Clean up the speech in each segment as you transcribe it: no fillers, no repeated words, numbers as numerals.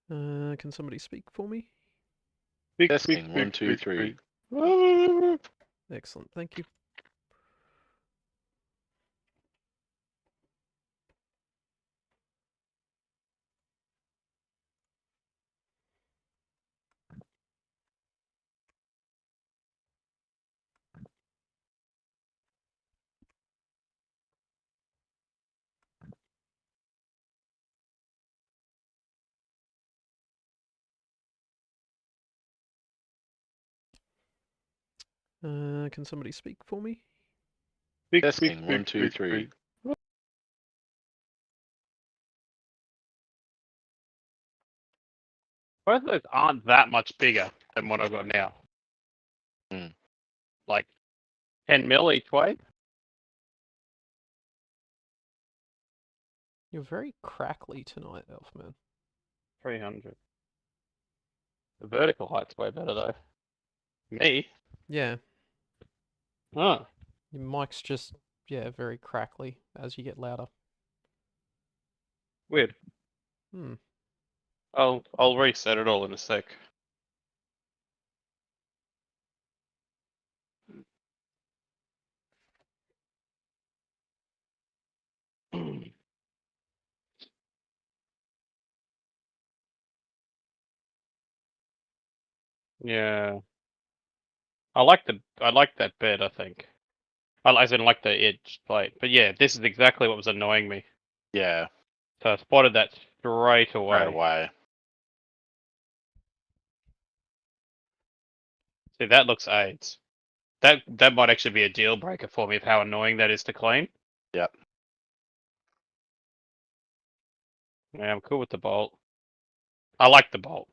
Can somebody speak for me? Testing, one, two, three. Excellent, thank you. Can somebody speak for me? Testing, one, two, three. Both of those aren't that much bigger than what I've got now. Hmm. Like 10 mil each way. You're very crackly tonight, Elfman. 300. The vertical height's way better though. Me? Yeah, Huh. your mic's just, yeah, very crackly as you get louder. Weird. Hmm. I'll reset it all in a sec. Yeah. I like that bed, I think. As in like the edge plate. But yeah, this is exactly what was annoying me. Yeah, So I spotted that straight away. right away. See, that looks AIDS. That might actually be a deal breaker for me of how annoying that is to clean. Yep. Yeah, I'm cool with the bolt. I like the bolt.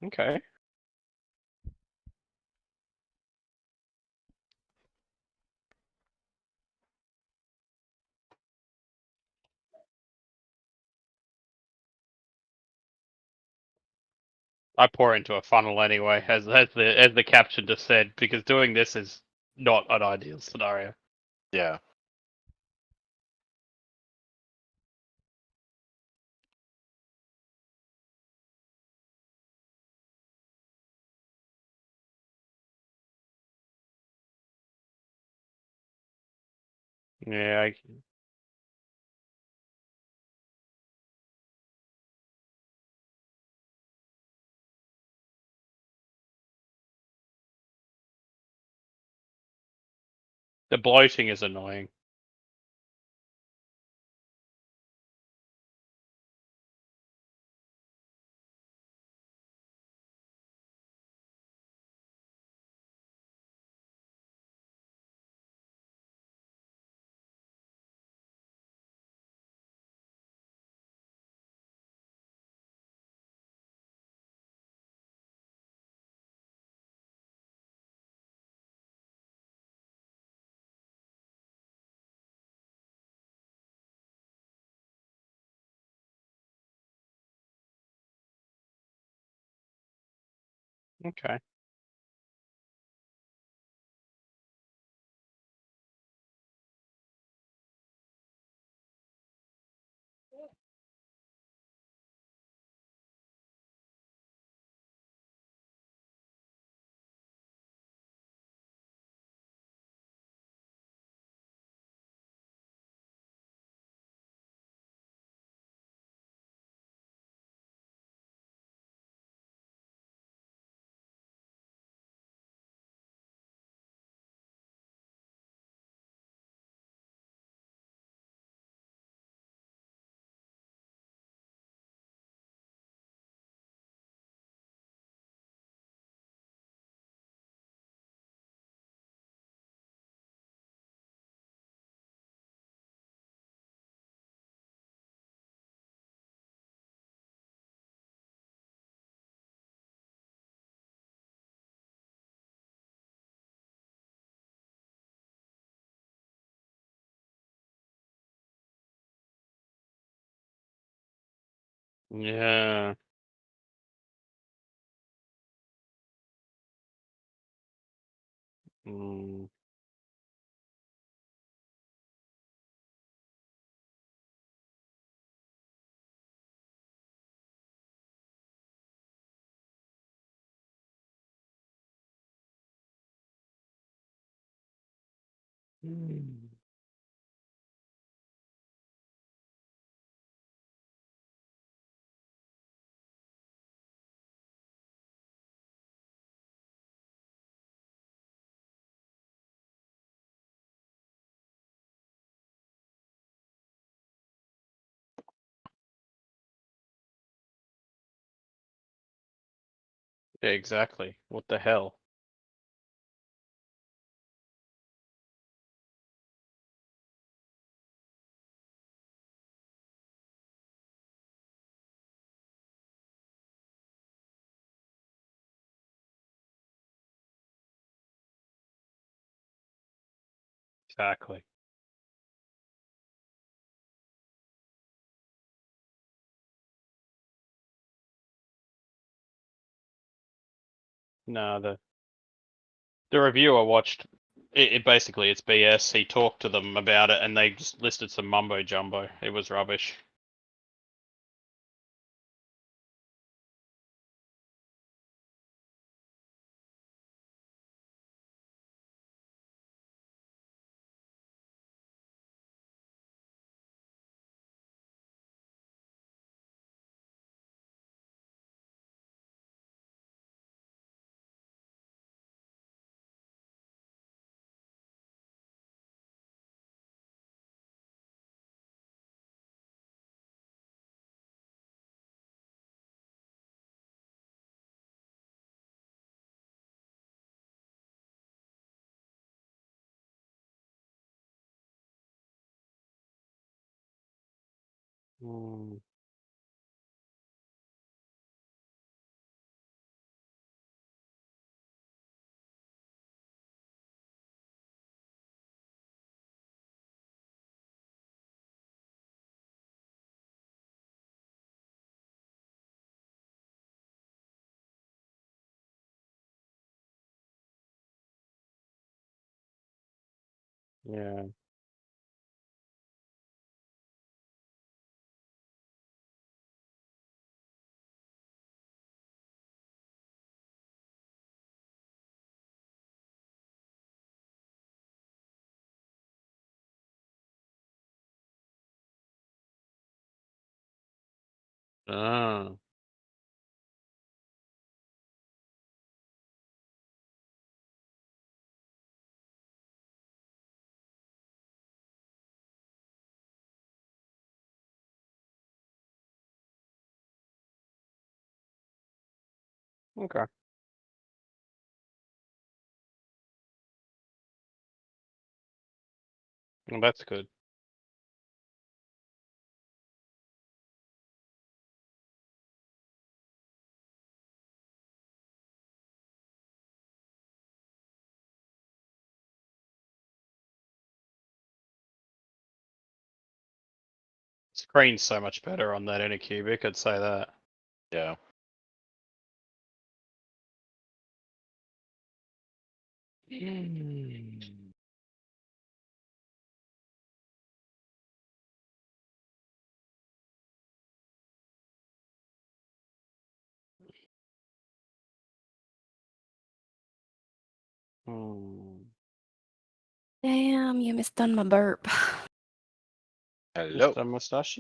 Okay. I pour into a funnel anyway, as the caption just said, because doing this is not an ideal scenario. Yeah. Yeah, the bloating is annoying. Okay. Yeah. Mm. Yeah, exactly. What the hell? Exactly. No, the review I watched, it basically it's BS. He talked to them about it, and they just listed some mumbo jumbo. It was rubbish. Hmm. Yeah. Ah. Okay. Well, that's good. Screen's so much better on that Anycubic, I'd say that. Yeah. Hmm. Damn, you misdone my burp. Hello. Mr. Mustache?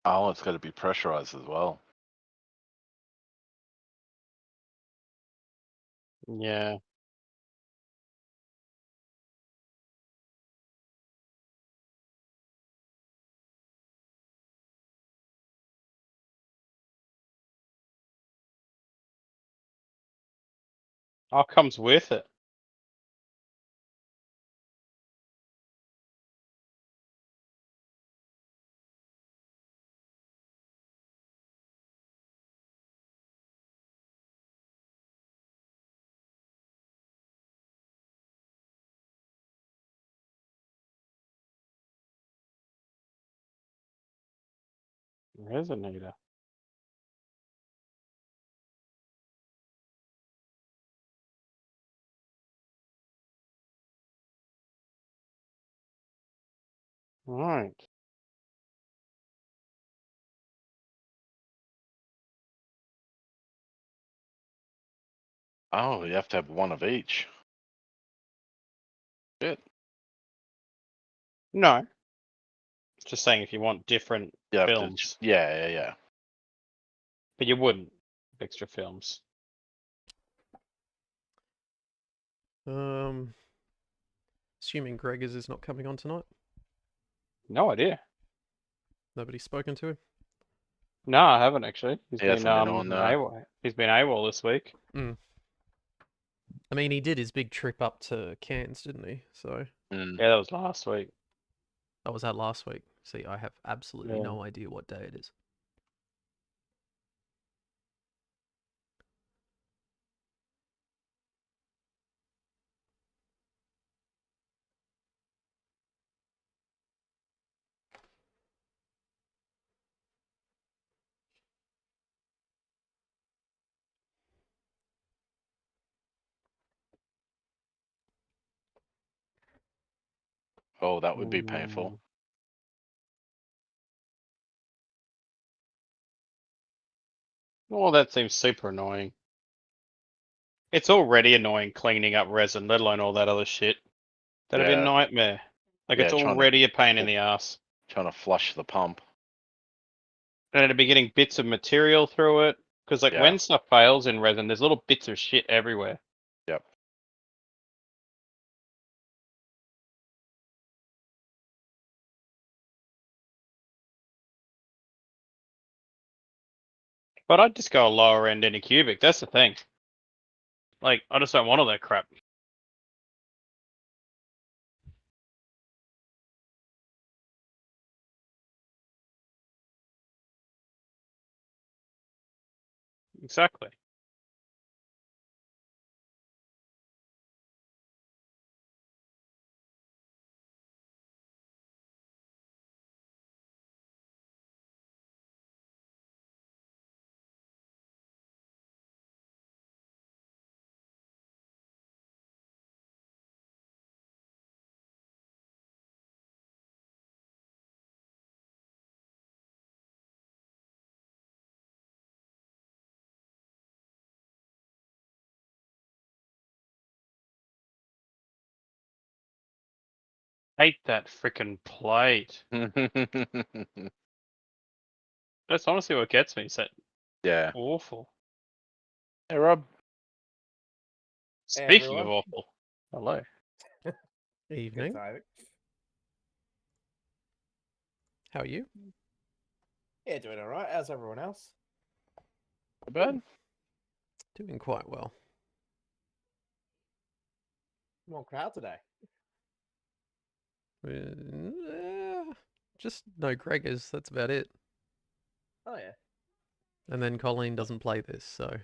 Oh, it's got to be pressurized as well. Yeah. Oh, it comes with it. Resonator. Right. Oh, you have to have one of each. Shit. No. Just saying if you want different You have to. films. Yeah. But you wouldn't. Extra films. Assuming Gregors is not coming on tonight. No idea. Nobody's spoken to him. No, I haven't actually. He hasn't been on, AWOL. He's been AWOL this week. I mean, he did his big trip up to Cairns, didn't he? So Mm. Yeah, that was last week. that was that last week. See, I have absolutely Yeah. no idea what day it is. Oh, that would be painful. Well, that seems super annoying. It's already annoying cleaning up resin, let alone all that other shit. That'd be a Yeah. nightmare. Like, Yeah, it's trying to- already a pain in the ass. Trying to flush the pump. And it'd be getting bits of material through it. Because, like, Yeah. when stuff fails in resin, there's little bits of shit everywhere. Yep. But I'd just go a lower end Anycubic. That's the thing. Like, I just don't want all that crap. Exactly. Hate that frickin' plate. That's honestly what gets me. It's that Yeah. awful. Hey, Rob. Hey, Speaking of everyone. awful. Hello. Good Evening. timing. How are you? Yeah, doing all right. How's everyone else? Bad? Doing quite well. Small crowd today. Just no Gregors, that's about it. Oh yeah. And then Colleen doesn't play this, so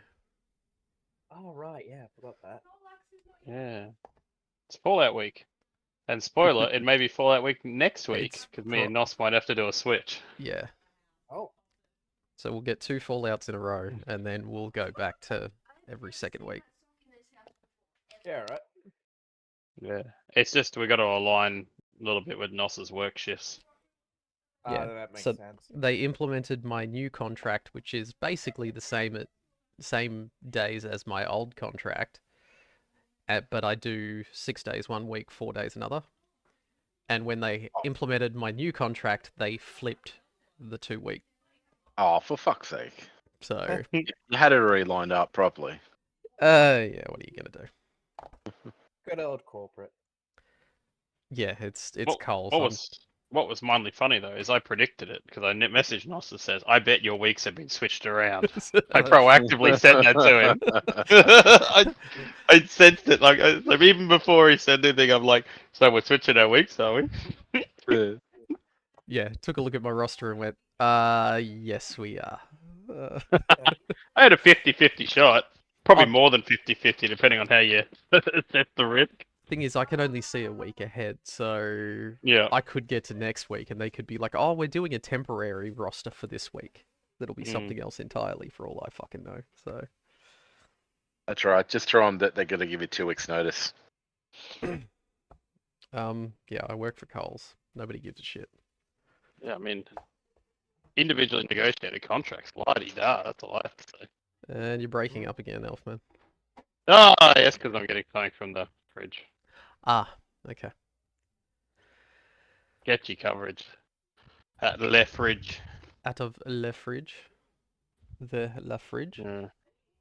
Oh right, yeah, I forgot that. Yeah. It's Fallout week. And spoiler, it may be Fallout week next week. It's Because me and Nos might have to do a switch. yeah. Oh, So we'll get 2 Fallouts in a row, and then we'll go back to every second week. yeah, right. Yeah. It's just we got to align a little bit with Nos's work shifts. Yeah, That makes so sense. they implemented my new contract, which is basically the same days as my old contract, but I do 6 days one week, 4 days another. And when they implemented my new contract, they flipped the 2 week. Oh, for fuck's sake. So, You had it already lined up properly. yeah, what are you gonna do? Good old corporate. Yeah, it's What- Coles. What was what was mildly funny though is I predicted it because I messaged Nos that says, "I bet your weeks have been switched around." I proactively said that to him. I sensed it like even before he said anything. I'm like, "So we're switching our weeks, are we?" Yeah. Yeah, took a look at my roster and went, yes, we are. I had a 50-50 shot. Probably Oh. more than 50-50, depending on how you assess the risk. Thing is, I can only see a week ahead, so Yeah. I could get to next week and they could be like, oh, we're doing a temporary roster for this week. That'll be Mm. something else entirely for all I fucking know. So, That's right. Just tell them that they're going to give you 2 weeks' notice. yeah, I work for Coles. Nobody gives a shit. Yeah, I mean, individually negotiated contracts, la-di-da, that's all I have to say. And you're breaking up again, Elfman. Ah, yes, because I'm getting something from the fridge. Ah, okay. Get your coverage. At the left fridge. Out of le fridge. The la fridge. Yeah.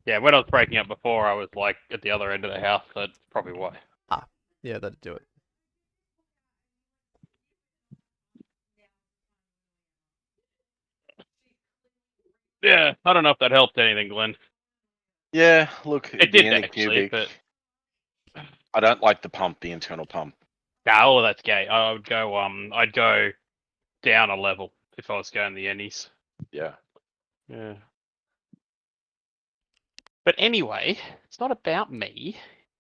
Yeah, when I was breaking up before, I was like at the other end of the house, so that's probably why. Yeah, that'd do it. Yeah, I don't know if that helped anything, Glenn. Yeah, look, It the did end actually, cubic. but I don't like the pump, the internal pump. nah, all of that's gay. I'd go down a level if I was going the Ennies. Yeah. Yeah. But anyway, it's not about me.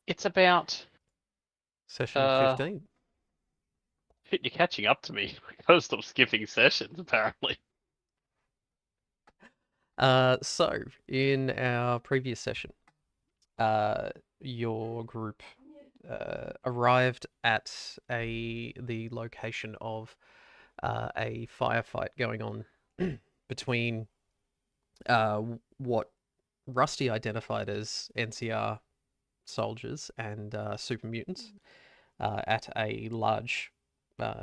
It's about Session 15. you're catching up to me. I gotta stop skipping sessions, apparently. So in our previous session, your group arrived at the location of a firefight going on between what Rusty identified as NCR soldiers and super mutants at a large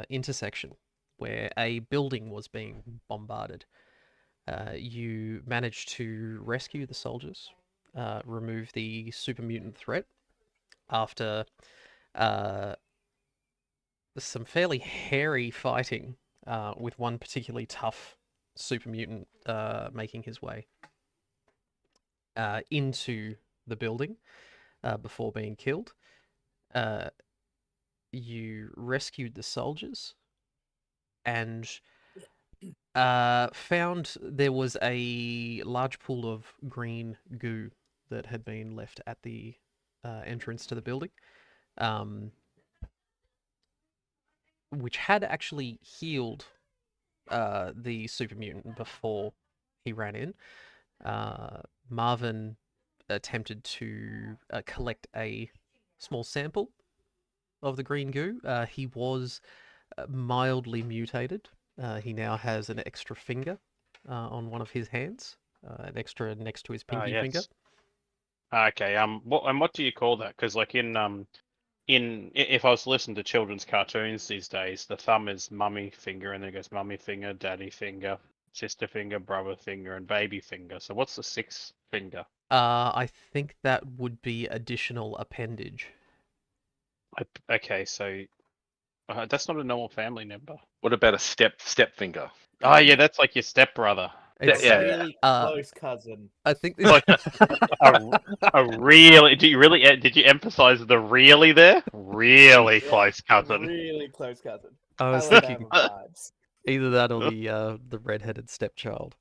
intersection where a building was being bombarded. You managed to rescue the soldiers, remove the super mutant threat after some fairly hairy fighting with one particularly tough super mutant making his way into the building before being killed. You rescued the soldiers and found there was a large pool of green goo that had been left at the entrance to the building, which had actually healed the super mutant before he ran in. Marvin attempted to collect a small sample of the green goo. He was mildly mutated. He now has an extra finger on one of his hands, an extra next to his pinky finger. Okay. What do you call that? Because like if I was to listen to children's cartoons these days, the thumb is mummy finger, and then it goes mummy finger, daddy finger, sister finger, brother finger, and baby finger. So what's the sixth finger? I think that would be additional appendage. Okay, so that's not a normal family member. What about a step finger? Oh yeah, that's like your stepbrother. It's Yeah. Really close cousin. I think Like a really? Did you emphasize the really there? Really Yeah, close cousin. Really close cousin. I was Alabama thinking vibes. either that or the redheaded stepchild.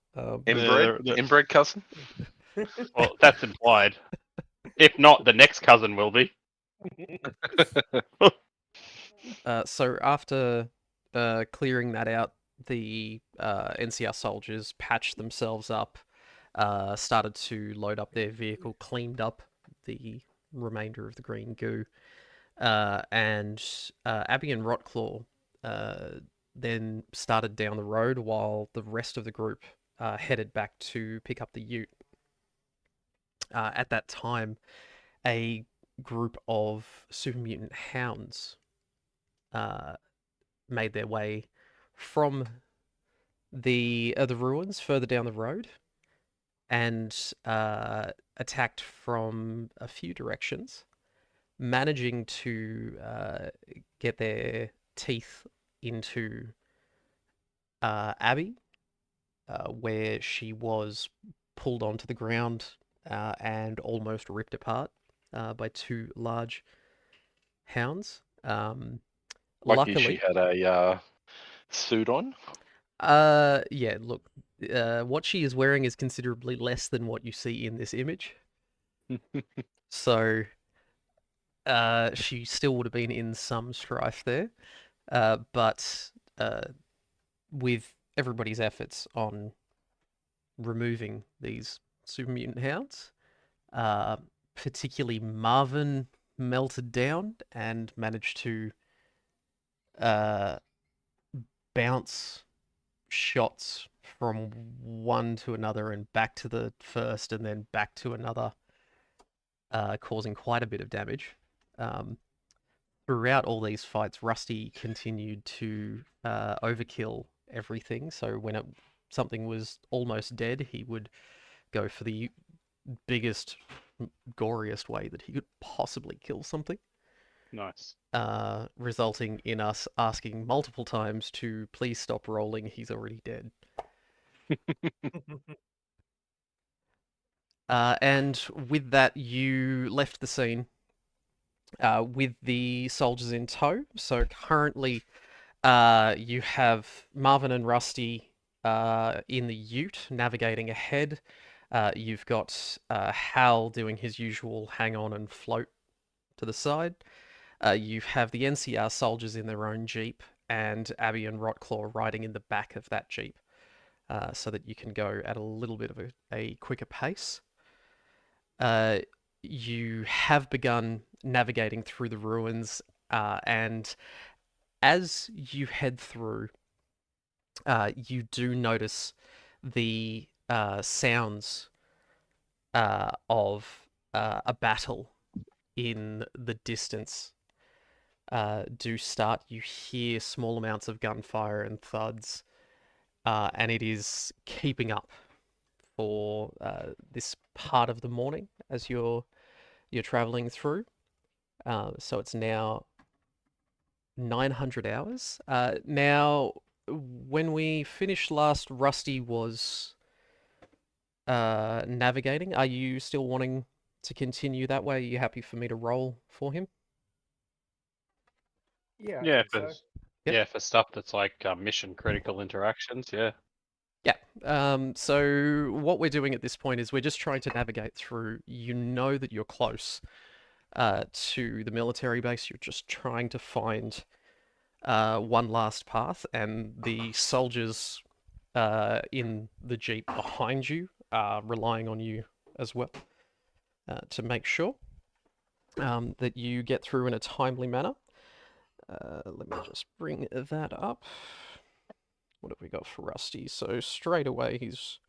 Inbred cousin? Well, that's implied. If not, the next cousin will be. So after clearing that out, the NCR soldiers patched themselves up, started to load up their vehicle, cleaned up the remainder of the green goo, and Abby and Rotclaw then started down the road while the rest of the group headed back to pick up the ute. At that time, a group of super mutant hounds made their way from the ruins further down the road and attacked from a few directions, managing to get their teeth into Abby, where she was pulled onto the ground and almost ripped apart by two large hounds. Lucky she Luckily, had a suit on. yeah, look, what she is wearing is considerably less than what you see in this image. So, she still would have been in some strife there. But with everybody's efforts on removing these super mutant hounds, particularly Marvin melted down and managed to uh, bounce shots from one to another and back to the first and then back to another, causing quite a bit of damage. Um, Throughout all these fights, Rusty continued to overkill everything. So when something was almost dead, he would go for the biggest, goriest way that he could possibly kill something. Nice. Resulting in us asking multiple times to please stop rolling, he's already dead. And with that, you left the scene with the soldiers in tow. So currently, you have Marvin and Rusty in the ute navigating ahead. You've got Hal doing his usual hang on and float to the side. You have the NCR soldiers in their own jeep, and Abby and Rotclaw riding in the back of that jeep, so that you can go at a little bit of a quicker pace. You have begun navigating through the ruins, and as you head through, you do notice the sounds of a battle in the distance do start. You hear small amounts of gunfire and thuds, and it is keeping up for this part of the morning as you're traveling through. So it's now 900 hours. Now, when we finished last, Rusty was navigating. Are you still wanting to continue that way? Are you happy for me to roll for him? Yeah, I Yeah, think so. Yep. yeah, for stuff that's like mission critical interactions. Yeah. Yeah. So what we're doing at this point is we're just trying to navigate through. You know that you're close to the military base. You're just trying to find one last path, and the soldiers in the jeep behind you are relying on you as well to make sure that you get through in a timely manner. Let me just bring that up. What have we got for Rusty? So straight away he's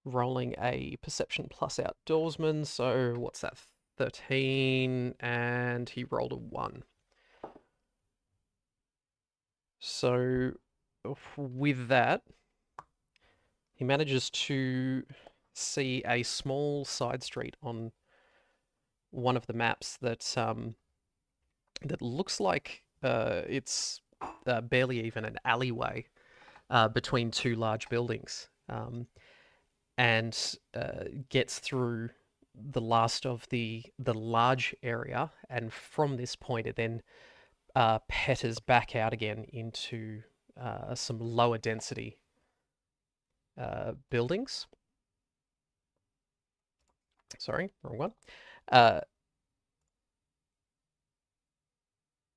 rolling a perception plus outdoorsman. So what's that? 13, and he rolled a 1. So with that, he manages to see a small side street on one of the maps that that looks like it's barely even an alleyway between two large buildings, and gets through the last of the large area, and from this point it then petters back out again into some lower density buildings. Sorry, wrong one.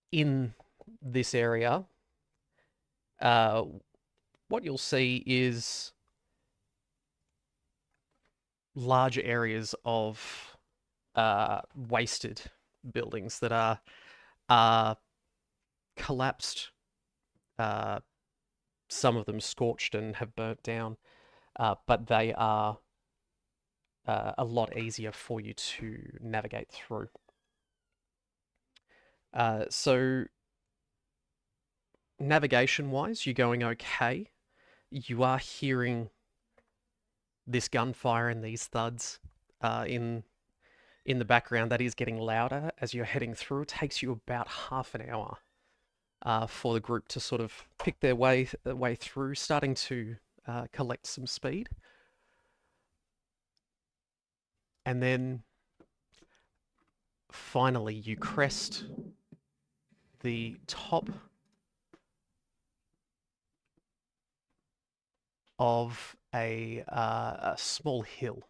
In this area, what you'll see is large areas of wasted buildings that are collapsed, some of them scorched and have burnt down, but they are a lot easier for you to navigate through. So navigation-wise, you're going okay. You are hearing this gunfire and these thuds in the background. That is getting louder as you're heading through. It takes you about half an hour for the group to sort of pick their way through, starting to collect some speed. And then finally you crest the top of a small hill.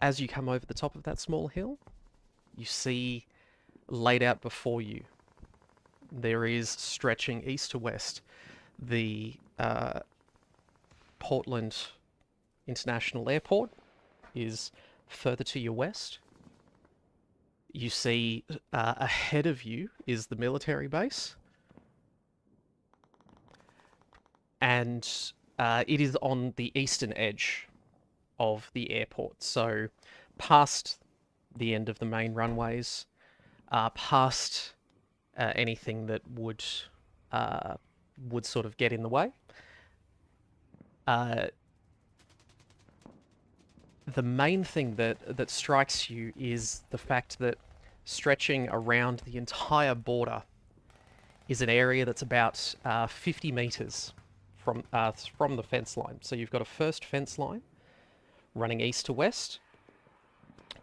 As you come over the top of that small hill, you see laid out before you, there is, stretching east to west, the Portland International Airport is further to your west. You see ahead of you is the military base, and it is on the eastern edge of the airport, so past the end of the main runways, past anything that would sort of get in the way. The main thing that strikes you is the fact that stretching around the entire border is an area that's about 50 meters from the fence line. So you've got a first fence line running east to west.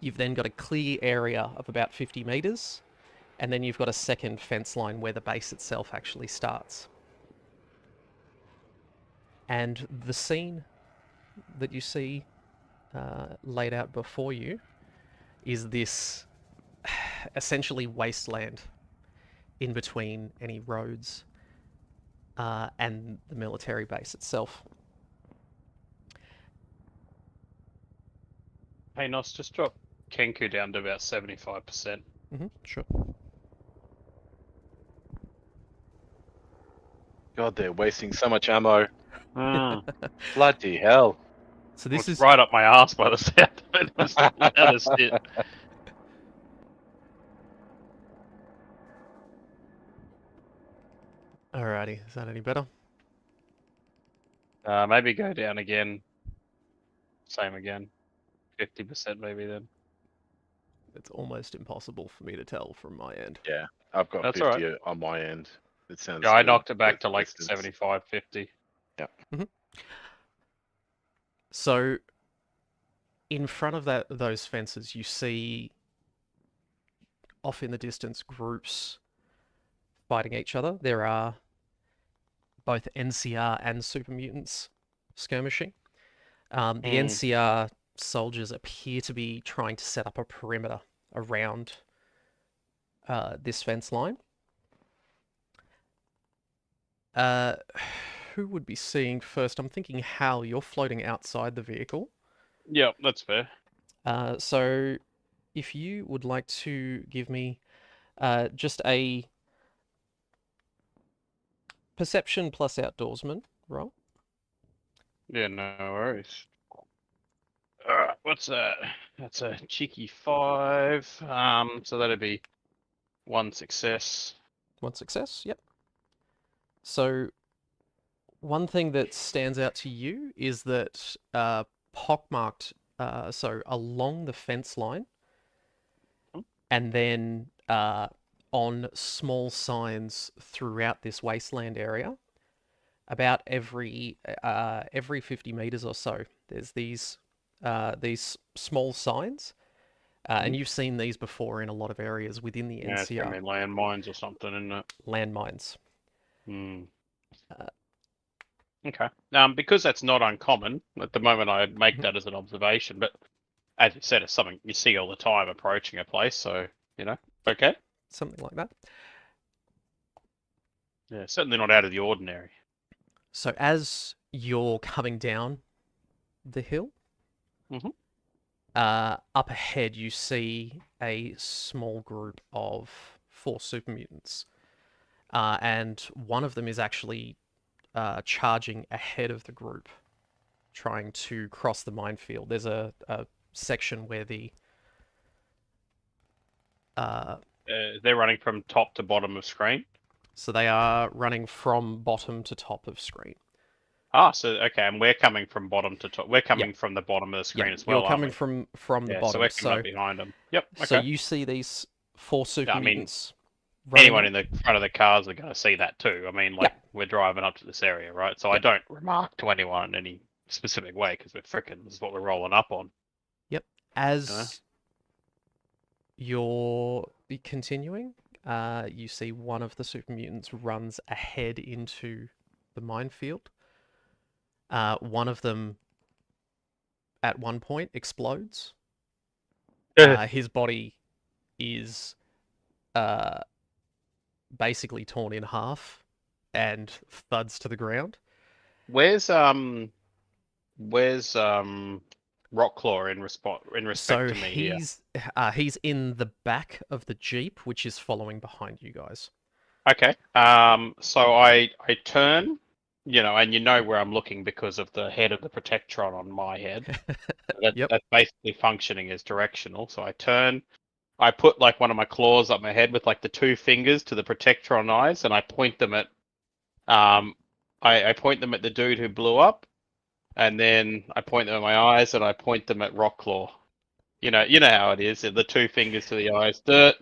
You've then got a clear area of about 50 meters, and then you've got a second fence line where the base itself actually starts. And the scene that you see laid out before you is this essentially wasteland in between any roads and the military base itself. Hey, Nos, just drop Kenku down to about 75%. Sure. God, they're wasting so much ammo. Mm. Bloody hell. So Well, this it's is right up my ass by the sound of it. It was the loudest hit. alrighty. Is that any better? Maybe go down again. Same again. 50% maybe then. It's almost impossible for me to tell from my end. Yeah, I've got That's 50 alright. on my end. It sounds Yeah, I good knocked it back with to the like distance. 75, 50. So in front of those fences, you see off in the distance groups fighting each other. There are both NCR and super mutants skirmishing. The NCR soldiers appear to be trying to set up a perimeter around this fence line. Who would be seeing first? I'm thinking Hal, you're floating outside the vehicle. Yeah, that's fair. So if you would like to give me just a perception plus outdoorsman roll. Yeah, no worries. Alright, what's that? That's a cheeky 5. So that'd be 1 success. One success, yep. So one thing that stands out to you is that pockmarked, so along the fence line, and then on small signs throughout this wasteland area, about every 50 meters or so, there's these small signs, and you've seen these before in a lot of areas within the Yeah, it's gonna NCR. be landmines or something, isn't it? Landmines. Hmm. Okay. Because that's not uncommon, at the moment I'd make that as an observation, but as you said, it's something you see all the time approaching a place, so, okay. Something like that. Yeah, certainly not out of the ordinary. So as you're coming down the hill, up ahead you see a small group of 4 super mutants, and one of them is actually charging ahead of the group, trying to cross the minefield. There's a section where They're running from top to bottom of screen. so they are running from bottom to top of screen. Ah, so okay, and we're coming from bottom to top. We're coming from the bottom of the screen Yeah, as well, you're aren't coming we? from the Yeah, so bottom. we're coming So up behind them. Yep. so Okay. you see these 4 super I mean, mutants running anyone up. in the front of the cars are going to see that too. I mean, like we're driving up to this area, right? So I don't remark to anyone in any specific way because we're frickin'. This is what we're rolling up on. Yep. As you're continuing, you see one of the super mutants runs ahead into the minefield. One of them, at one point, explodes. His body is basically torn in half and thuds to the ground. Where's Rockclaw in respect So to me here? he's in the back of the Jeep, which is following behind you guys. Okay. So I turn, and you know where I'm looking because of the head of the Protectron on my head. Yep. That's basically functioning as directional. So I turn, I put like one of my claws up my head with like the 2 fingers to the Protectron eyes, and I point them at I point them at the dude who blew up, and then I point them at my eyes, and I point them at Rockclaw. You know how it is. The 2 fingers to the eyes, dirt,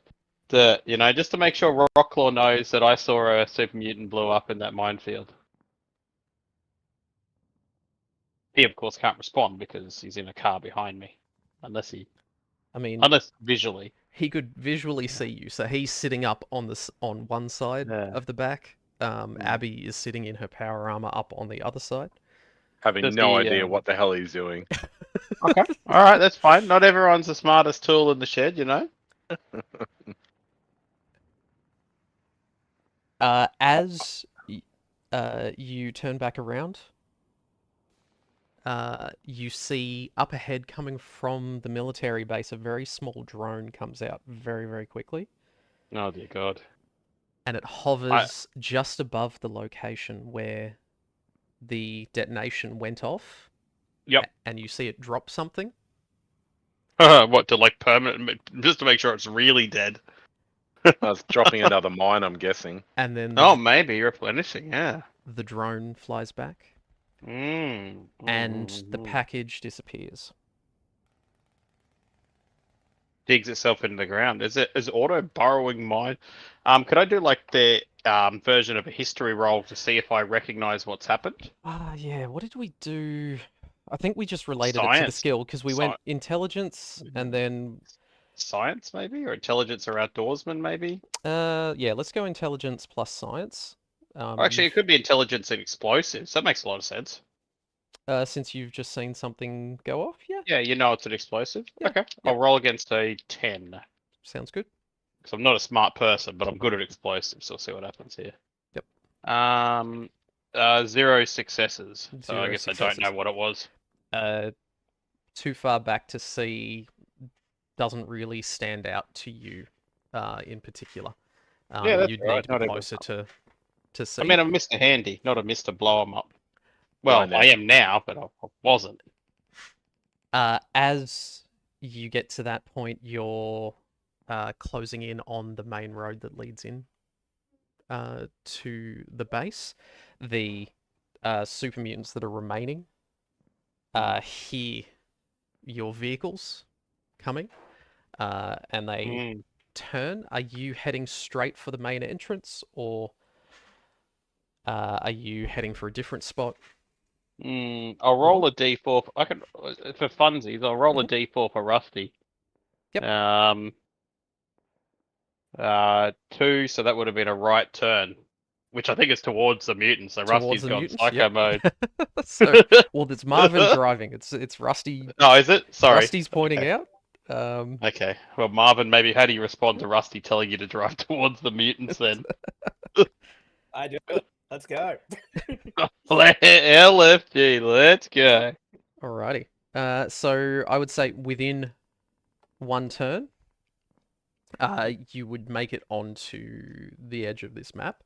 just to make sure Rockclaw knows that I saw a super mutant blow up in that minefield. He of course can't respond because he's in a car behind me, unless visually. He could visually see you. So he's sitting up on one side of the back. Abby is sitting in her power armor up on the other side. Having no idea what the hell he's doing. Okay, all right, that's fine. Not everyone's the smartest tool in the shed, As you turn back around, you see up ahead, coming from the military base, a very small drone comes out very, very quickly. Oh dear God! And it hovers just above the location where the detonation went off. Yep. And you see it drop something. What, to like permanent, just to make sure it's really dead? I was dropping another mine, I'm guessing. And then maybe replenishing. Yeah. The drone flies back. And the package disappears. Digs itself into the ground. Is auto burrowing mine? Could I do like the version of a history roll to see if I recognize what's happened? Yeah. What did we do? I think we just related it to the Science. skill because we went intelligence and then science maybe, or intelligence or outdoorsman maybe. Yeah. Let's go intelligence plus science. Actually, it could be intelligence and explosives. That makes a lot of sense. Since you've just seen something go off, yeah. Yeah, you know it's an explosive. Yeah. Okay, I'll roll against a 10. Sounds good. Because I'm not a smart person, but I'm good at explosives. So we'll see what happens here. Yep. 0 successes. So Zero I guess successes. I don't know what it was. Too far back to see. Doesn't really stand out to you, in particular. Yeah, that's you'd right. need to be closer to see. I mean, I'm Mr. Handy, not a Mr. Blow 'em up. Well, I am now, but I wasn't. As you get to that point, you're closing in on the main road that leads in to the base. The super mutants that are remaining hear your vehicles coming, and they turn. Are you heading straight for the main entrance, or are you heading for a different spot? I'll roll a d4. For funsies. I'll roll a d4 for Rusty. Yep. 2, so that would have been a right turn, which I think is towards the mutants. So Rusty's gone psycho mode. Well, it's Marvin driving. It's Rusty. Oh, is it? Sorry. Rusty's pointing out. Okay. Well, Marvin, maybe how do you respond to Rusty telling you to drive towards the mutants then? I do it. Let's go. LFG, let's go. Alrighty. So I would say within one turn, you would make it onto the edge of this map.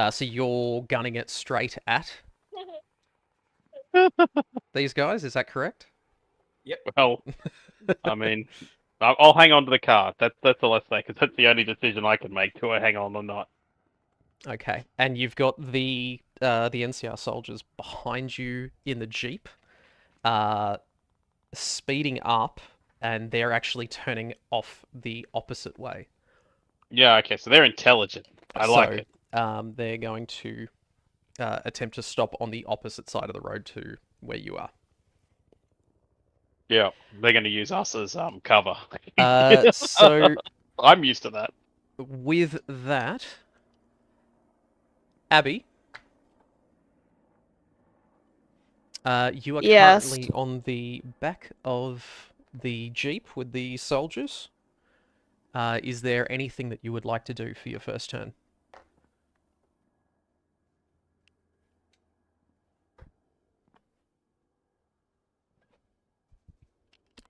So you're gunning it straight at these guys. Is that correct? Yep. Well, I mean, I'll hang on to the car. That's all I say, because that's the only decision I can make. Do I hang on or not? Okay. And you've got the the NCR soldiers behind you in the Jeep are speeding up, and they're actually turning off the opposite way. Yeah, okay, so they're intelligent. I like it. They're going to attempt to stop on the opposite side of the road to where you are. Yeah, they're going to use us as cover. So I'm used to that. with that, Abby, you are Yes. currently on the back of the Jeep with the soldiers. Is there anything that you would like to do for your first turn?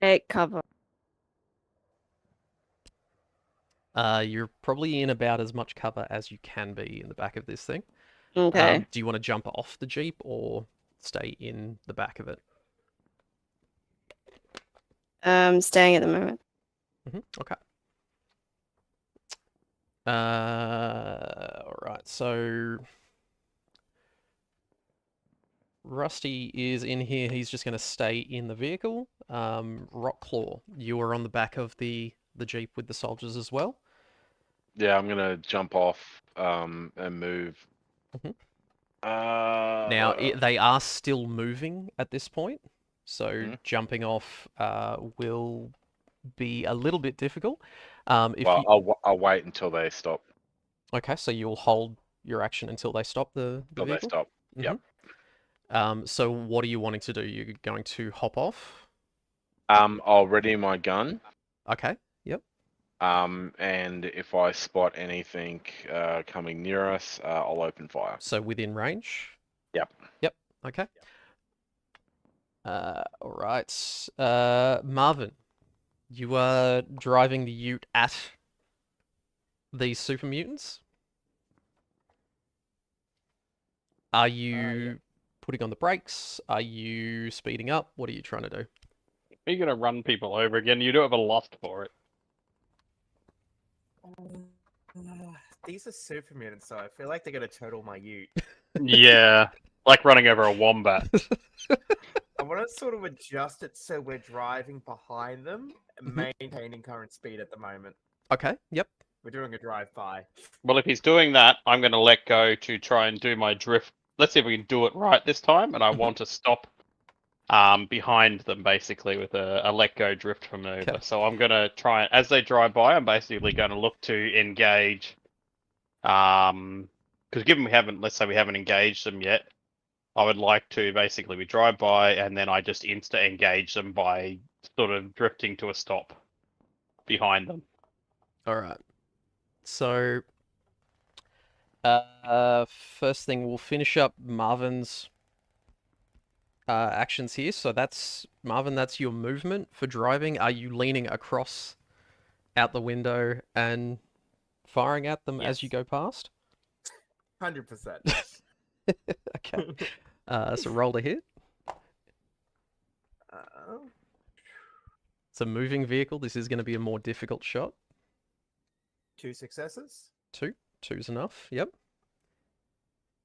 Take cover. You're probably in about as much cover as you can be in the back of this thing. Okay. Do you want to jump off the Jeep or stay in the back of it? Staying at the moment. Okay. All right. So Rusty is in here. He's just going to stay in the vehicle. Rockclaw, you are on the back of the Jeep with the soldiers as well. Yeah, I'm gonna jump off and move. Mhm. Uh, They are still moving at this point, so Mhm. jumping off will be a little bit difficult. If well, you I'll wait until they stop. Okay, so you'll hold your action until they stop the Until they vehicle? stop. Yep. So what are you wanting to do? You're going to hop off? I'll ready my gun. Okay, yep. And if I spot anything coming near us, I'll open fire. So within range? Yep. Yep, okay. All right. Marvin, you are driving the ute at these super mutants? Are you putting on the brakes? Are you speeding up? What are you trying to do? Are you going to run people over again? You do have a lust for it. These are super mutants, so I feel like they're gonna total my ute. Yeah, like running over a wombat. I want to sort of adjust it so we're driving behind them and maintaining current speed at the moment. Okay, yep. We're doing a drive-by. Well, if he's doing that, I'm going to let go to try and do my drift. Let's see if we can do it right this time. And I want to stop behind them basically with a let go drift maneuver. Okay. So I'm going to try, as they drive by, I'm basically going to look to engage. Because given let's say we haven't engaged them yet, I would like to basically we drive by and then I just insta engage them by sort of drifting to a stop behind them. All right. So, first thing, we'll finish up Marvin's actions here. So that's Marvin. That's your movement for driving. Are you leaning across out the window and firing at them as you Yes. go past? 100%. Okay. So roll to hit. It's a moving vehicle. This is going to be a more difficult shot. 2 successes. Two's enough. Yep.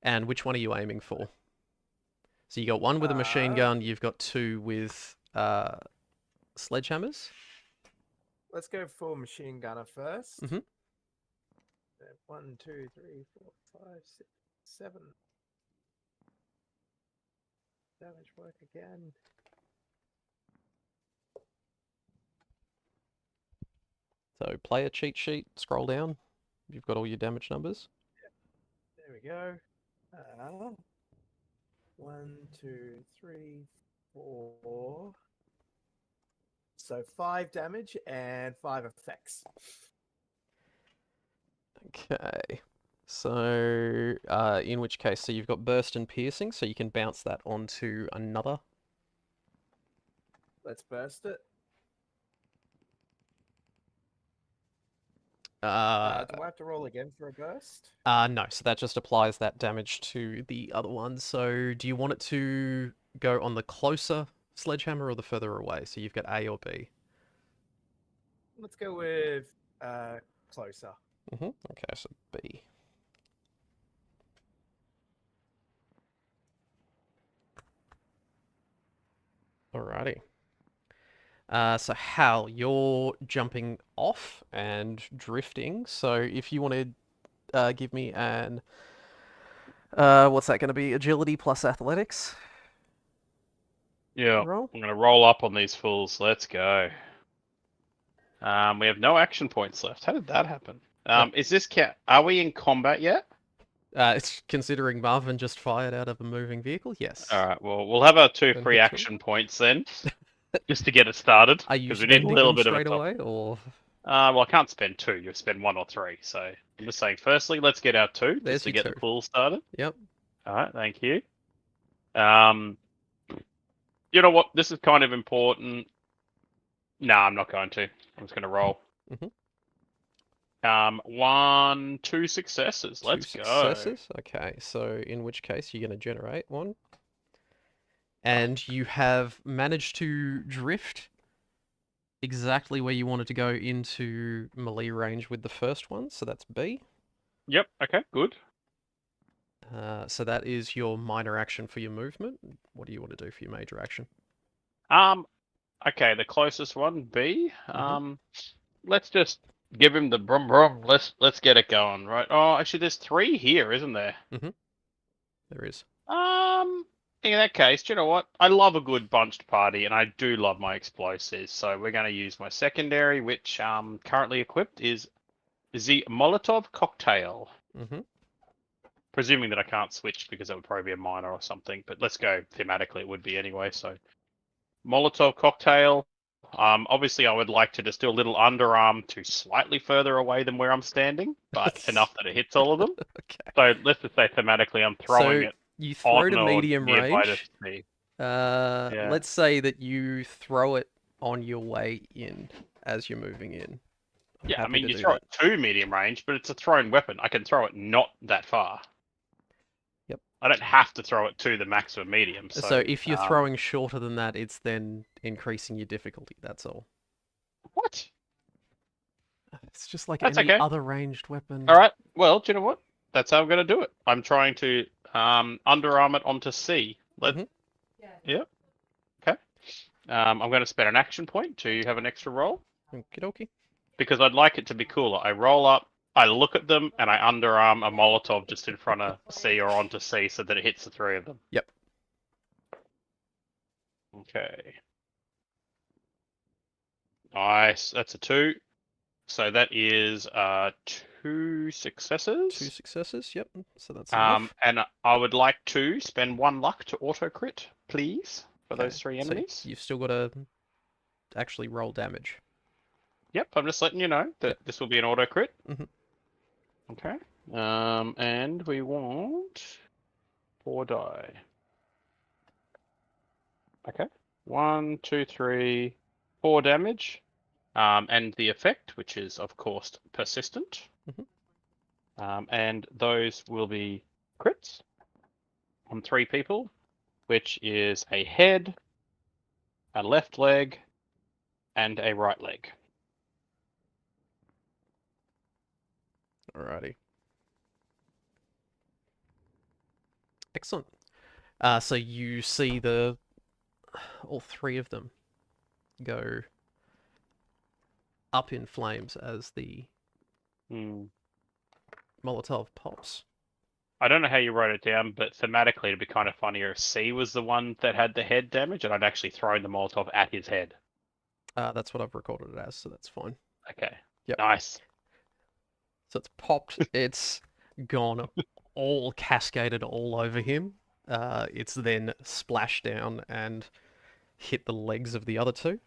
And which one are you aiming for? So you got one with a machine gun. You've got two with sledgehammers. Let's go for machine gunner first. Mhm. 1, 2, 3, 4, 5, 6, 7. Damage work again. So player cheat sheet. Scroll down. You've got all your damage numbers. There we go. 1, 2, 3, 4. So 5 damage and 5 effects. Okay. So, in which case, so you've got burst and piercing, so you can bounce that onto another. Let's burst it. Do I have to roll again for a burst? No, so that just applies that damage to the other one. So do you want it to go on the closer sledgehammer or the further away? So you've got A or B. Let's go with closer. Okay, so B. Alrighty. So Hal, you're jumping off and drifting. So if you want to give me an what's that going to be? Agility plus athletics Yeah, roll. I'm gonna roll up on these fools. Let's go. We have no action points left. How did that happen? Is this Are we in combat yet? It's considering Marvin just fired out of a moving vehicle. Yes. All right. Well, we'll have our 2 Then free hit 2. action points then, just to get it started. Are you Because we need a spending little them bit of a straight top. away, or Well, I can't spend 2. You spend 1 or 3. So I'm just saying. Firstly, let's get our 2 There's just to your get 2. the pool started. Yep. All right. Thank you. You know what? This is kind of important. No, I'm not going to. I'm just going to roll. Mhm. 1, 2 successes. Two Let's go. successes. Okay, so in which case you're going to generate 1. And you have managed to drift exactly where you wanted to go into melee range with the first one, so that's B. Yep. Okay. Good. So that is your minor action for your movement. What do you want to do for your major action? Okay, the closest one, B. Mhm. Let's just give him the brum brum. Let's get it going, right? Oh, actually, there's 3 here, isn't there? There is. In that case, do you know what? I love a good bunched party, and I do love my explosives. So we're going to use my secondary, which currently equipped is the Molotov cocktail. Mhm. Presuming that I can't switch because that would probably be a minor or something. But let's go thematically; it would be anyway. So Molotov cocktail. Obviously, I would like to just do a little underarm to slightly further away than where I'm standing, but enough that it hits all of them. Okay. So let's just say thematically, I'm throwing So it you throw on to or medium nearby to range. me. Yeah. Let's say that you throw it on your way in as you're moving in. I'm Yeah, I happy mean, to you do throw that. it to medium range, but it's a thrown weapon. I can throw it not that far. Yep. I don't have to throw it to the maximum medium. So if you're um, throwing shorter than that, it's then increasing your difficulty. That's all. What? It's just like That's any okay. other ranged weapon. All right. Well, do you know what? That's how I'm going to do it. I'm trying to underarm it onto C. Mhm. Yeah. Okay. I'm going to spend an action point to have an extra roll Okie dokie. because I'd like it to be cooler. I roll up, I look at them, and I underarm a Molotov just in front of C or onto C so that it hits the 3 of them. Yep. Okay. Nice. That's a 2. So that is 2 successes. 2 successes. Yep. So that's enough. And I would like to spend 1 luck to auto crit, please, for Okay, those 3 so enemies. you've still got to actually roll damage. Yep, I'm just letting you know that Yep. this will be an auto crit. Mhm. Okay. And we want 4 die. Okay. 1, 2, 3, 4 damage. And the effect, which is of course persistent. And those will be crits on 3 people, which is a head, a left leg, and a right leg. Alrighty. Excellent. So you see all 3 of them go up in flames as the Molotov pops. I don't know how you wrote it down, but thematically it'd be kind of funnier if C was the one that had the head damage and I'd actually thrown the Molotov at his head. That's what I've recorded it as, so that's fine. Okay. Yep. Nice. So it's popped. It's gone all cascaded all over him. It's then splashed down and hit the legs of the other 2.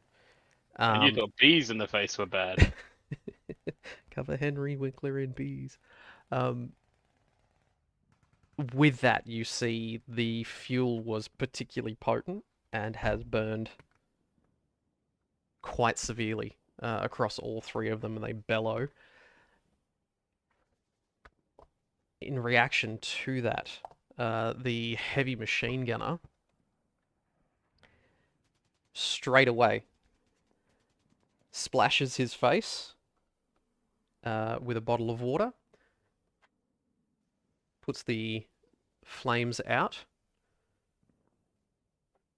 And you thought bees in the face were bad. Cover Henry Winkler in bees. With that, you see the fuel was particularly potent and has burned quite severely across all 3 of them, and they bellow. In reaction to that, the heavy machine gunner straight away splashes his face with a bottle of water, puts the flames out,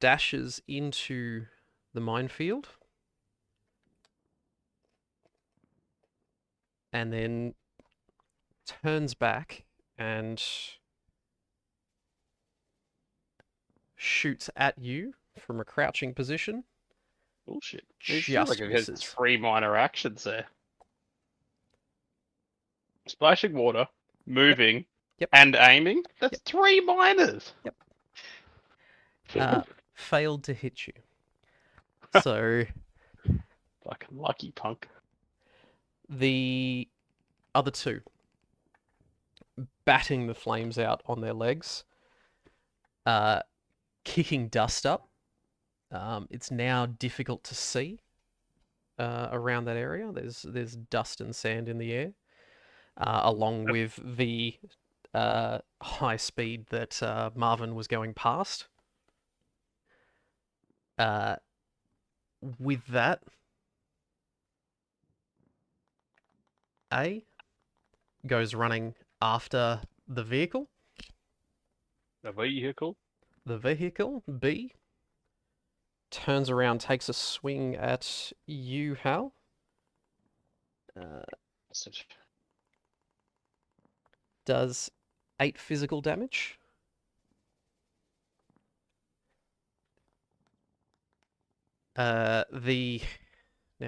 dashes into the minefield. And then turns back and shoots at you from a crouching position. Bullshit. It feels like Just it has misses. 3 minor actions there. Splashing water, moving, Yep. and aiming. That's 3 minors. Failed to hit you. So Fucking lucky punk. the other two, batting the flames out on their legs, kicking dust up. It's now difficult to see around that area. There's dust and sand in the air, along with the high speed that Marvin was going past. With that, A goes running after the vehicle. The vehicle? The vehicle, B, turns around, takes a swing at you, Hal. Does 8 physical damage. Now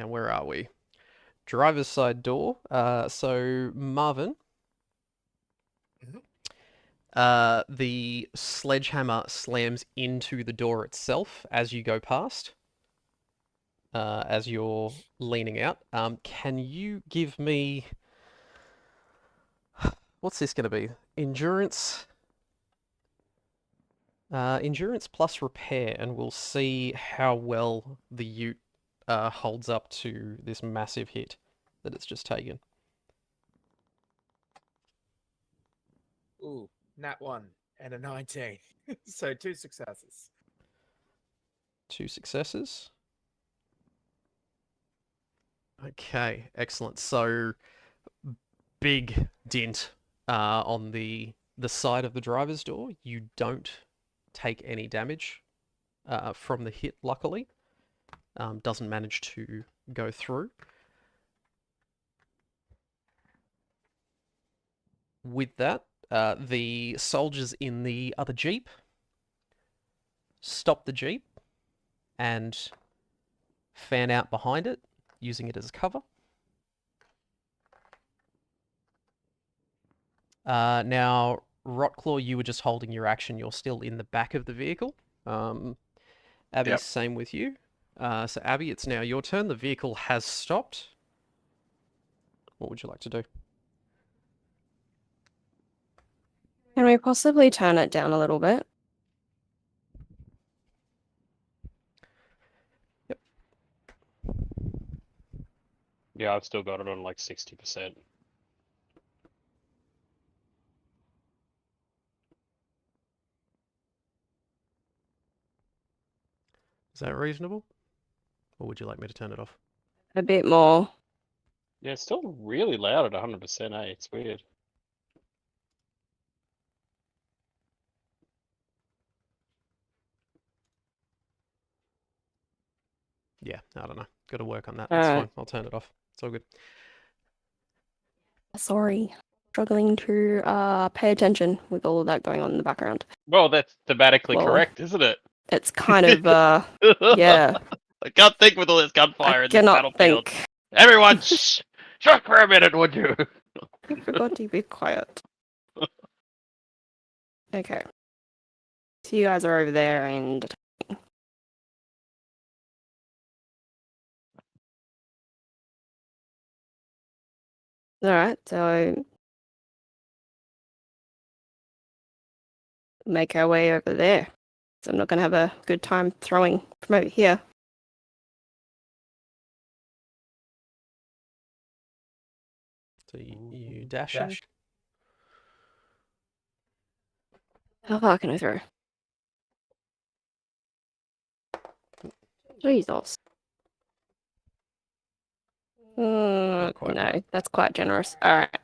where are we? Driver's side door. So Marvin. The sledgehammer slams into the door itself as you go past. As you're leaning out. Can you give me... What's this going to be? Endurance... endurance plus repair, and we'll see how well the ute holds up to this massive hit that it's just taken. Ooh, nat 1 and a 19. So 2 successes. 2 successes. Okay, excellent. So, big dint on the side of the driver's door. You don't take any damage from the hit, luckily. Doesn't manage to go through. With that, the soldiers in the other jeep stop the jeep and fan out behind it, using it as cover. Now, Rotclaw, you were just holding your action. You're still in the back of the vehicle. Abby, Yep. same with you. So Abby, it's now your turn. The vehicle has stopped. What would you like to do? Can we possibly turn it down a little bit? Yeah, I've still got it on like 60%. Is that reasonable? Or would you like me to turn it off? A bit more. Yeah, it's still really loud at 100%, eh? It's weird. Yeah, I don't know. Got to work on that. That's fine. I'll turn it off. It's all good. Sorry. Struggling to pay attention with all of that going on in the background. Well, that's thematically Well, correct, isn't it? It's kind of, yeah. I can't think with all this gunfire I in this cannot battlefield. think. Everyone, shh! Shut for a minute, would you? I forgot to be quiet. Okay. So you guys are over there and... Alright, so... make our way over there. So I'm not going to have a good time throwing from over here. So you dashing? How far can I throw? Jesus. quite No, that's quite generous. Alright.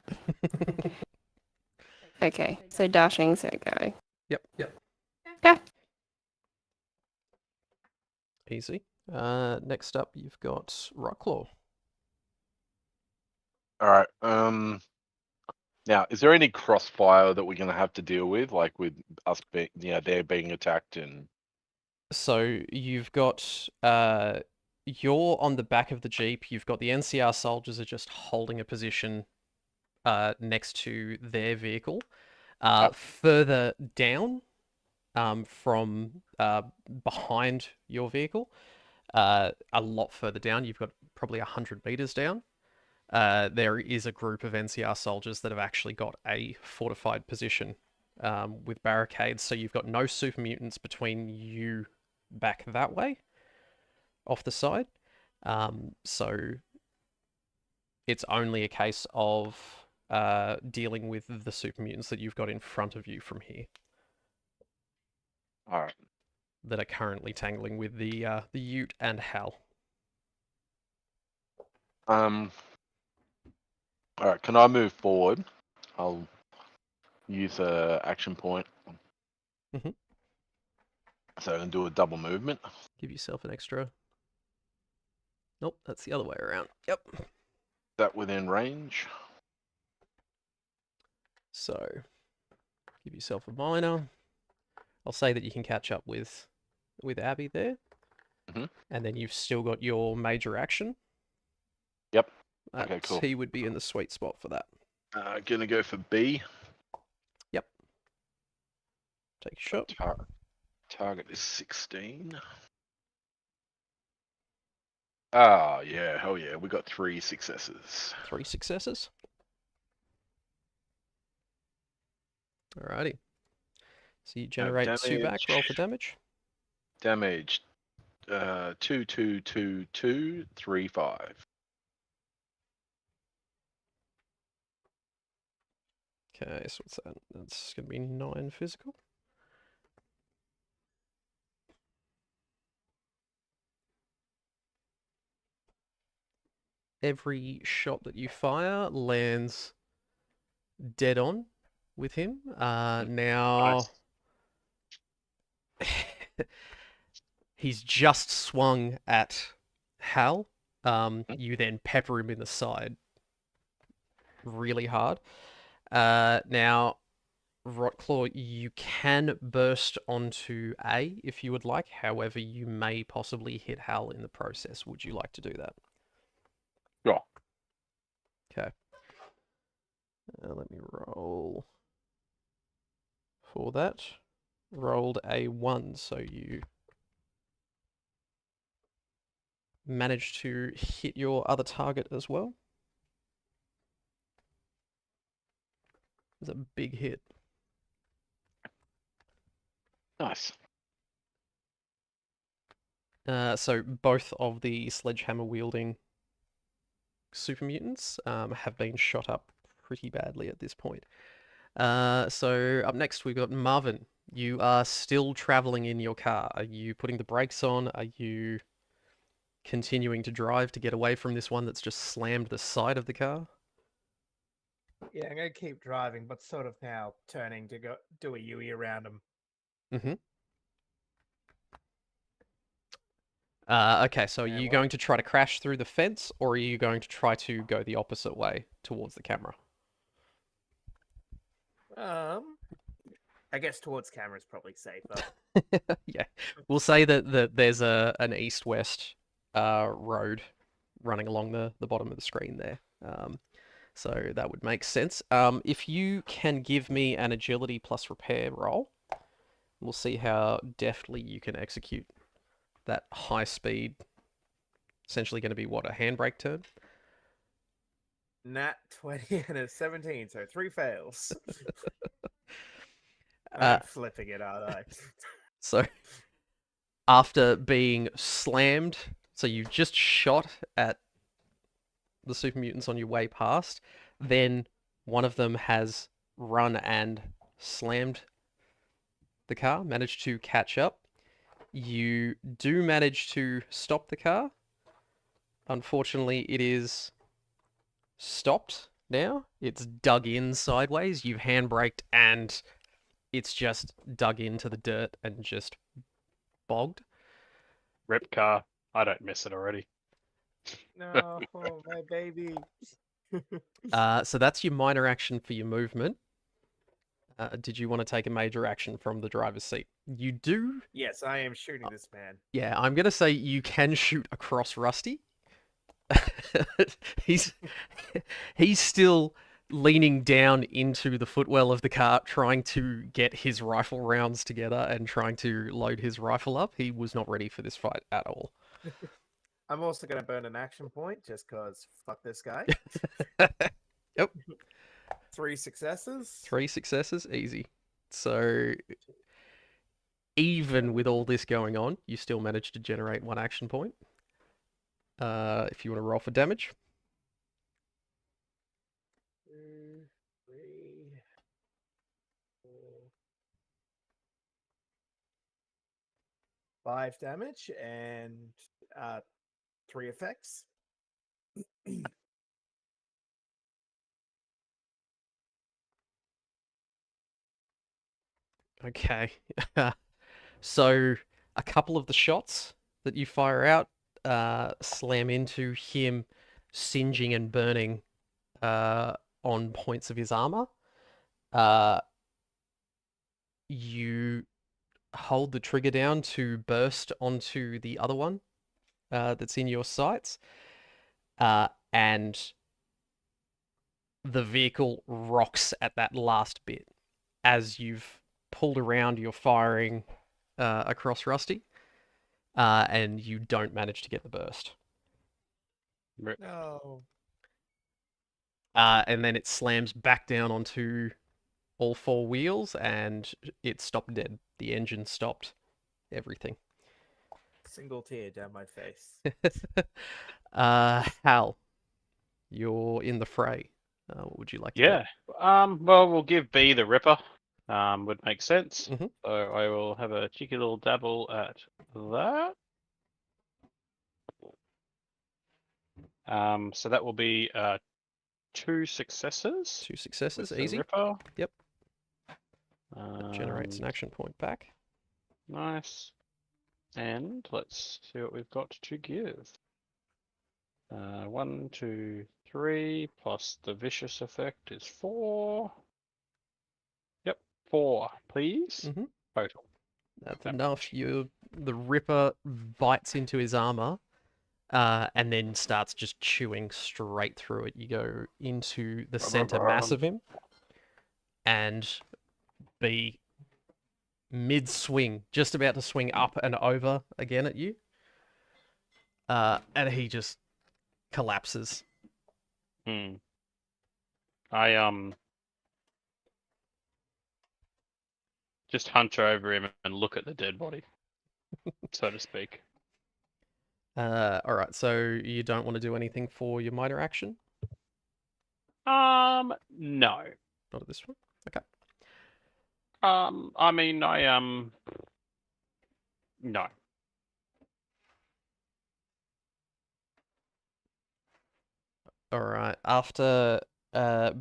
Okay, so dashing, so go. Yep. Okay. Easy. Next up, you've got Rocklaw. All right. Now, is there any crossfire that we're going to have to deal with, like with us being, they're being attacked and? So you've got you're on the back of the Jeep. You've got the NCR soldiers are just holding a position next to their vehicle. Further down from behind your vehicle, a lot further down, you've got probably 100 meters down. There is a group of NCR soldiers that have actually got a fortified position with barricades, so you've got no super mutants between you back that way, off the side. So it's only a case of dealing with the super mutants that you've got in front of you from here. All right. That are currently tangling with the Ute and Hal. All right. Can I move forward? I'll use a action point. Mhm. So I can do a double movement. Give yourself an extra. Nope, that's the other way around. Yep. That within range. So, give yourself a minor. I'll say that you can catch up with Abby there. Mhm. And then you've still got your major action. Yep. Okay, cool. He would be in the sweet spot for that. Gonna go for B. Yep. Take a shot. Target is 16. Ah, yeah, hell yeah. We got 3 successes. 3 successes. Alrighty. So you generate 2 back, roll for damage. Damage 2, 2, 2, 2, 3, 5. Okay, so what's that? That's going to be 9 physical. Every shot that you fire lands dead on with him. Now, he's just swung at Hal. You then pepper him in the side really hard. Now, Rotclaw, you can burst onto A if you would like. However, you may possibly hit Hal in the process. Would you like to do that? Sure. Okay. Let me roll for that. Rolled a 1, so you managed to hit your other target as well. It's a big hit. Nice. So both of the sledgehammer wielding super mutants have been shot up pretty badly at this point. So up next we've got Marvin. You are still traveling in your car. Are you putting the brakes on? Are you continuing to drive to get away from this one that's just slammed the side of the car? Yeah, I'm gonna keep driving, but sort of now turning to go do a U-E around him. Mm-hmm. Okay, so are you what? going to try to crash through the fence, or are you going to try to go the opposite way towards the camera? I guess towards camera is probably safer. Yeah, we'll say that there's an east-west road running along the bottom of the screen there. So that would make sense. If you can give me an agility plus repair roll, we'll see how deftly you can execute that high speed. Essentially going to be what, a handbrake turn? Nat 20 and a 17, so 3 fails. I'm flipping it, aren't I? So after being slammed, so you've just shot at the super mutants on your way past, then one of them has run and slammed the car, managed to catch up. You do manage to stop the car. Unfortunately, it is stopped now. It's dug in sideways. You've handbraked and it's just dug into the dirt and just bogged. Rip car. I don't miss it already. No, my baby. So that's your minor action for your movement. Did you want to take a major action from the driver's seat? You do. Yes, I am shooting this man. Yeah, I'm gonna say you can shoot across Rusty. he's he's still leaning down into the footwell of the car, trying to get his rifle rounds together and trying to load his rifle up. He was not ready for this fight at all. I'm also going to burn an action point just because fuck this guy. Yep. 3 successes. 3 successes, easy. So even with all this going on, you still managed to generate 1 action point. If you want to roll for damage. 2, 3, 4, 5 damage and 3 effects. Okay. So a couple of the shots that you fire out slam into him, singeing and burning on points of his armor. You hold the trigger down to burst onto the other one that's in your sights, and the vehicle rocks at that last bit. As you've pulled around, you're firing across Rusty, and you don't manage to get the burst. No. And then it slams back down onto all 4 wheels, and it stopped dead. The engine stopped. Everything. Single tear down my face. Hal, you're in the fray. What would you like to Yeah. Well, we'll give B the Ripper. Would make sense. Mhm. So I will have a cheeky little dabble at that. So that will be 2 successes. 2 successes, with the easy. Ripper. Yep. That generates an action point back. Nice. And let's see what we've got to give. 1, 2, 3, plus the vicious effect is 4. Yep, 4, please. Mhm. Total. That's Yep. enough. The Ripper bites into his armor, and then starts just chewing straight through it. You go into the center mass of him, and be mid-swing, just about to swing up and over again at you. And he just collapses. I just hunch over him and look at the dead body, so to speak. All right, so you don't want to do anything for your minor action? No. Not at this one? Okay. I mean, no. All right. After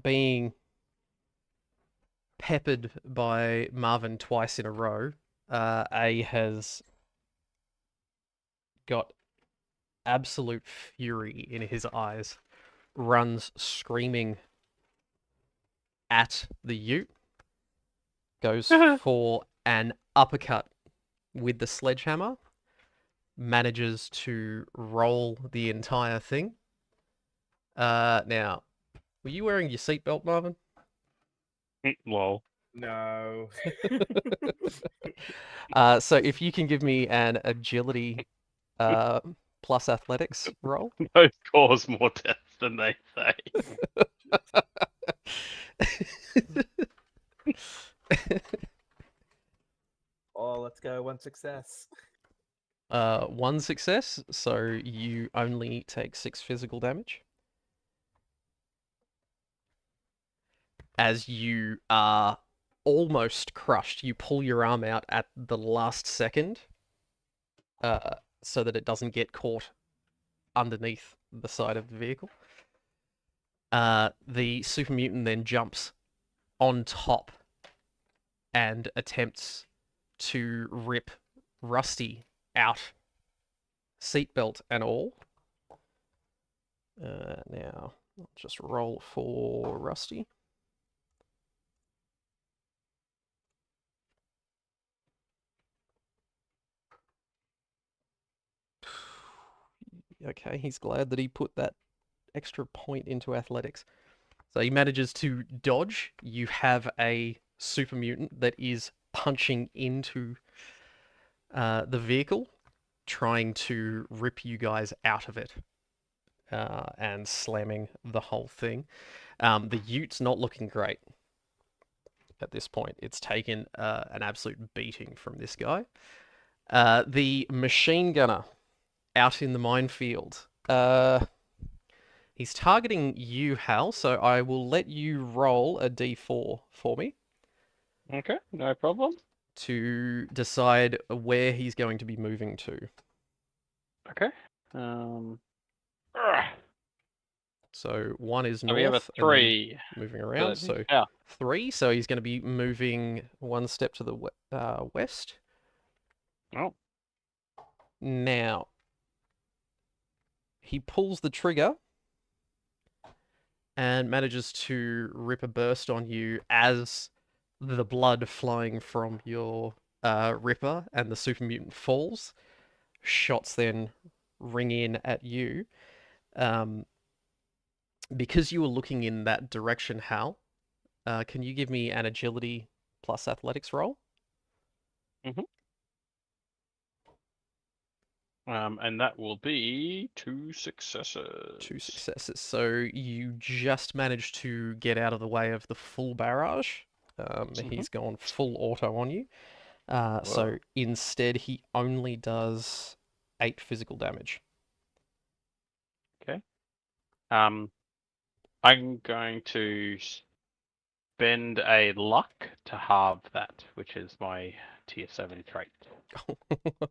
being peppered by Marvin twice in a row, A has got absolute fury in his eyes, runs screaming at the Ute, goes for an uppercut with the sledgehammer, manages to roll the entire thing. Now, were you wearing your seatbelt, Marvin? Lol. No. So if you can give me an agility plus athletics roll. Those cause more death than they say. Oh, let's go. 1 success. 1 success, so you only take 6 physical damage. As you are almost crushed, you pull your arm out at the last second, so that it doesn't get caught underneath the side of the vehicle. The super mutant then jumps on top and attempts to rip Rusty out seatbelt and all. Now, I'll just roll for Rusty. Okay, he's glad that he put that extra point into athletics. So he manages to dodge. You have a super mutant that is punching into the vehicle, trying to rip you guys out of it and slamming the whole thing. The Ute's not looking great at this point. It's taken an absolute beating from this guy. The machine gunner out in the minefield. He's targeting you, Hal, so I will let you roll a d4 for me Okay, no problem. to decide where he's going to be moving to. Okay. So 1 is So we have a north and then 3. moving around, so Yeah. 3. So he's going to be moving 1 step to the west. Oh. Now, he pulls the trigger and manages to rip a burst on you as the blood flying from your ripper and the super mutant falls. Shots then ring in at you. Because you were looking in that direction, Hal, can you give me an agility plus athletics roll? And that will be 2 successes. 2 successes. So you just managed to get out of the way of the full barrage. He's gone full auto on you. So instead, he only does 8 physical damage. Okay. I'm going to spend a luck to halve that, which is my tier 7 trait.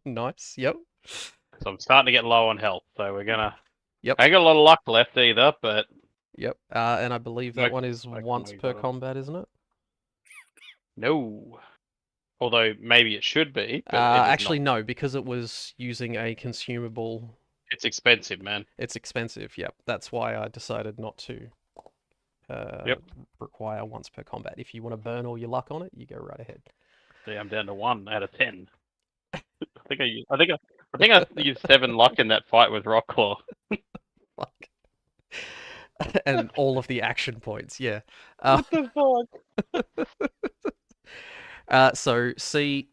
Nice. Yep. So I'm starting to get low on health, so we're gonna. Yep. I ain't got a lot of luck left either, but. Yep. And I believe that Like- one is like once when we per got 'em. combat, isn't it? No. Although maybe it should be, but actually, no, because it was using a consumable. it's expensive, man. It's expensive. Yep. That's why I decided not to require once per combat. If you want to burn all your luck on it, you go right ahead. See, I'm down to 1 out of 10. I think I used 7 luck in that fight with Rocklaw. Fuck. And all of the action points, yeah. What the fuck? So C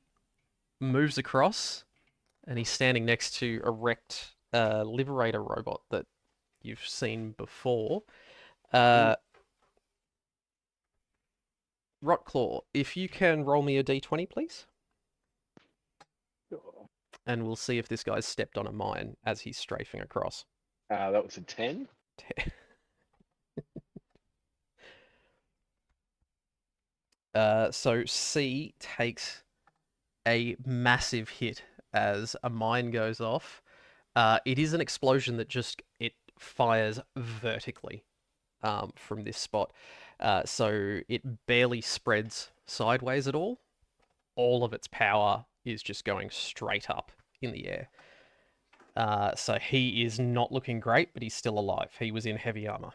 moves across, and he's standing next to a wrecked Liberator robot that you've seen before. Rotclaw, if you can roll me a d20, please. And we'll see if this guy's stepped on a mine as he's strafing across. That was a 10. So C takes a massive hit as a mine goes off. It is an explosion that it fires vertically from this spot. So it barely spreads sideways at all. All of its power is just going straight up in the air. So he is not looking great, but he's still alive. He was in heavy armor.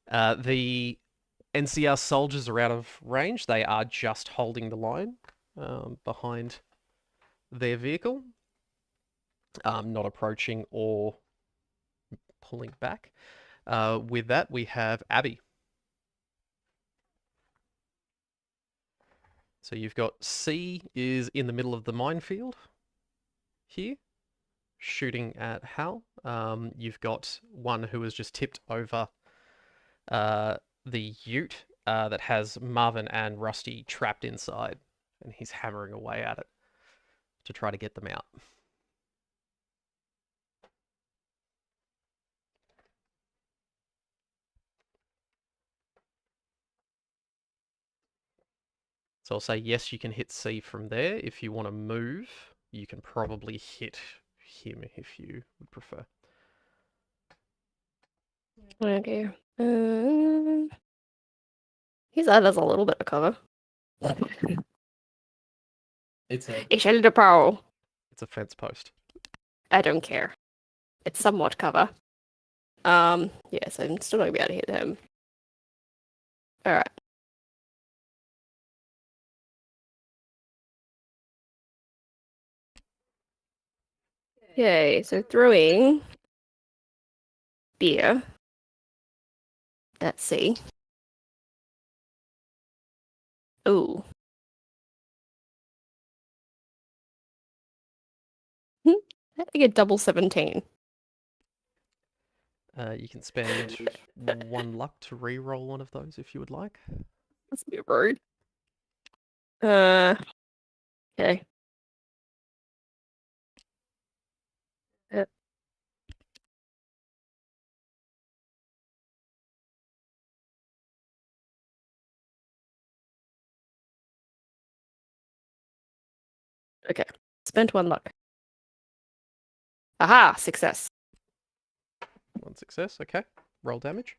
The NCR soldiers are out of range. They are just holding the line behind their vehicle. Not approaching or pulling back. With that, we have Abby. So you've got C is in the middle of the minefield here, shooting at Hal. You've got one who has just tipped over the Ute that has Marvin and Rusty trapped inside, and he's hammering away at it to try to get them out. So I'll say yes, you can hit C from there. If you want to move, you can probably hit him if you would prefer. Okay. He said there's a little bit of cover. It's Ich hätte the power. a fence post. I don't care. It's somewhat cover. Yes, I'm still not gonna be able to hit him. Alright. Okay, so throwing beer. Let's see. Ooh. I get double 17. You can spend 1 luck to re-roll one of those if you would like. That's a bit rude. Okay. Uh, okay. Spent 1 luck. Aha! Success. 1 success, okay. Roll damage.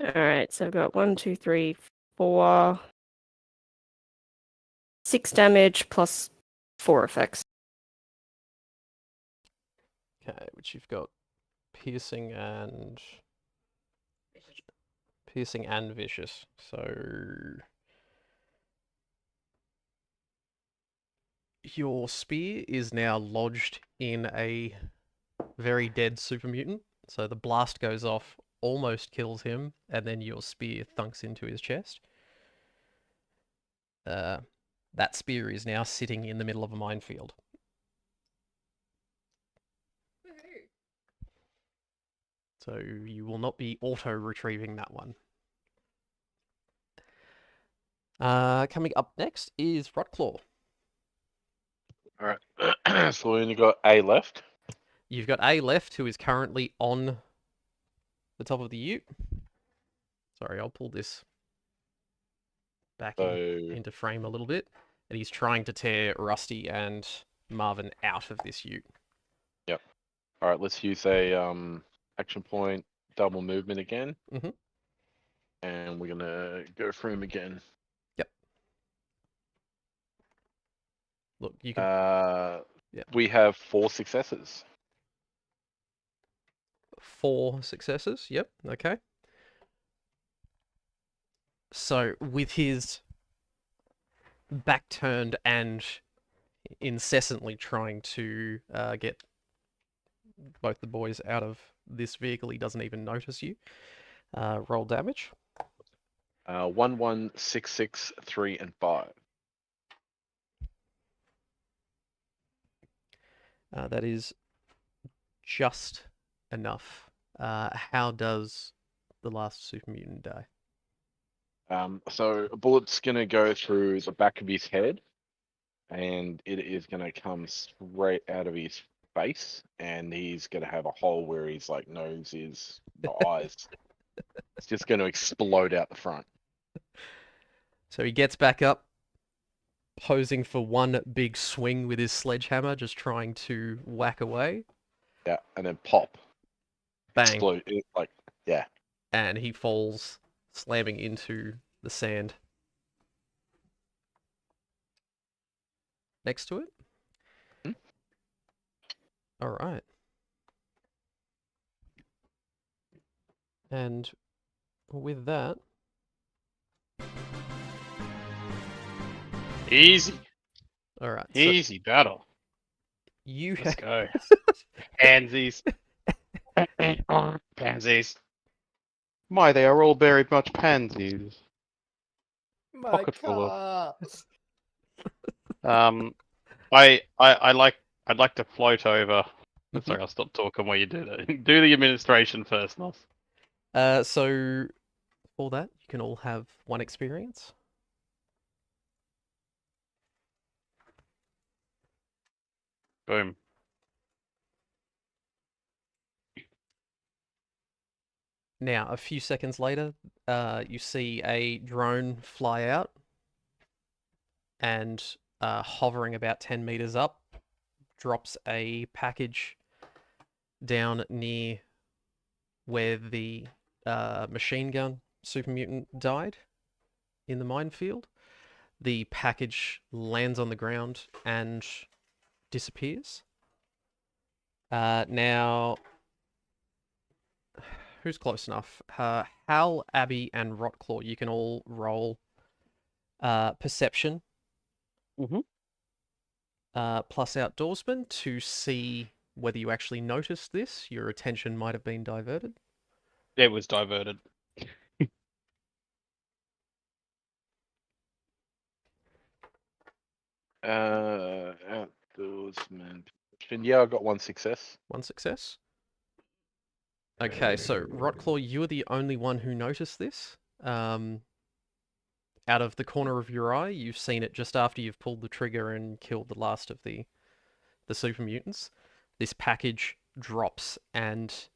Alright, so I've got 1, 2, 3, 4. 6 damage plus 4 effects. Okay, which you've got piercing and vicious. So your spear is now lodged in a very dead super mutant. So the blast goes off, almost kills him, and then your spear thunks into his chest. That spear is now sitting in the middle of a minefield. So you will not be auto-retrieving that one. Coming up next is Rotclaw. All right. So we only got A left. You've got A left, who is currently on the top of the ute. Sorry, I'll pull this back So into frame a little bit. And he's trying to tear Rusty and Marvin out of this ute. all right, let's use a action point double movement again. Mhm. And we're gonna go for him again. Look, you can... Yep. We have 4 successes. 4 successes. Yep, okay. So with his back turned and incessantly trying to get both the boys out of this vehicle, he doesn't even notice you. Roll damage. 1, 1, 6, 6, 3, and 5. That is just enough. How does the last super mutant die? So a bullet's gonna go through the back of his head, and it is gonna come straight out of his face, and he's gonna have a hole where his like nose is, eyes. It's just gonna explode out the front. So he gets back up, posing for one big swing with his sledgehammer, just trying to whack away. Yeah, and then pop, Bang. explode. Like, yeah. And he falls, slamming into the sand next to it. Hmm? All right. And with that, Easy. all right. So Easy battle. you Let's go. Pansies. Pansies. My, they are all very much pansies. My Pocket full of- car. I'd like to float over. Sorry, I'll stop talking while you do that. Do the administration first, Nos. So for that, you can all have 1 experience. Boom. Now, a few seconds later, you see a drone fly out and hovering about 10 meters up, drops a package down near where the machine gun super mutant died in the minefield. The package lands on the ground and disappears. Now, who's close enough? Hal, Abby, and Rotclaw, you can all roll perception Mhm. plus outdoorsman to see whether you actually noticed this. Your attention might have been diverted. It was diverted. Outdoorsman. Yeah, I got one success. One success. Okay, so Rotclaw, you are the only one who noticed this. Out of the corner of your eye, you've seen it just after you've pulled the trigger and killed the last of the super mutants. This package drops and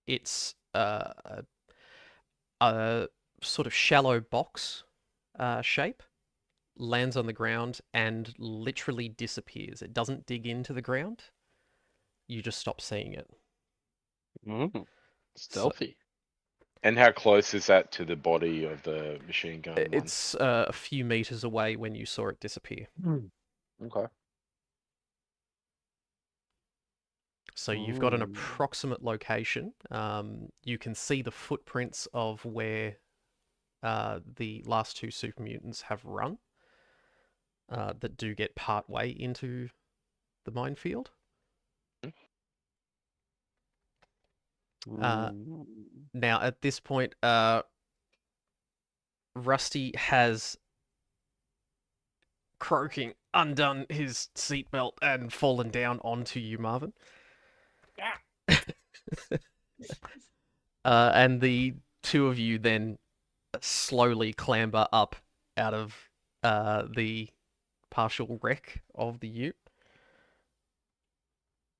it's a sort of shallow box shape, lands on the ground and literally disappears. It doesn't dig into the ground. You just stop seeing it. Stealthy. And how close is that to the body of the machine gun one? It's a few meters away when you saw it disappear. Okay. So you've got an approximate location. You can see the footprints of where the last two super mutants have run that do get part way into the minefield. Now, at this point, Rusty has, croaking, undone his seatbelt and fallen down onto you, Marvin. And the two of you then slowly clamber up out of the partial wreck of the ute.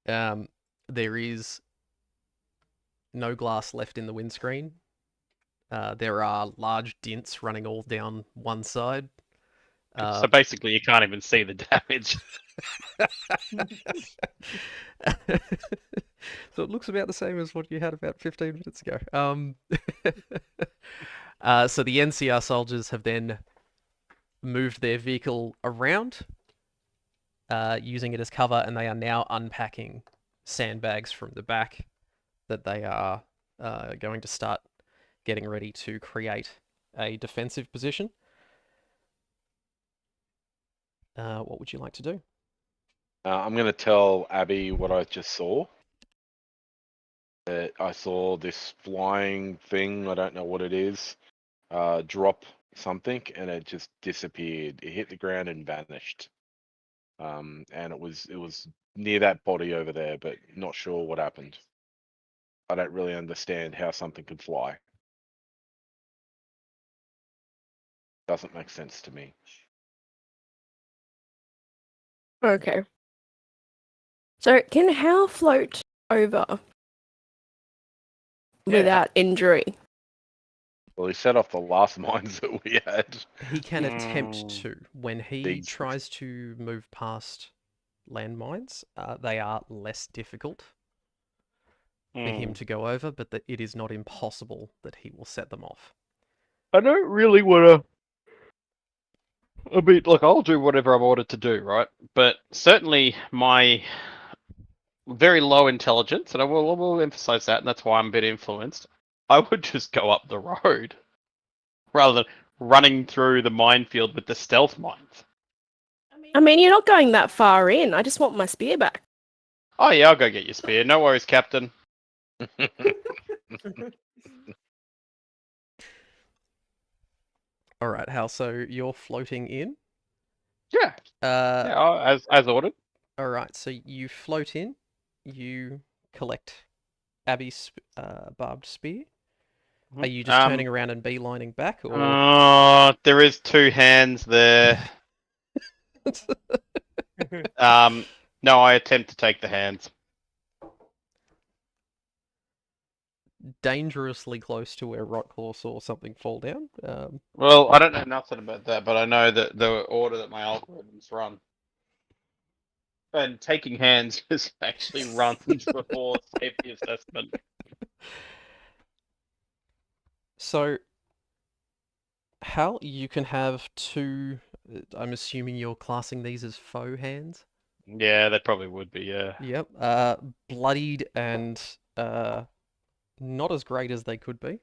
There is no glass left in the windscreen. There are large dents running all down one side. So basically, you can't even see the damage. So it looks about the same as what you had about 15 minutes ago. So the NCR soldiers have then moved their vehicle around, using it as cover, and they are now unpacking sandbags from the back that they are going to start getting ready to create a defensive position. What would you like to do? I'm going to tell Abby what I just saw. I saw this flying thing, I don't know what it is, drop something, and it just disappeared. It hit the ground and vanished. And it was near that body over there, but not sure what happened. I don't really understand how something could fly. Doesn't make sense to me. Okay. So can Hal float over without injury? Well, he set off the last mines that we had. He can attempt to. When he These- tries to move past landmines, they are less difficult for him to go over, but that it is not impossible that he will set them off. I don't really want to. I mean, look, I'll do whatever I'm ordered to do, right? But certainly my very low intelligence, and I will emphasize that, and that's why I'm a bit influenced. I would just go up the road rather than running through the minefield with the stealth mines. I mean, you're not going that far in. I just want my spear back. Oh yeah, I'll go get your spear. No worries, Captain. All right, Hal. So you're floating in. Yeah. As ordered. All right. So you float in. You collect Abby's barbed spear. Are you just turning around and beelining back, or? There is two hands there. No, I attempt to take the hands. dangerously close to where Rotclaw saw something fall down. Well, I don't know nothing about that, but I know that the order that my algorithms run. And taking hands is actually run before safety assessment. So, Hal, you can have two. I'm assuming you're classing these as faux hands. Yeah, they probably would be, yeah. Yep. Bloodied and not as great as they could be.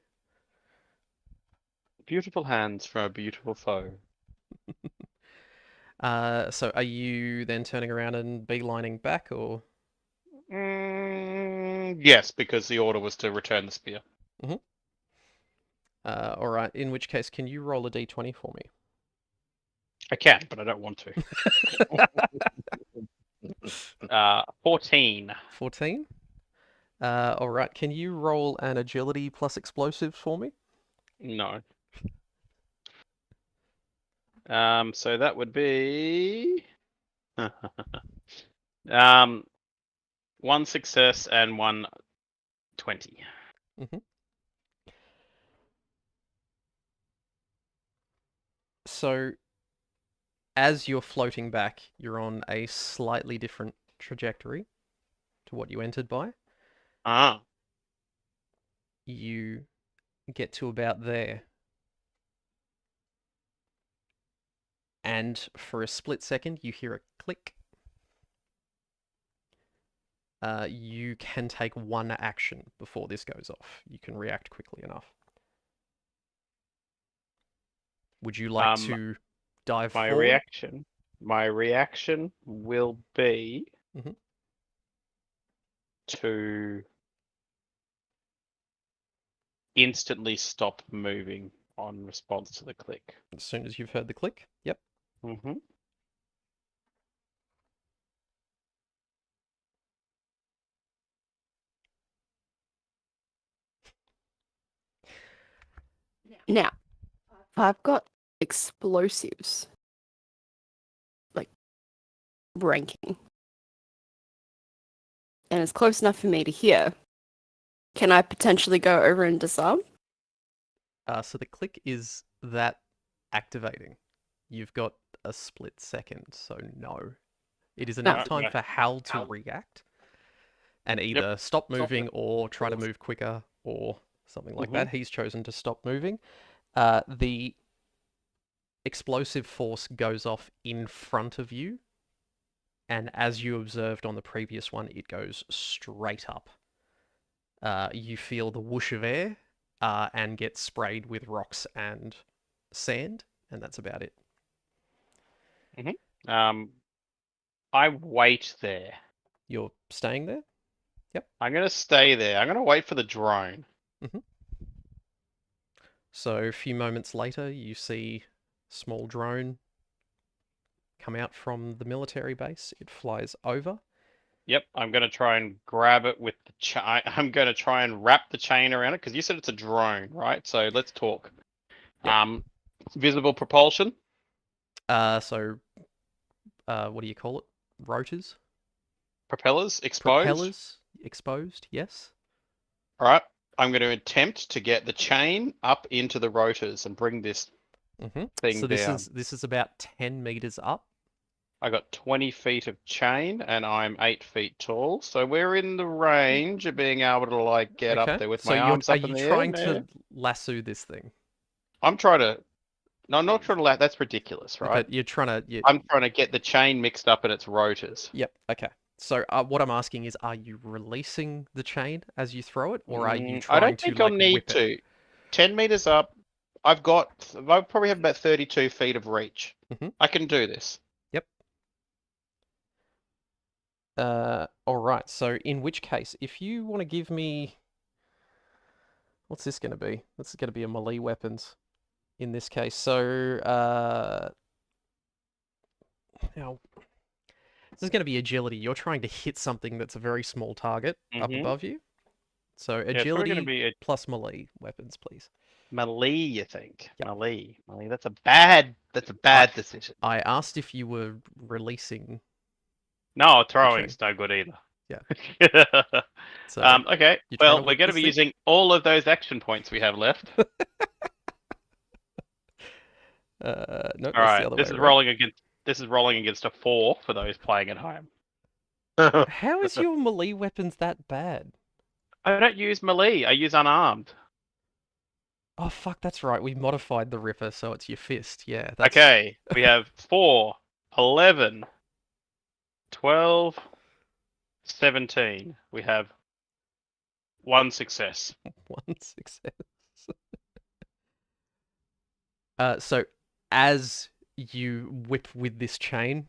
Beautiful hands from a beautiful foe. So are you then turning around and beelining back, or? Yes, because the order was to return the spear. All right. In which case, can you roll a d20 for me? I can, but I don't want to. 14. 14. All right. Can you roll an agility plus explosives for me? No. So that would be 1 success and 1 20. So, as you're floating back, you're on a slightly different trajectory to what you entered by. Ah. You get to about there. And for a split second, you hear a click. You can take one action before this goes off. You can react quickly enough. Would you like to dive my forward? My reaction will be to instantly stop moving on response to the click. As soon as you've heard the click? Yep. Now, I've got explosives, like ranking, and it's close enough for me to hear. Can I potentially go over and disarm? So the click is that activating. You've got a split second, so no. It is enough time for Hal to react and either stop moving or try to move quicker or something like that. He's chosen to stop moving. The explosive force goes off in front of you, and as you observed on the previous one, it goes straight up. You feel the whoosh of air and get sprayed with rocks and sand, and that's about it. I wait there. You're staying there? Yep. I'm going to stay there. I'm going to wait for the drone. So a few moments later, you see a small drone come out from the military base. It flies over. Yep, I'm going to try and grab it with the chain. I'm going to try and wrap the chain around it because you said it's a drone, right? So let's talk. Yep. Visible propulsion. What do you call it? Rotors? Propellers exposed. Propellers exposed, yes. All right. I'm going to attempt to get the chain up into the rotors and bring this thing so down. This is about 10 meters up. I got 20 feet of chain and I'm 8 feet tall. So we're in the range of being able to like get up there with my arms up in the air. Are you trying to lasso this thing? I'm trying to. No, I'm not trying to. That's ridiculous, right? But you're trying to. I'm trying to get the chain mixed up in its rotors. Yep. Okay. So what I'm asking is, are you releasing the chain as you throw it, or are you trying to? I don't think I'll need to. 10 meters up. I probably have about 32 feet of reach. I can do this. Yep. All right. So in which case, if you want to give me, what's this going to be? This is going to be a melee weapons. In this case, so now this is going to be agility. You're trying to hit something that's a very small target up above you. So agility plus melee weapons, please. Melee, you think? Yep. Melee. That's a bad decision. I asked if you were releasing. No, throwing's no good either. So Okay. you're trying to Well, we're whip going to this be thing? using all of those action points we have left. No, All that's the right. other This way is around. rolling against. This is rolling against a 4 for those playing at home. How is your melee weapons that bad? I don't use melee. I use unarmed. Oh fuck, that's right. We modified the Ripper, so it's your fist. Yeah, that's Okay. We have 4, 11, 12, 17. We have 1 success. one success. So as you whip with this chain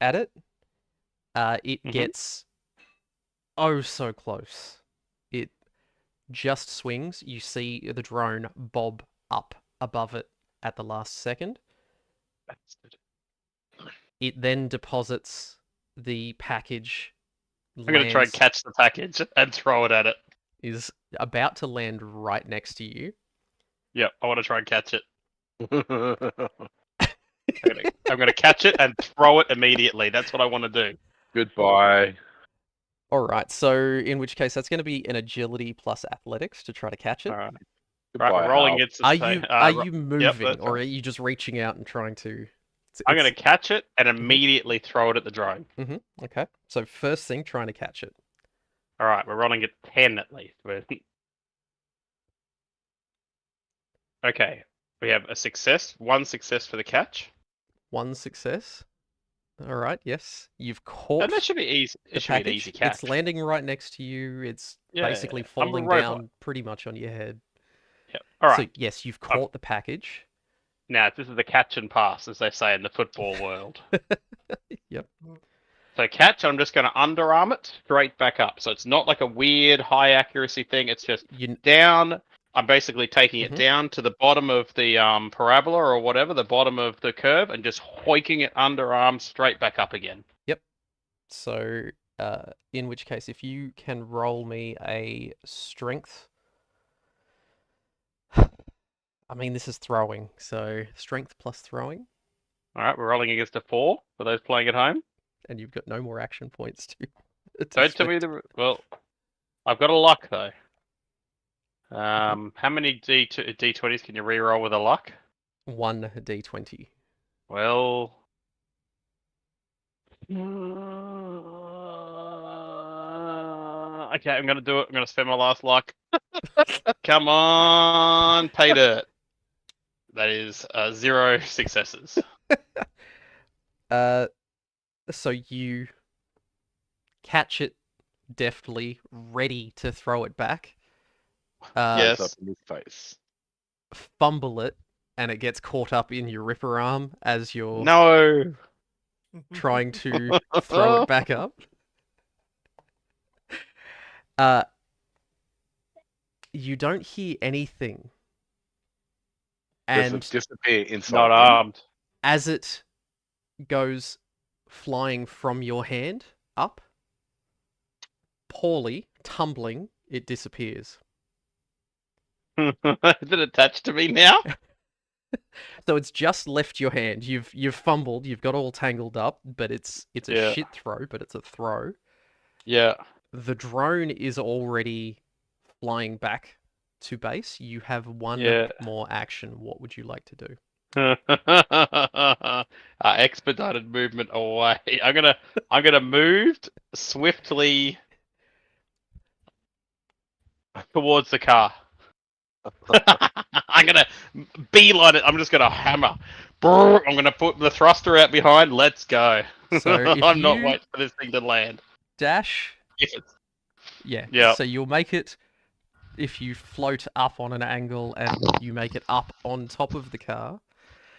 at it, it Mhm. gets oh so close. It just swings. You see the drone bob up above it at the last second. Bastard. It then deposits the package, I'm going to try and lands, catch the package and throw it at it. is about to land right next to you. Yep, I want to try and catch it. I'm gonna catch it and throw it immediately. That's what I want to do. Goodbye. All right, so in which case that's going to be an agility plus athletics to try to catch it. All right. Right, Goodbye, we're rolling Hal. against the Are same. you Yep, moving, that's or are right. you just reaching out and trying to? I'm gonna catch it and immediately throw it at the drone. Okay, so first thing, trying to catch it. All right, we're rolling at 10 at least. Okay, we have a success. 1 success for the catch. One success. All right, yes, you've caught And that should be easy. the It should be an package. easy catch. It's landing right next to you. It's Yeah, basically I'm a falling robot. down pretty much on your head. Yep. All So right. yes, you've caught the package. Now this is the catch and pass, as they say in the football world. Yep. So catch, I'm just going to underarm it straight back up. So it's not like a weird high accuracy thing. It's just You down. I'm basically taking it Mhm. down to the bottom of the parabola or whatever, the bottom of the curve, and just hoiking it underarm straight back up again. So, in which case, if you can roll me a strength. I mean, this is throwing, so strength plus throwing, All right, we're rolling against a 4 for those playing at home. and you've got no more action points to. Don't tell me spend. well. I've got a luck though. How many D20s can you re-roll with a luck? One d20. Well, okay, I'm gonna do it. I'm gonna spend my last luck. Come on, pay dirt. That is 0 successes. So you catch it deftly, ready to throw it back. Yes. Up in his face. Fumble it, and it gets caught up in your ripper arm as you're No. trying to throw it back up. You don't hear anything. Does And it disappear inside Not him? armed. as it goes flying from your hand up, poorly, tumbling, it disappears. Is it attached to me now? So it's just left your hand. You've fumbled, you've got all tangled up, but it's a Yeah. shit throw, but it's a throw. Yeah. The drone is already flying back to base. You have one Yeah. more action. What would you like to do? Expedited movement away. I'm gonna move swiftly towards the car. I'm gonna beeline it. I'm just gonna hammer. Brrr, I'm gonna put the thruster out behind. Let's go. So if I'm not you- waiting for this thing to land. Dash. If it's Yeah. Yeah. So you'll make it if you float up on an angle and you make it up on top of the car.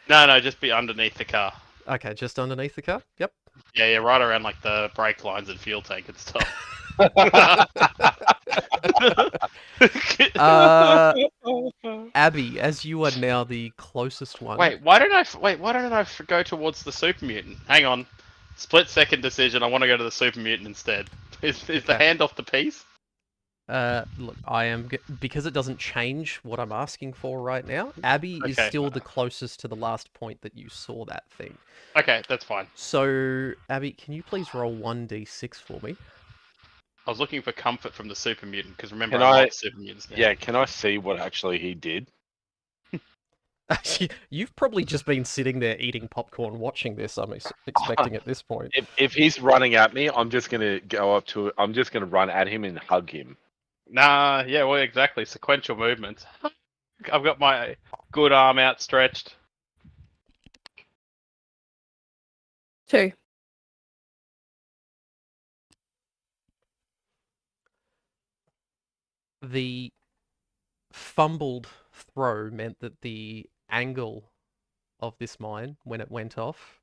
no, just be underneath the car. Okay, just underneath the car. Yep. Yeah, right around like the brake lines and fuel tank and stuff. Abby, as you are now the closest one. Wait, why don't I go towards the super mutant? Hang on, split second decision. I want to go to the super mutant instead. Is the Okay. hand off the piece? Look, because it doesn't change what I'm asking for right now. Abby is Okay. still the closest to the last point that you saw that thing. Okay, that's fine. So, Abby, can you please roll 1d6 for me? I was looking for comfort from the super mutant because remember Can I I- love super mutants now. Yeah, can I see what actually he did? Actually, you've probably just been sitting there eating popcorn watching this, I'm expecting at this point. If he's running at me, I'm just gonna go up to. I'm just gonna run at him and hug him. Nah, yeah, well, exactly. Sequential movements. I've got my good arm outstretched. 2. The fumbled throw meant that the angle of this mine, when it went off,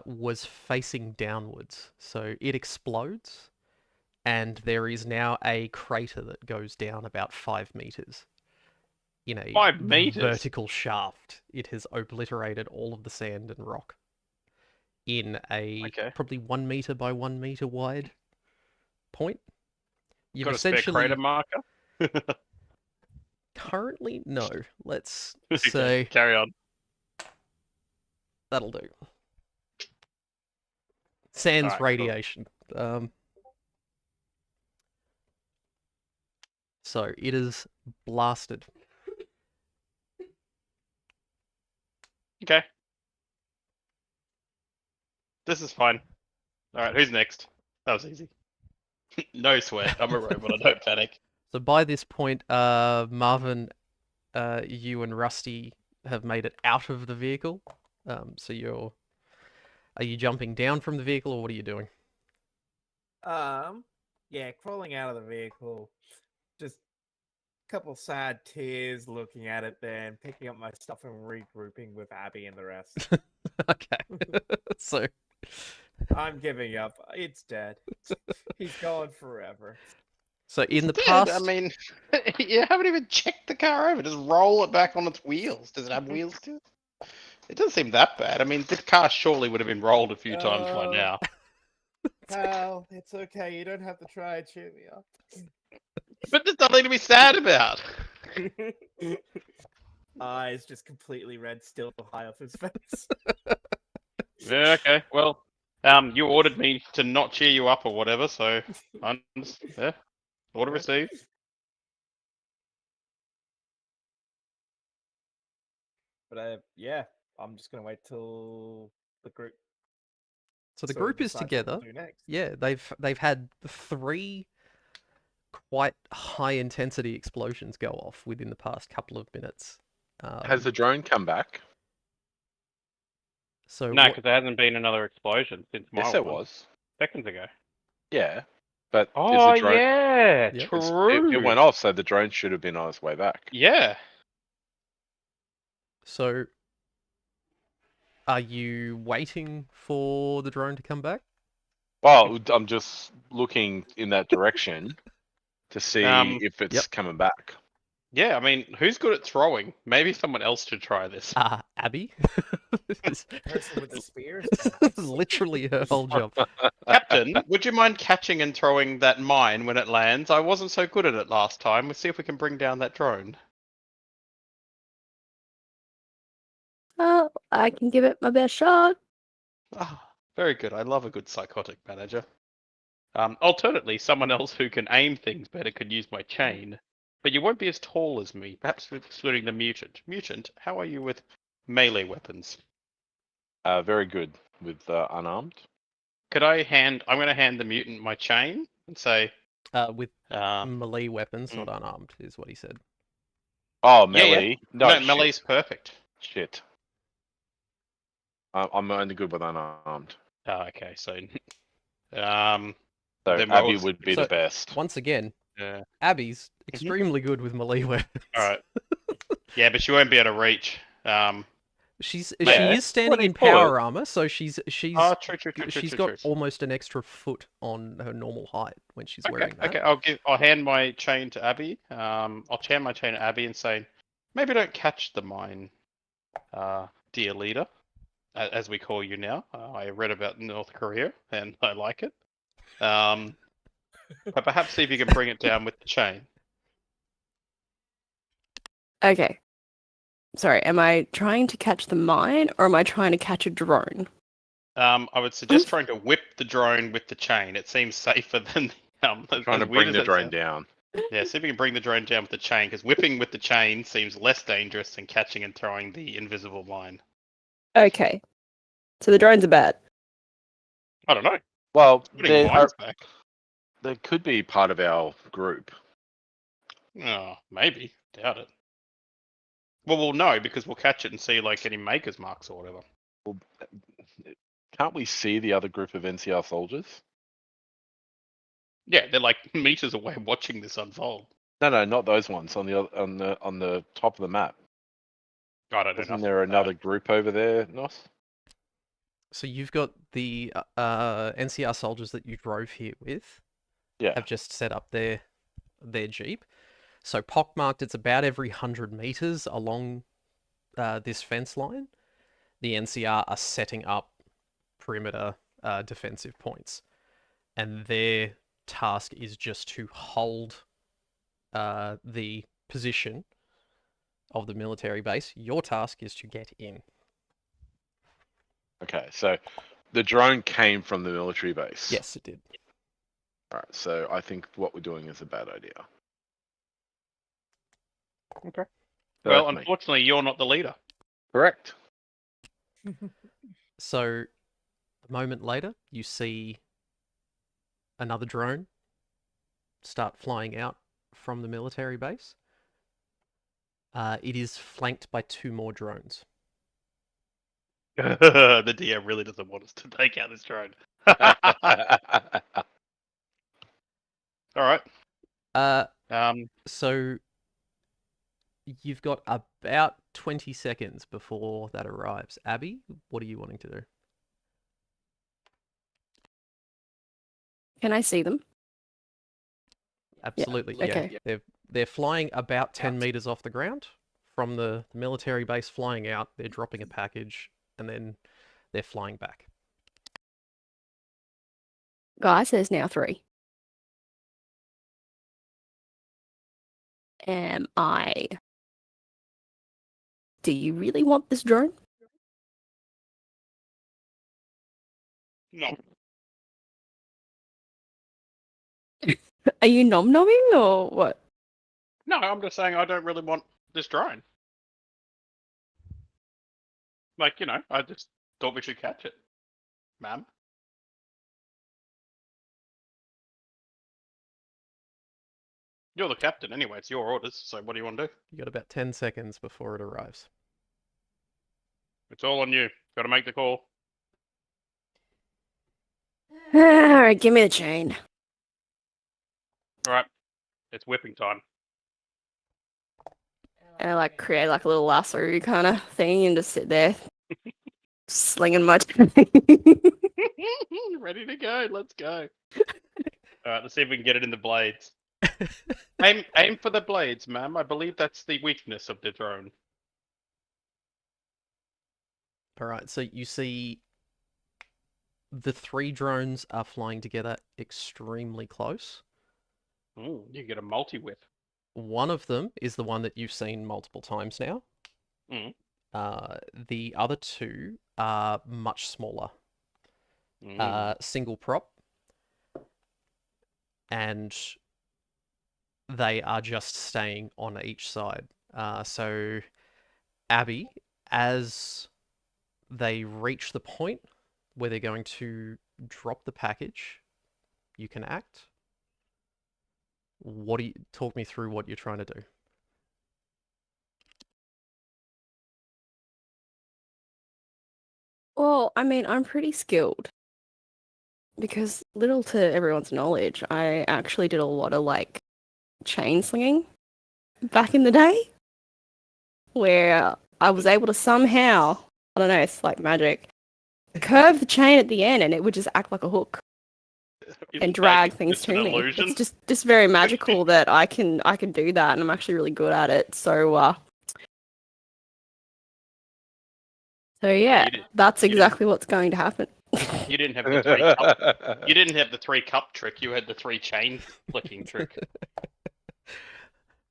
was facing downwards. So it explodes, and there is now a crater that goes down about 5 meters. In a 5 meters? vertical shaft, it has obliterated all of the sand and rock in a Okay. probably 1 meter by 1 meter wide point. You've Got a spare essentially crater marker? currently no. Let's Okay, say carry on. that'll do. Sans Alright, cool. radiation. So it is blasted. Okay. This is fine. Alright, who's next? That was easy. No sweat. I'm a robot. I don't panic. So by this point, Marvin, you and Rusty have made it out of the vehicle. So are you jumping down from the vehicle, or what are you doing? Yeah, crawling out of the vehicle. Just a couple sad tears looking at it, then picking up my stuff and regrouping with Abby and the rest. Okay. So I'm giving up. It's dead. He's gone forever. so in the Dude, past, I mean, you haven't even checked the car over. Just roll it back on its wheels. Does it have wheels still? It doesn't seem that bad. I mean, the car surely would have been rolled a few times by now. Pal, it's okay. You don't have to try and cheer me up. But there's nothing to be sad about. Eyes just completely red, still high off his face. Yeah, okay. Well, you ordered me to not cheer you up or whatever, so I'm just, yeah. Order received. But yeah, I'm just gonna wait till the group. so the sort of group is decides what we'll together. do next. Yeah, they've had 3 quite high intensity explosions go off within the past couple of minutes. Has the drone come back? So No, what- because there hasn't been another explosion since my Yes, there one. was. Seconds ago. Yeah, but Oh, is the drone? yeah, Yep. true. It went off, so the drone should have been on its way back. Yeah. So, are you waiting for the drone to come back? Well, I'm just looking in that direction to see if it's Yep. coming back. Yeah, I mean, who's good at throwing? Maybe someone else should try this. Abby? This Person with the spears. is literally her whole job. Captain, would you mind catching and throwing that mine when it lands? I wasn't so good at it last time. Let's see if we can bring down that drone. Oh, I can give it my best shot. Ah, very good. I love a good psychotic manager. Alternately, someone else who can aim things better could use my chain. But you won't be as tall as me, perhaps excluding the mutant. Mutant, how are you with melee weapons? Very good with unarmed. Could I hand... I'm going to hand the mutant my chain and say... With melee weapons, not unarmed, is what he said. Oh, Yeah, yeah. melee. No, shit. melee's perfect. Shit. I'm only good with unarmed. Oh, okay, so... So Then what Abby was- would be So- the best. Once again, yeah. Abby's extremely good with melee weapons. Alright. Yeah, but she won't be able to reach. She Yeah, is standing in pretty power armor, so she's Oh, true, true, true, she's true, got true. almost an extra foot on her normal height when she's wearing that. Okay, I'll hand my chain to Abby. I'll hand my chain to Abby and say, maybe don't catch the mine, dear leader, as we call you now. I read about North Korea and I like it. But perhaps see if you can bring it down with the chain. Okay. Sorry, am I trying to catch the mine or am I trying to catch a drone? I would suggest trying to whip the drone with the chain. It seems safer than Trying to as weird bring as the that drone sounds. down. Yeah, see if we can bring the drone down with the chain, because whipping with the chain seems less dangerous than catching and throwing the invisible line. Okay. So the drones are bad. I don't know. Well, Putting mines back. they could be part of our group. Oh, maybe. Doubt it. Well, we'll know because we'll catch it and see like any maker's marks or whatever. Well, can't we see the other group of NCR soldiers? Yeah, they're like meters away watching this unfold. No, not those ones on the top of the map. I don't know Isn't nothing there about another group over there, Nos? So you've got the NCR soldiers that you drove here with Yeah. have just set up their jeep. So pockmarked, it's about every 100 meters along this fence line. The NCR are setting up perimeter defensive points, and their task is just to hold the position of the military base. Your task is to get in. Okay, so the drone came from the military base. Yes, it did. All right, so I think what we're doing is a bad idea. Okay. So Well, that's me. unfortunately, you're not the leader. Correct. So a moment later, you see another drone start flying out from the military base. It is flanked by 2 more drones. The DM really doesn't want us to take out this drone. All right. So you've got about 20 seconds before that arrives. Abby, what are you wanting to do? Can I see them? Absolutely, yeah. okay. They're flying about 10 meters off the ground from the military base, flying out. They're dropping a package, and then they're flying back. Guys, there's now 3. Am I... Do you really want this drone? No. Are you nom-nomming or what? No, I'm just saying I don't really want this drone. Like, you know, I just thought we should catch it, ma'am. You're the captain anyway, it's your orders, so what do you want to do? You got about 10 seconds before it arrives. It's all on you. Gotta make the call. Alright, give me the chain. Alright. It's whipping time. And I like create like a little lasso kind of thing and just sit there slinging my chain. Ready to go, let's go. Alright, let's see if we can get it in the blades. Aim for the blades, ma'am. I believe that's the weakness of the drone. Alright, so you see the 3 drones are flying together extremely close. Ooh, you get a multi-whip. One of them is the one that you've seen multiple times now. Mm. The other 2 are much smaller. Single prop. And they are just staying on each side. So, Abby, as they reach the point where they're going to drop the package, you can act. Talk me through what you're trying to do? Well, I mean, I'm pretty skilled. Because little to everyone's knowledge, I actually did a lot of like chain slinging back in the day. Where I was able to somehow, I don't know, it's like magic, curve the chain at the end and it would just act like a hook and drag things to me. Illusion. It's just very magical that I can do that, and I'm actually really good at it. So yeah, that's exactly what's going to happen. You didn't have the 3 cup. You didn't have the 3 cup trick. You had the 3 chain flicking trick.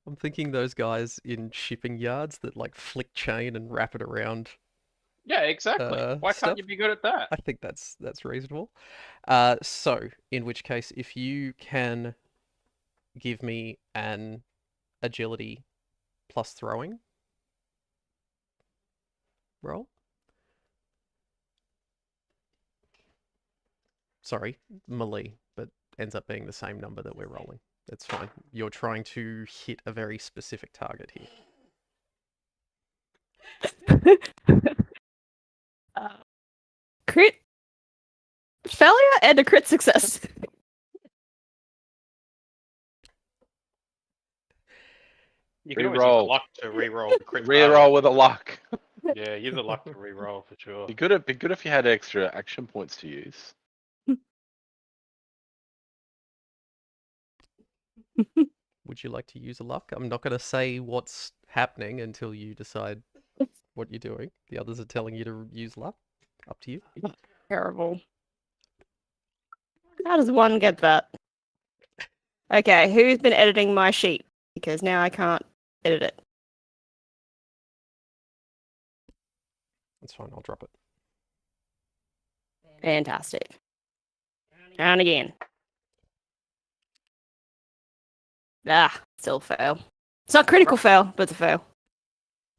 I'm thinking those guys in shipping yards that like flick chain and wrap it around Yeah, exactly. Why stuff. can't you be good at that? I think that's reasonable. So in which case, if you can give me an agility plus throwing roll. Sorry, melee, but ends up being the same number that we're rolling. That's fine. You're trying to hit a very specific target here. Crit failure and a crit success. You can always use the Reroll. luck to re-roll the crit. Reroll with a luck. Yeah, use the luck to re-roll for sure. Be good if you had extra action points to use. Would you like to use a luck? I'm not going to say what's happening until you decide what you're doing. The others are telling you to use luck. Up to you. Terrible. How does one get that? Okay, who's been editing my sheet? Because now I can't edit it. That's fine. I'll drop it. Fantastic. And again. Ah, still fail. It's not critical fail, but it's a fail.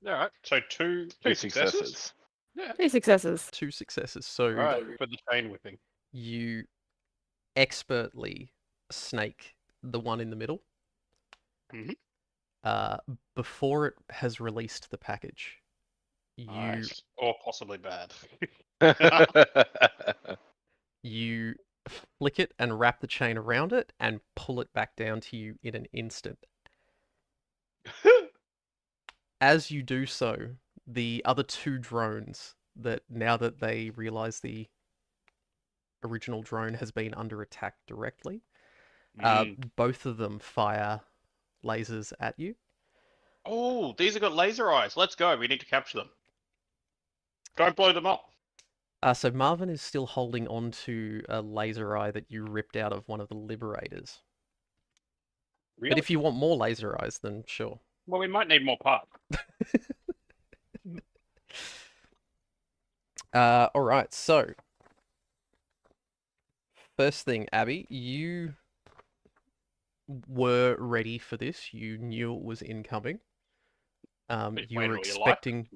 Alright, so two Two successes? successes. Yeah. 3 successes. 2 successes. So Alright, for the chain whipping. you expertly snake the one in the middle. Before it has released the package. Nice. Or possibly bad. You flick it and wrap the chain around it and pull it back down to you in an instant. As you do so, the other 2 drones that now that they realize the original drone has been under attack directly, both of them fire lasers at you. Oh, these have got laser eyes. Let's go. We need to capture them. Don't blow them up. So Marvin is still holding on to a laser eye that you ripped out of one of the liberators. Really? But if you want more laser eyes, then sure. Well, we might need more parts. All right, so first thing, Abby, you were ready for this. You knew it was incoming. You were expecting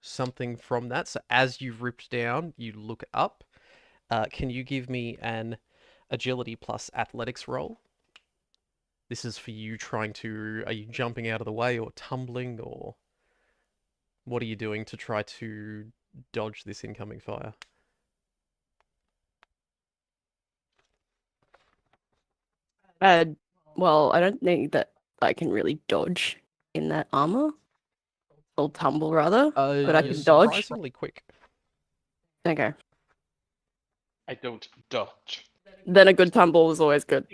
something from that. So as you ripped down, you look up. Can you give me an agility plus athletics roll? This is for you trying to... Are you jumping out of the way or tumbling, or what are you doing to try to dodge this incoming fire? Well, I don't think that I can really dodge in that armor. Or tumble, rather. But I You're can dodge. surprisingly quick. Okay. I don't dodge. Then a good tumble is always good.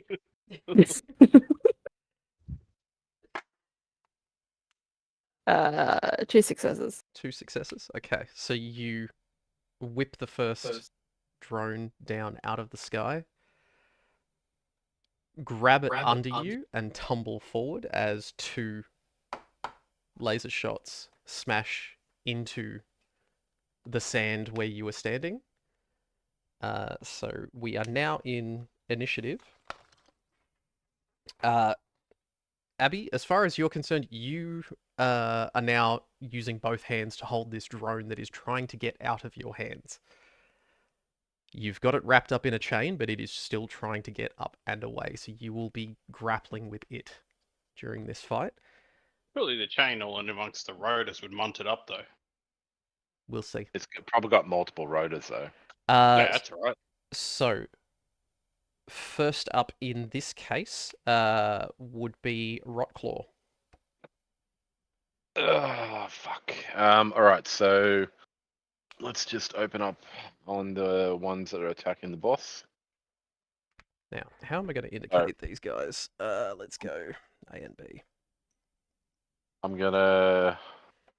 2 successes. 2 successes? Okay, so you whip the first drone down out of the sky, grab it under you, and tumble forward as 2 laser shots smash into the sand where you were standing. So we are now in initiative. Abby, as far as you're concerned, you are now using both hands to hold this drone that is trying to get out of your hands. You've got it wrapped up in a chain, but it is still trying to get up and away, so you will be grappling with it during this fight. Surely the chain all in amongst the rotors would mount it up, though. We'll see. It's probably got multiple rotors, though. Yeah, that's all right. So, first up in this case would be Rotclaw. Oh, fuck. Alright, so let's just open up on the ones that are attacking the boss. Now, how am I going to indicate these guys? Let's go A and B. I'm gonna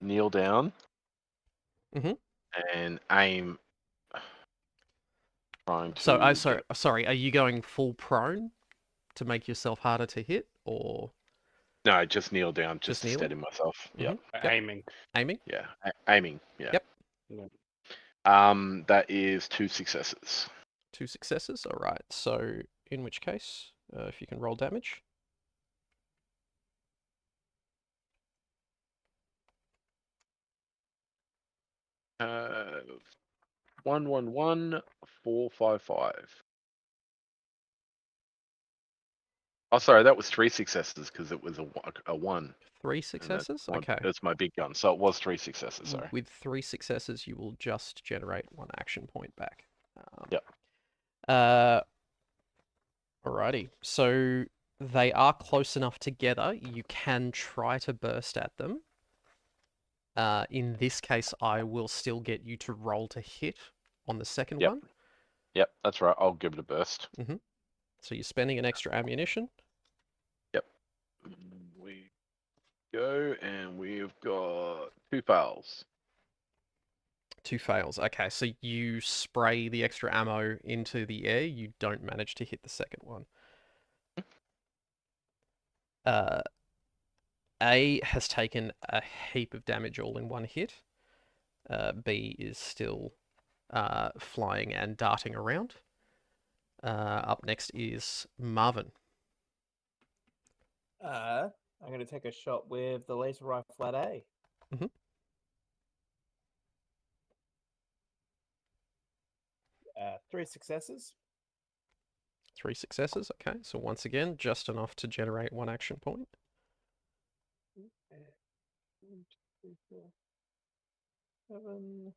kneel down Mhm. and aim. Trying to. So, sorry, are you going full prone to make yourself harder to hit, or No, just kneel down, Just just to kneel? steady myself. Yep. Yep. Aiming. aiming? Yeah. Aiming. Yeah. Yep. That is 2 successes. 2 successes. All right. So in which case, if you can roll damage. Uh, 111 455. Oh, sorry, that was 3 successes because it was a 1. 3 And successes. Okay. that's my big gun, so it was 3 successes. Sorry. With 3 successes, you will just generate 1 action point back. Yep. Alrighty. So they are close enough together. You can try to burst at them. In this case, I will still get you to roll to hit on the second Yep. one. Yep, that's right. I'll give it a burst. So you're spending an extra ammunition. Yep. We go, and we've got 2 fails. 2 fails. Okay, so you spray the extra ammo into the air. You don't manage to hit the second one. A has taken a heap of damage all in one hit. B is still flying and darting around. Up next is Marvin. I'm going to take a shot with the laser rifle at A. Mhm. 3 successes. 3 successes. Okay, so once again, just enough to generate 1 action point. 1, 2, 3, 4, 7.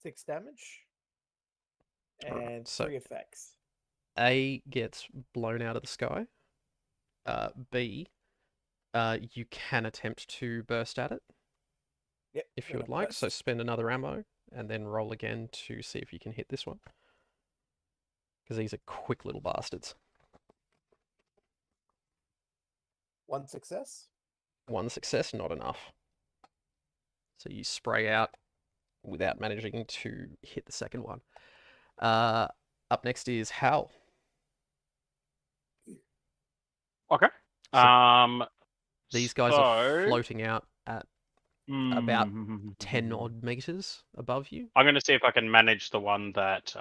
Six damage. Alright, And so 3 effects. A gets blown out of the sky. B, you can attempt to burst at it Yep. if you would like. So spend another ammo and then roll again to see if you can hit this one. Because these are quick little bastards. 1 success. 1 success, not enough. So you spray out without managing to hit the second one. Up next is Hal. Okay. So these guys are so- floating out at about 10 Mm. odd meters above you. I'm going to see if I can manage the one that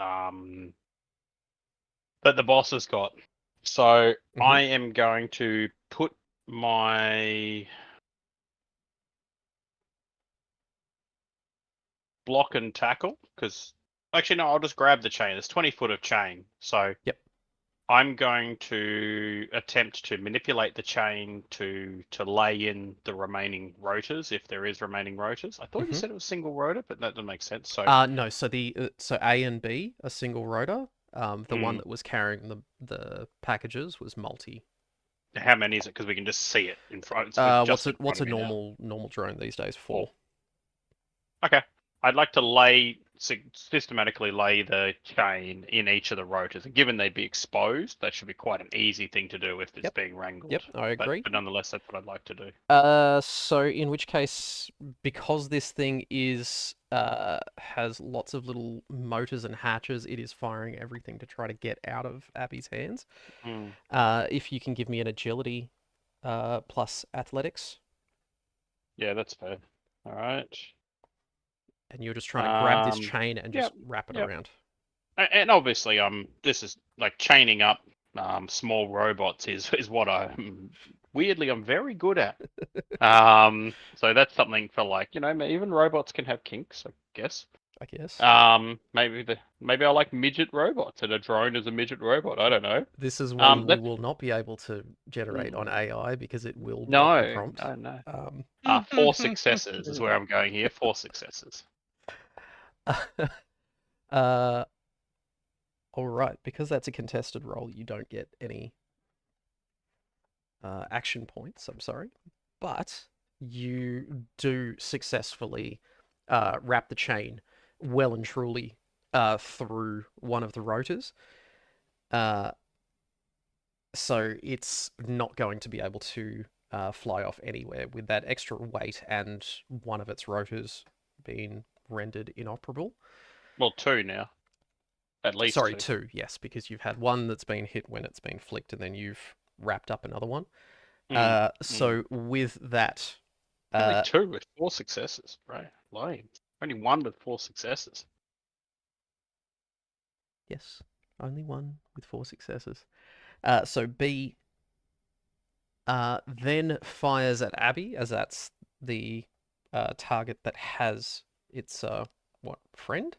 that the boss has got. So I am going to put my block and tackle, because actually no, I'll just grab the chain. There's 20 foot of chain. So Yep. I'm going to attempt to manipulate the chain to lay in the remaining rotors, if there is remaining rotors. I thought you said it was single rotor, but that doesn't make sense. So no, so so A and B are single rotor. The one that was carrying the packages was multi. how many is it? Because we can just see it in front. What's a normal drone these days? 4. Okay. I'd like to systematically lay the chain in each of the rotors, and given they'd be exposed, that should be quite an easy thing to do if it's being wrangled. Yep, I agree. But nonetheless, that's what I'd like to do. So in which case, because this thing has lots of little motors and hatches, it is firing everything to try to get out of Abby's hands. If you can give me an agility plus athletics. Yeah, that's fair. All right. And you're just trying to grab this chain and just wrap it around. And obviously, this is like chaining up small robots is what I'm very good at. So that's something for, like, even robots can have kinks, I guess. Maybe I like midget robots, and a drone is a midget robot. I don't know. This is one we will not be able to generate on AI because it will block the prompt. No. 4 successes is where I'm going here. 4 successes. All right, because that's a contested roll, you don't get any action points. I'm sorry, but you do successfully wrap the chain well and truly through one of the rotors. So it's not going to be able to fly off anywhere with that extra weight and one of its rotors being rendered inoperable. Well, 2 now. At least Sorry, two. 2, yes, because you've had one that's been hit when it's been flicked, and then you've wrapped up another one. So with that, Only 2 with 4 successes, right? Lame. Only 1 with 4 successes. yes, only one with 4 successes. So B then fires at Abby, as that's the target that has its what, friend?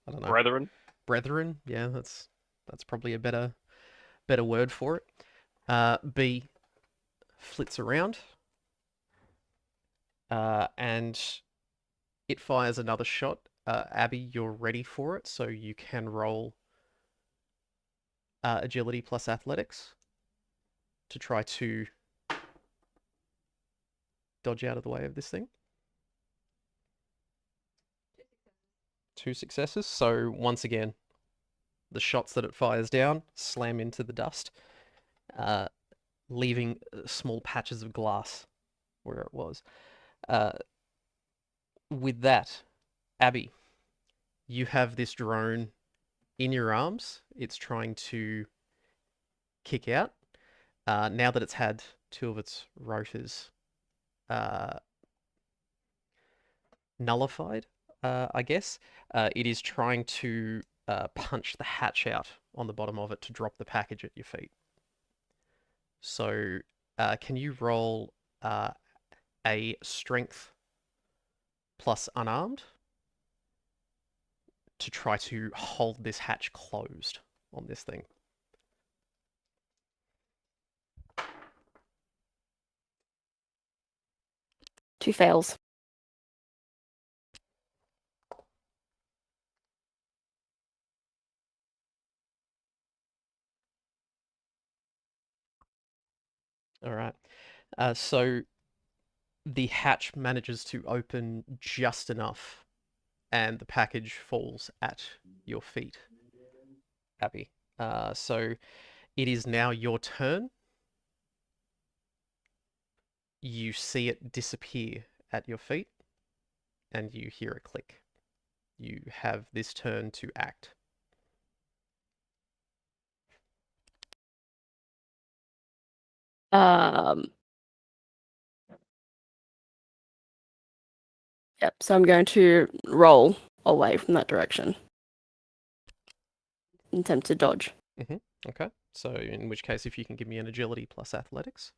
I don't know. Brethren. Brethren. Yeah, that's probably a better word for it. B flits around, and it fires another shot. Abby, you're ready for it, so you can roll agility plus athletics to try to dodge out of the way of this thing. 2 successes. So once again, the shots that it fires down slam into the dust, leaving small patches of glass where it was. With that, Abby, you have this drone in your arms. It's trying to kick out. Now that it's had 2 of its rotors nullified, I guess, it is trying to punch the hatch out on the bottom of it to drop the package at your feet. So, can you roll a strength plus unarmed to try to hold this hatch closed on this thing? Two fails. All right. So the hatch manages to open just enough, and the package falls at your feet, Abby. So it is now your turn. You see it disappear at your feet, and you hear a click. You have this turn to act. Yep, so I'm going to roll away from that direction. Attempt to dodge. Okay. So in which case, if you can give me an agility plus athletics.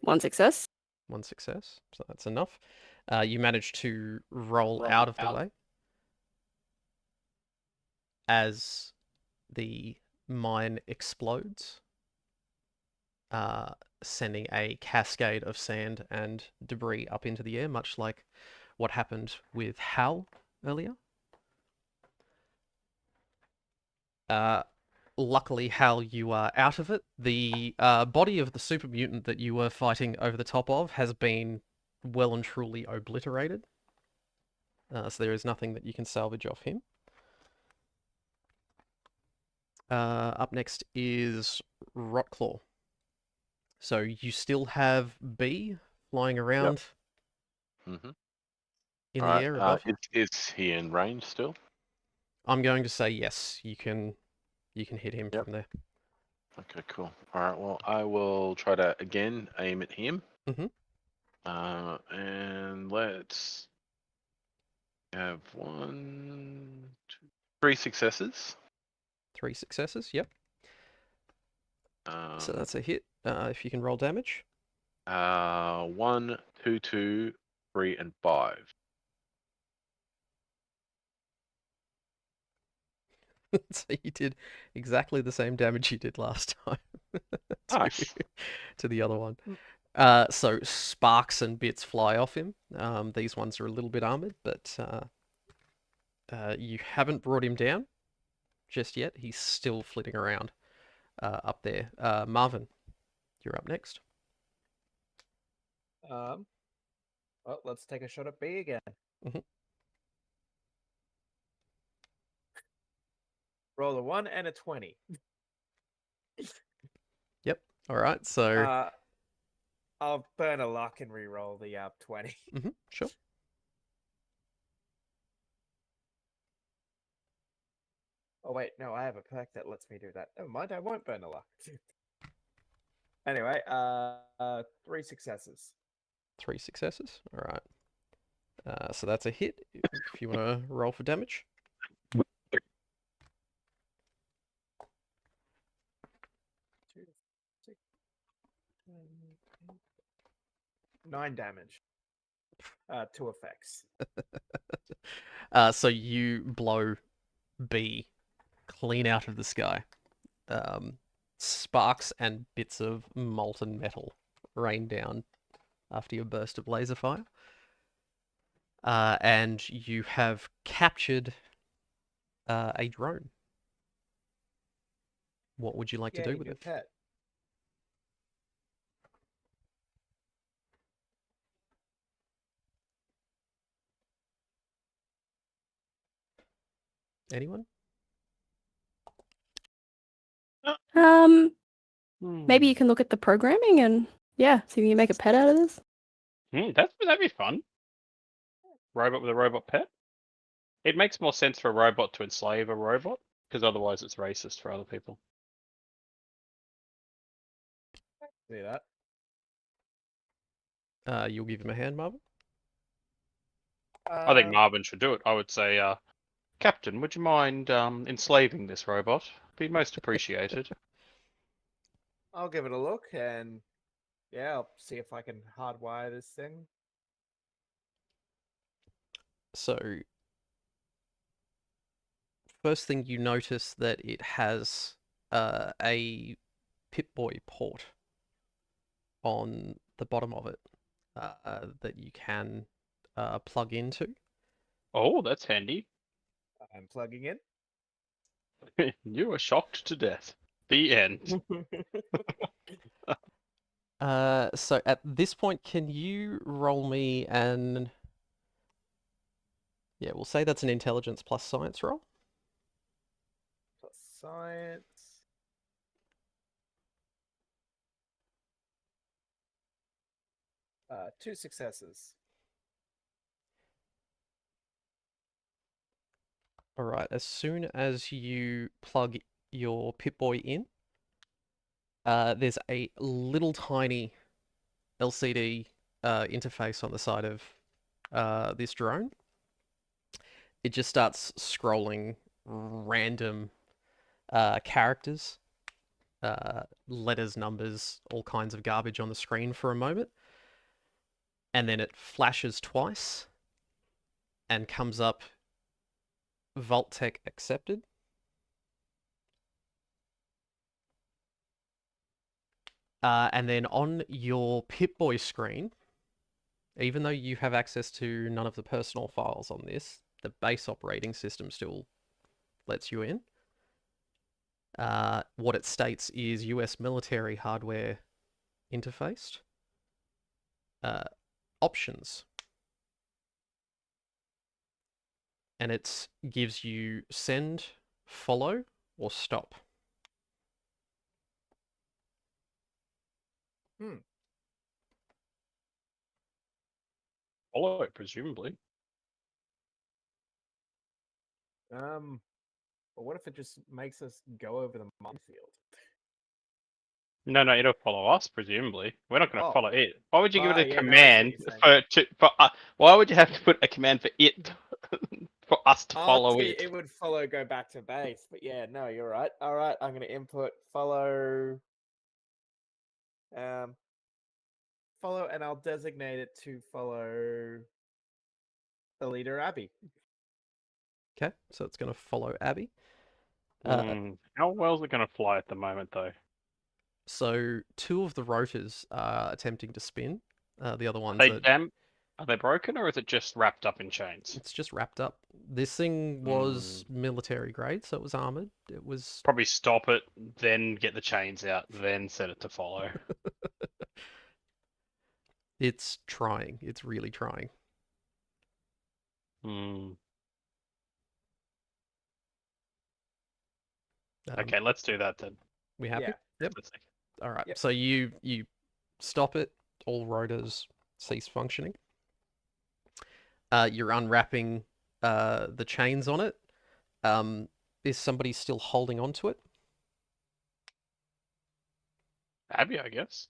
One success. 1 success, so that's enough. You manage to roll out of the way as the mine explodes, sending a cascade of sand and debris up into the air, much like what happened with Hal earlier. Luckily, Hal, you are out of it. The body of the super mutant that you were fighting over the top of has been well and truly obliterated. So there is nothing that you can salvage off him. Up next is Rotclaw. So you still have B flying around Mm-hmm. in the air above you. Is he in range still? I'm going to say yes. You can hit him Yep. from there. Okay, cool. All right, well, I will try to again aim at him. Mhm. And let's have 1, 2, 3 successes. 3 successes. Yep. So that's a hit. If you can roll damage. 1, 2, 2, 3, and 5. So you did exactly the same damage you did last time Nice. to the other one. So sparks and bits fly off him. These ones are a little bit armored, but you haven't brought him down just yet. He's still flitting around up there. Marvin, you're up next. Well, let's take a shot at B again. Mhm. Roll a 1 and a 20. Yep. All right. So I'll burn a luck and re-roll the 20. Sure. Oh wait, no, I have a perk that lets me do that. Never mind, I won't burn a luck. Anyway, 3 successes. 3 successes. All right. So that's a hit. If you want to roll for damage. 2, 6, 9 damage. 2 effects. So you blow B clean out of the sky. Sparks and bits of molten metal rain down after your burst of laser fire. And you have captured a drone. What would you like to do Yay, with new it? pet. Anyone? Maybe you can look at the programming and yeah, see if you can make a pet out of this. That'd be fun. Robot with a robot pet. It makes more sense for a robot to enslave a robot, because otherwise it's racist for other people. See that? You'll give him a hand, Marvin? I think Marvin should do it. I would say, Captain, would you mind enslaving this robot? Be most appreciated. I'll give it a look and yeah, I'll see if I can hardwire this thing. So, first thing you notice that it has a Pip-Boy port on the bottom of it that you can plug into. Oh, that's handy. I'm plugging in. You are shocked to death. The end. So at this point, can you roll me an... Yeah, we'll say that's an intelligence plus science roll. Plus science. Two successes. All right, as soon as you plug your Pip-Boy in, there's a little tiny LCD interface on the side of this drone. It just starts scrolling random characters, letters, numbers, all kinds of garbage on the screen for a moment. And then it flashes twice and comes up Vault-Tec accepted. And then on your Pip-Boy screen, even though you have access to none of the personal files on this, the base operating system still lets you in. What it states is US military hardware interfaced. Options. And it gives you send, follow, or stop. Follow, presumably. But what if it just makes us go over the minefield? No, it'll follow us, presumably. We're not going to Oh. follow it. Why would you give it a Yeah, no, I see what command you're saying. why would you have to put a command for it for us to follow Honestly, it? it would follow go back to base, but yeah, no, you're right. All right, I'm gonna input follow, follow, and I'll designate it to follow the leader Abby. Okay, so it's going to follow Abby. How well is it going to fly at the moment, though? So 2 of the rotors are attempting to spin. The other ones Are they broken, or is it just wrapped up in chains? It's just wrapped up. This thing was military grade, so it was armored. It was... Probably stop it, then get the chains out, then set it to follow. It's trying. It's really trying. Okay, let's do that then. We happy? Yeah. Yep. Let's see. All right. Yep. So you stop it, all rotors cease functioning. You're unwrapping the chains on it. Is somebody still holding on to it? Abby, I guess.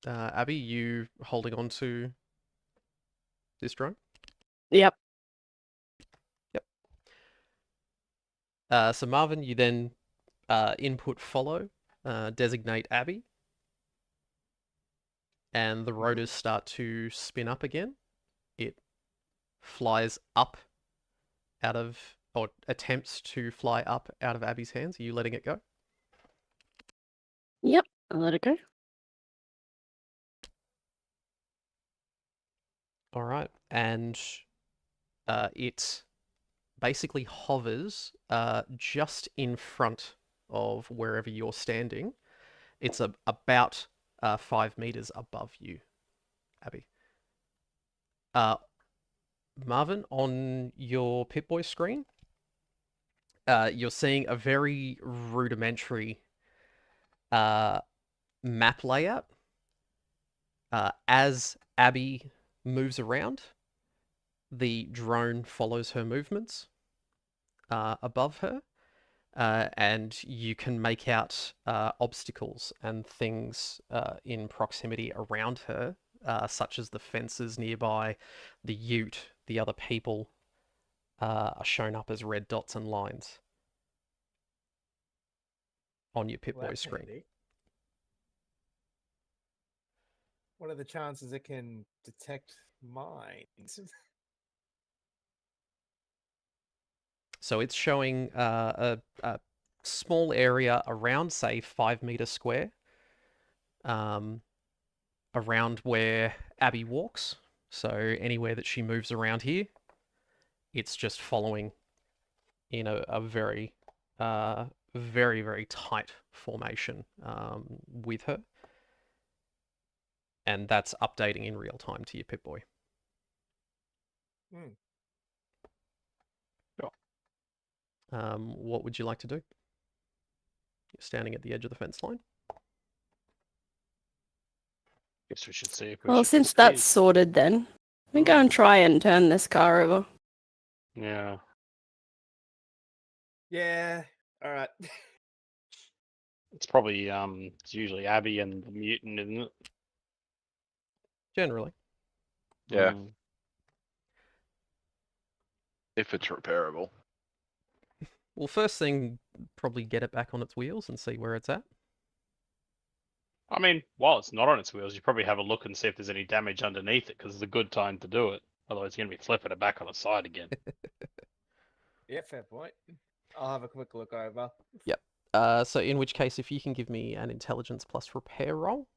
Abby, you holding on to this drone? Yep. Yep. So Marvin, you then input follow, designate Abby, and the rotors start to spin up again. It flies up out of, or attempts to fly up out of Abby's hands. Are you letting it go? Yep. I'll let it go. All right, and it basically hovers just in front of wherever you're standing. It's about 5 meters above you, Abby. Marvin, on your Pip-Boy screen, you're seeing a very rudimentary map layout. As Abby moves around, the drone follows her movements above her, and you can make out obstacles and things in proximity around her, such as the fences nearby, the ute, the other people are shown up as red dots and lines on your Pip-Boy That's screen. handy. What are the chances it can detect mines? So it's showing a small area around, say, 5 meter square, around where Abby walks. So anywhere that she moves around here, it's just following in a very, very, very tight formation with her. And that's updating in real time to your Pip-Boy. Hmm. What would you like to do? You're standing at the edge of the fence line. Guess we should see if we Well, should since that's proceed. sorted then, we go and try and turn this car over. Yeah. Yeah. All right. It's probably it's usually Abby and the mutant, isn't it? Generally. Yeah. Mm. If it's repairable. Well, first thing, probably get it back on its wheels and see where it's at. I mean, while it's not on its wheels, you probably have a look and see if there's any damage underneath it, because it's a good time to do it. Otherwise, you're going to be flipping it back on its side again. Yeah, fair point. I'll have a quick look over. Yep. So in which case, if you can give me an intelligence plus repair roll,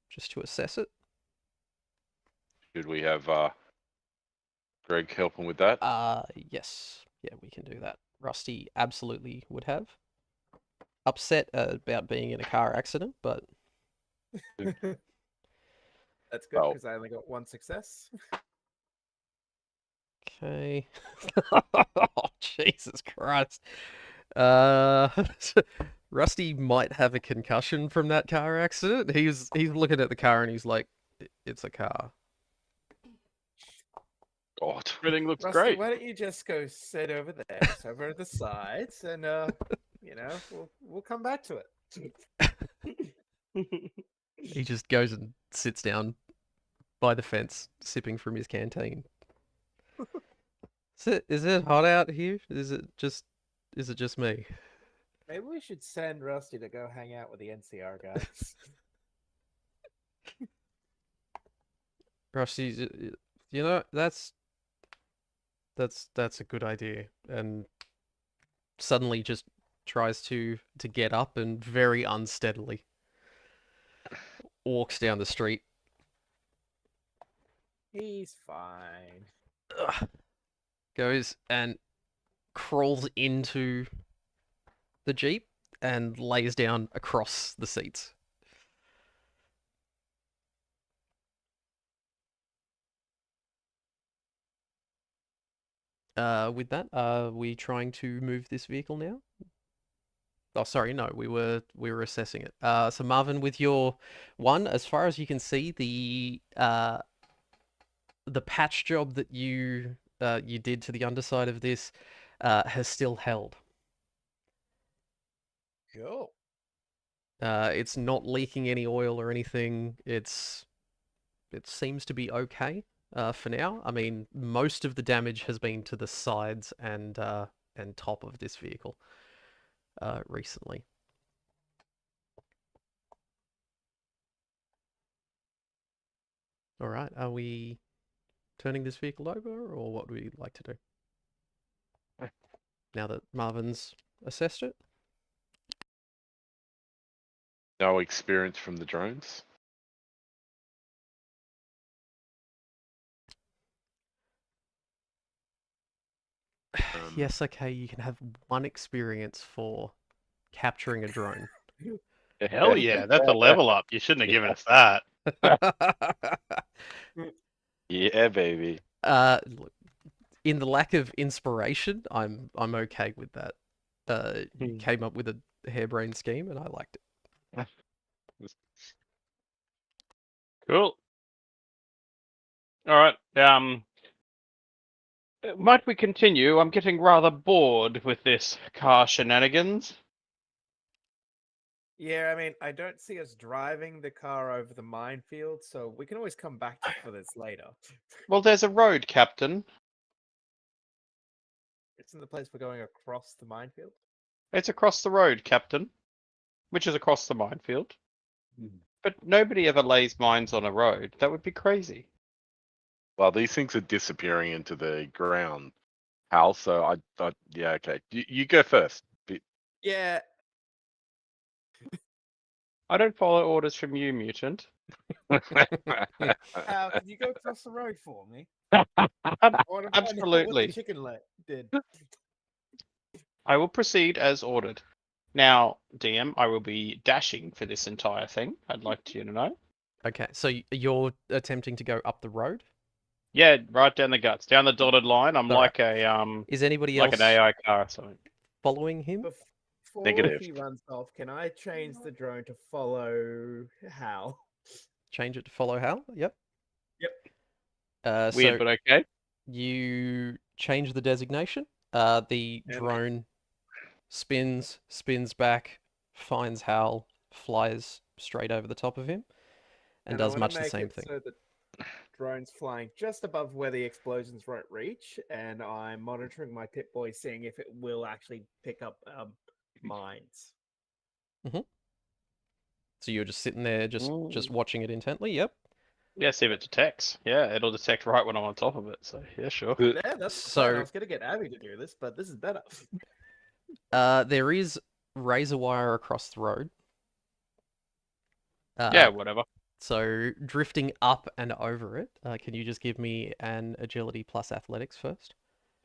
just to assess it. Should we have Greg helping with that? Yes. Yeah, we can do that. Rusty absolutely would have. Upset about being in a car accident, but That's good Well- because I only got one success. okay. Oh, Jesus Christ. Uh, Rusty might have a concussion from that car accident. He's looking at the car and he's like, it's a car. God. Everything looks Rusty, great. why don't you just go sit over there, just over at the sides, and we'll come back to it. He just goes and sits down by the fence, sipping from his canteen. Is it hot out here? Is it just me? Maybe we should send Rusty to go hang out with the NCR guys. Rusty, you know, that's a good idea. And suddenly just tries to get up and very unsteadily walks down the street. He's fine. Goes and crawls into the Jeep and lays down across the seats. With that, are we trying to move this vehicle now? Oh, sorry, no, we were assessing it. So Marvin, with your one, as far as you can see, the patch job that you did to the underside of this has still held. Cool. It's not leaking any oil or anything. It seems to be okay for now. I mean, most of the damage has been to the sides and top of this vehicle recently. All right, are we turning this vehicle over, or what would we like to do now that Marvin's assessed it? No experience from the drones. Yes, okay, you can have one experience for capturing a drone. Hell yeah, that's a level up. You shouldn't have given us that. Yeah, baby. Look, in the lack of inspiration, I'm okay with that. You came up with a harebrained scheme, and I liked it. Cool. All right. Might we continue? I'm getting rather bored with this car shenanigans. Yeah, I mean, I don't see us driving the car over the minefield, so we can always come back for this later. Well, there's a road, Captain. Isn't the place we're going across the minefield? It's across the road, Captain, which is across the minefield. But nobody ever lays mines on a road. That would be crazy. Well, these things are disappearing into the ground, Hal. So I thought, yeah, okay. You go first. Yeah. I don't follow orders from you, mutant. How can you go across the road for me? Ab- I want to find out what the Absolutely. chicken did. I will proceed as ordered. Now, DM, I will be dashing for this entire thing. I'd like you to know. Okay, so you're attempting to go up the road? Yeah, right down the guts, down the dotted line. I'm All like a Is anybody like else an AI car or something. following him? Before Negative. he runs off, can I change the drone to follow Hal? Change it to follow Hal? Yep. Yep. Weird, So but okay. you change the designation. The And drone spins back, finds Hal, flies straight over the top of him, and I does want much to the make same it thing. so that drone's flying just above where the explosions won't reach, and I'm monitoring my Pit Boy, seeing if it will actually pick up mines. So you're just sitting there, just watching it intently. Yep. Yeah, see if it detects. Yeah, it'll detect right when I'm on top of it. So yeah, sure. Yeah, that's the plan. I So was gonna get Abby to do this, but this is better. there is razor wire across the road. Yeah, whatever. So drifting up and over it, can you just give me an agility plus athletics first,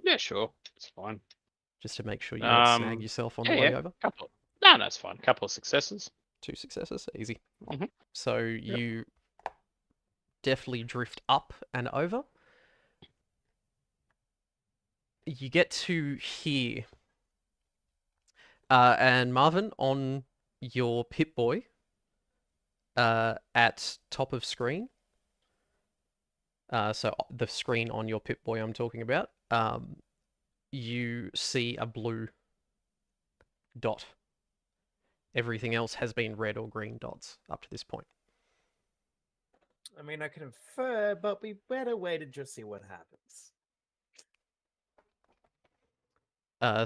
Yeah, sure. It's fine. just to make sure you don't snag Um, yourself on yeah, the way yeah. over? Couple. No, it's fine. Couple of successes. 2 successes, easy. Mhm. So you definitely drift up and over. You get to here, and Marvin, on your Pip Boy, at top of screen. So the screen on your Pip Boy I'm talking about. You see a blue dot. Everything else has been red or green dots up to this point. I mean, I can infer, but we better wait and just see what happens.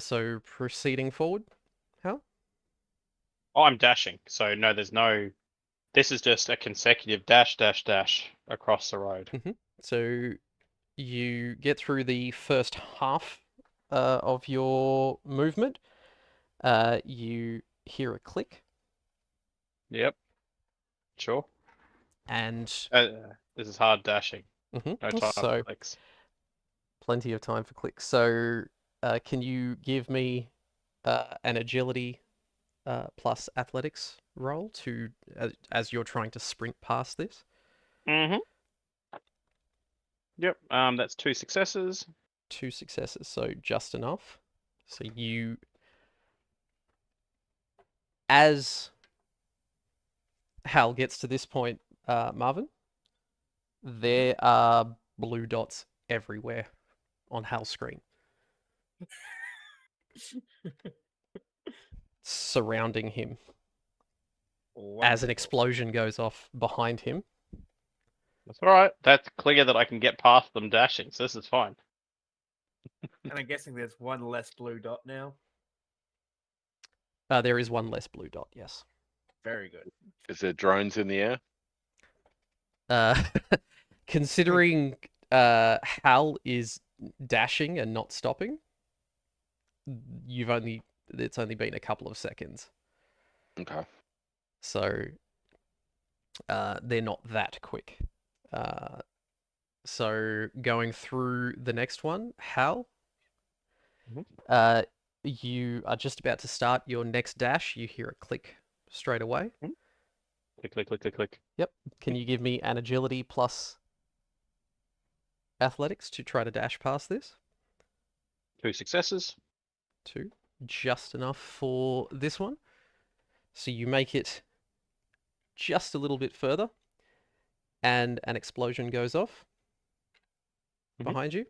So proceeding forward, Hal? Oh, I'm dashing. So no, there's no. This is just a consecutive dash, dash, dash across the road. So you get through the first half of your movement. You hear a click, Yep. Sure. and This is hard dashing. No time for so clicks. plenty of time for clicks. So can you give me an agility plus athletics roll to as you're trying to sprint past this? Mm-hmm. Yep. That's 2 successes. 2 successes, so just enough. So you As Hal gets to this point, Marvin, there are blue dots everywhere on Hal's screen, surrounding him. As an Wonderful. explosion goes off behind him, That's all right. That's clear that I can get past them dashing, so this is fine. And I'm guessing there's one less blue dot now. there is one less blue dot. Yes. Very good. Is there drones in the air? Considering Hal is dashing and not stopping, it's only been a couple of seconds, Okay. so they're not that quick. So going through the next one, Hal, you are just about to start your next dash. You hear a click straight away. Click, click, click, click, click. Yep. Can you give me an agility plus athletics to try to dash past this? 2 successes. 2. Just enough for this one. So you make it just a little bit further, and an explosion goes off behind you.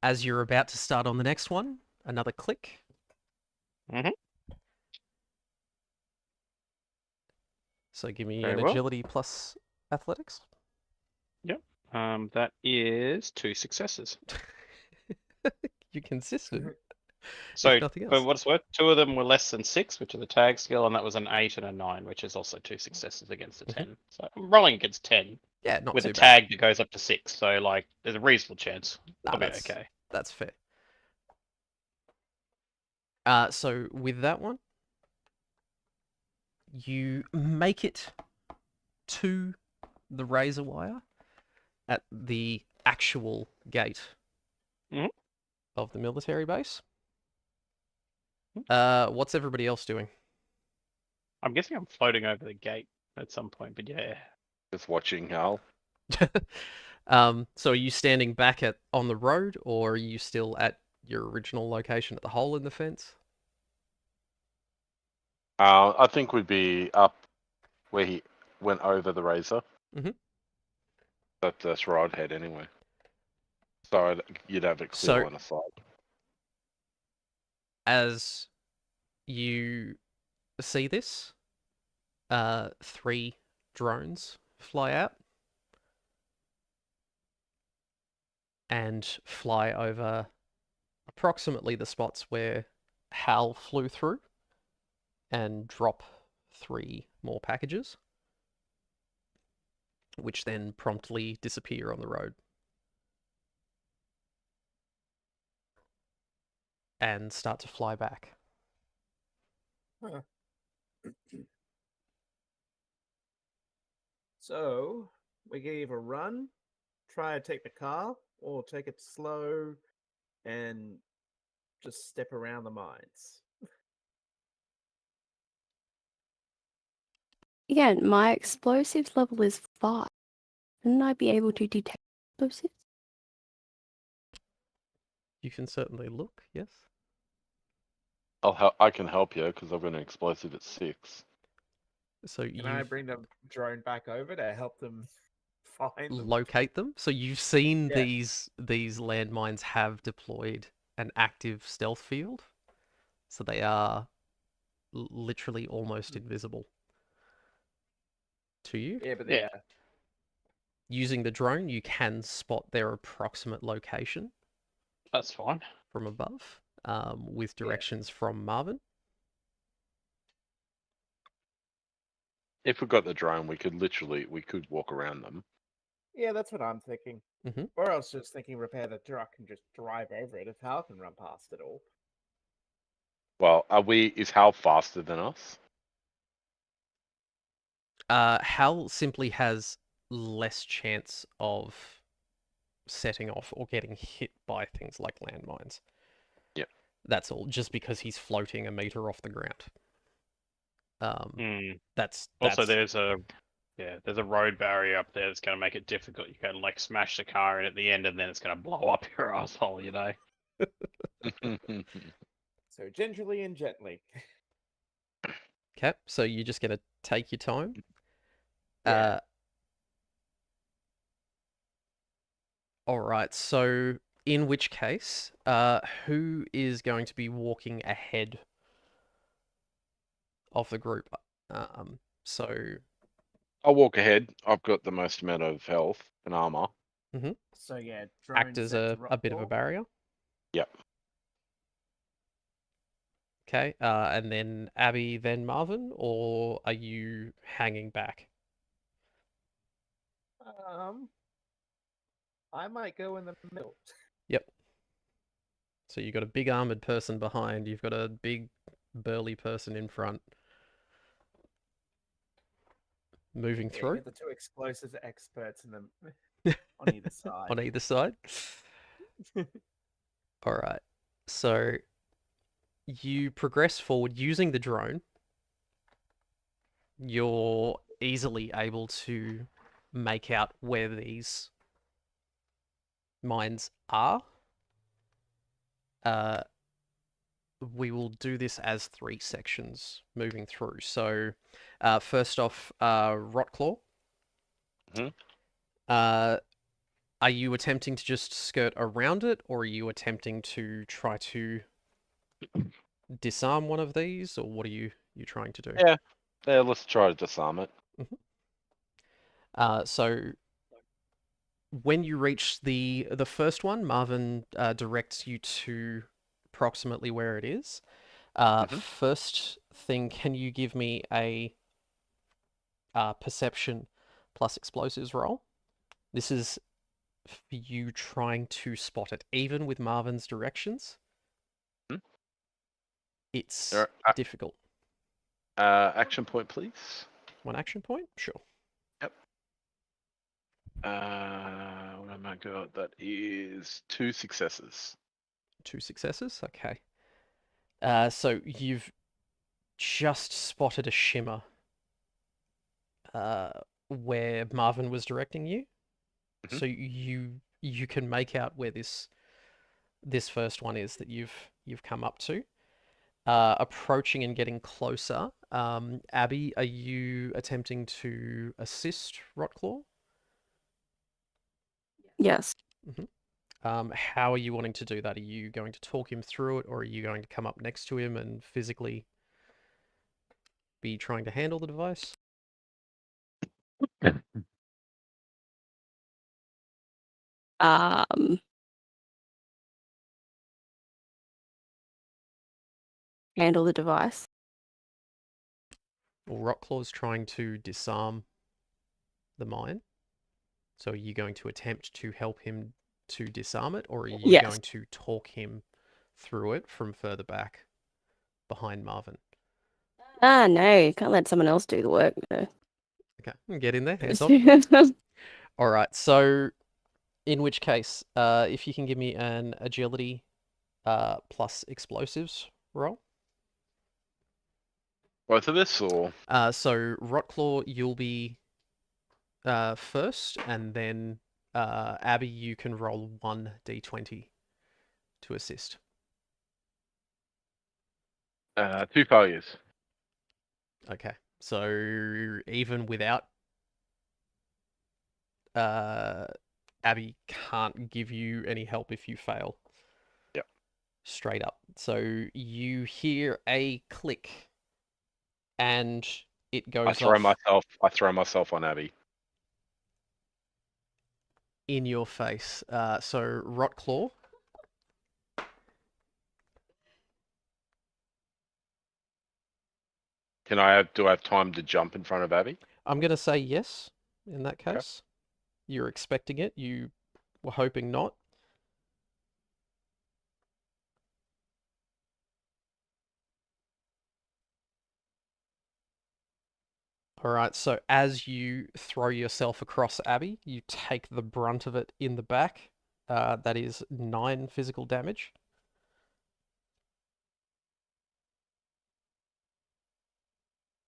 As you're about to start on the next one, another click. So give me Very an well. agility plus athletics. Yep. That is 2 successes. You're consistent. So, if nothing for else. what it's worth, 2 of them were less than 6, which are the tag skill, and that was an 8 and a 9, which is also 2 successes against a 10. So I'm rolling against 10 Yeah, not with too a bad. tag that goes up to 6. So, like, there's a reasonable chance. Nah, I'll be that's okay. That's fair. So with that one, you make it to the razor wire at the actual gate of the military base. What's everybody else doing? I'm guessing I'm floating over the gate at some point, but yeah. Just watching Hal. So are you standing back on the road, or are you still at your original location at the hole in the fence? I think we'd be up where he went over the razor. Mhm. That's where I'd head anyway. So you'd have a clear So- line of sight. As you see this, 3 drones fly out and fly over approximately the spots where Hal flew through and drop 3 more packages, which then promptly disappear on the road. And start to fly back. Huh. So we can either run, try and take the car, or take it slow and just step around the mines. Again, my explosives level is 5. Shouldn't I be able to detect explosives? You can certainly look, yes. I can help you because I've got an explosive at 6. So Can I you bring the drone back over to help them find them? locate them. So you've seen Yeah. these landmines have deployed an active stealth field. So they are literally almost invisible to you. Yeah, but Yeah. Using the drone, you can spot their approximate location That's fine. from above, with directions from Marvin. If we got the drone, we could walk around them. Yeah, that's what I'm thinking. Mhm. Or else just thinking repair the truck and just drive over it if Hal can run past it all. Well, is Hal faster than us? Hal simply has less chance of setting off or getting hit by things like landmines. Yep. That's all, just because he's floating a meter off the ground. That's Also, there's a road barrier up there that's going to make it difficult. You can like smash the car in at the end, and then it's going to blow up your asshole. You know. So gingerly and gently. Okay, so you're just gonna take your time. Yeah. All right. So in which case, who is going to be walking ahead of the group? So I'll walk ahead. I've got the most amount of health and armor. So yeah, act drone as set to a rock bit of a wall. barrier. Yep. Okay. And then Abby, then Marvin, or are you hanging back? I might go in the middle. Yep. So you've got a big armored person behind. You've got a big burly person in front. Moving Yeah, through get the two explosives experts in the on either side. on either side. All right. So you progress forward using the drone. You're easily able to make out where these mines are. We will do this as 3 sections moving through. So, first off, Rotclaw. Mhm. Are you attempting to just skirt around it, or are you attempting to try to disarm one of these, or what are you trying to do? Yeah, let's try to disarm it. So when you reach the first one, Marvin directs you to approximately where it is. Mhm. First thing, can you give me a perception plus explosives roll? This is for you trying to spot it, even with Marvin's directions. Mhm. It's Alright, difficult. action point, please. 1 action point? Sure. Yep. What am I got? That is 2 successes. 2 successes? Okay. So you've just spotted a shimmer where Marvin was directing you. Mhm. So you can make out where this first one is that you've come up to. Approaching and getting closer. Abby, are you attempting to assist Rotclaw? Yes. How are you wanting to do that? Are you going to talk him through it, or are you going to come up next to him and physically be trying to handle the device? Um, handle the device. Well, Rotclaw's trying to disarm the mine. So are you going to attempt to help him to disarm it, or are you Yes. going to talk him through it from further back behind Marvin? No, can't let someone else do the work. No. Okay, get in there, hands off. All right, so in which case, if you can give me an agility plus explosives roll. Both of us, or So Rotclaw, you'll be first, and then Abby, you can roll 1d20 to assist. 2 failures. Okay, so even without Abby can't give you any help if you fail. Yep. Straight up. So you hear a click, and it goes off I throw myself on Abby. in your face. So Rotclaw, Do I have time to jump in front of Abby? I'm gonna say yes in that Okay. case. You're expecting it. You were hoping not. All right, so as you throw yourself across Abby, you take the brunt of it in the back. That is 9 physical damage.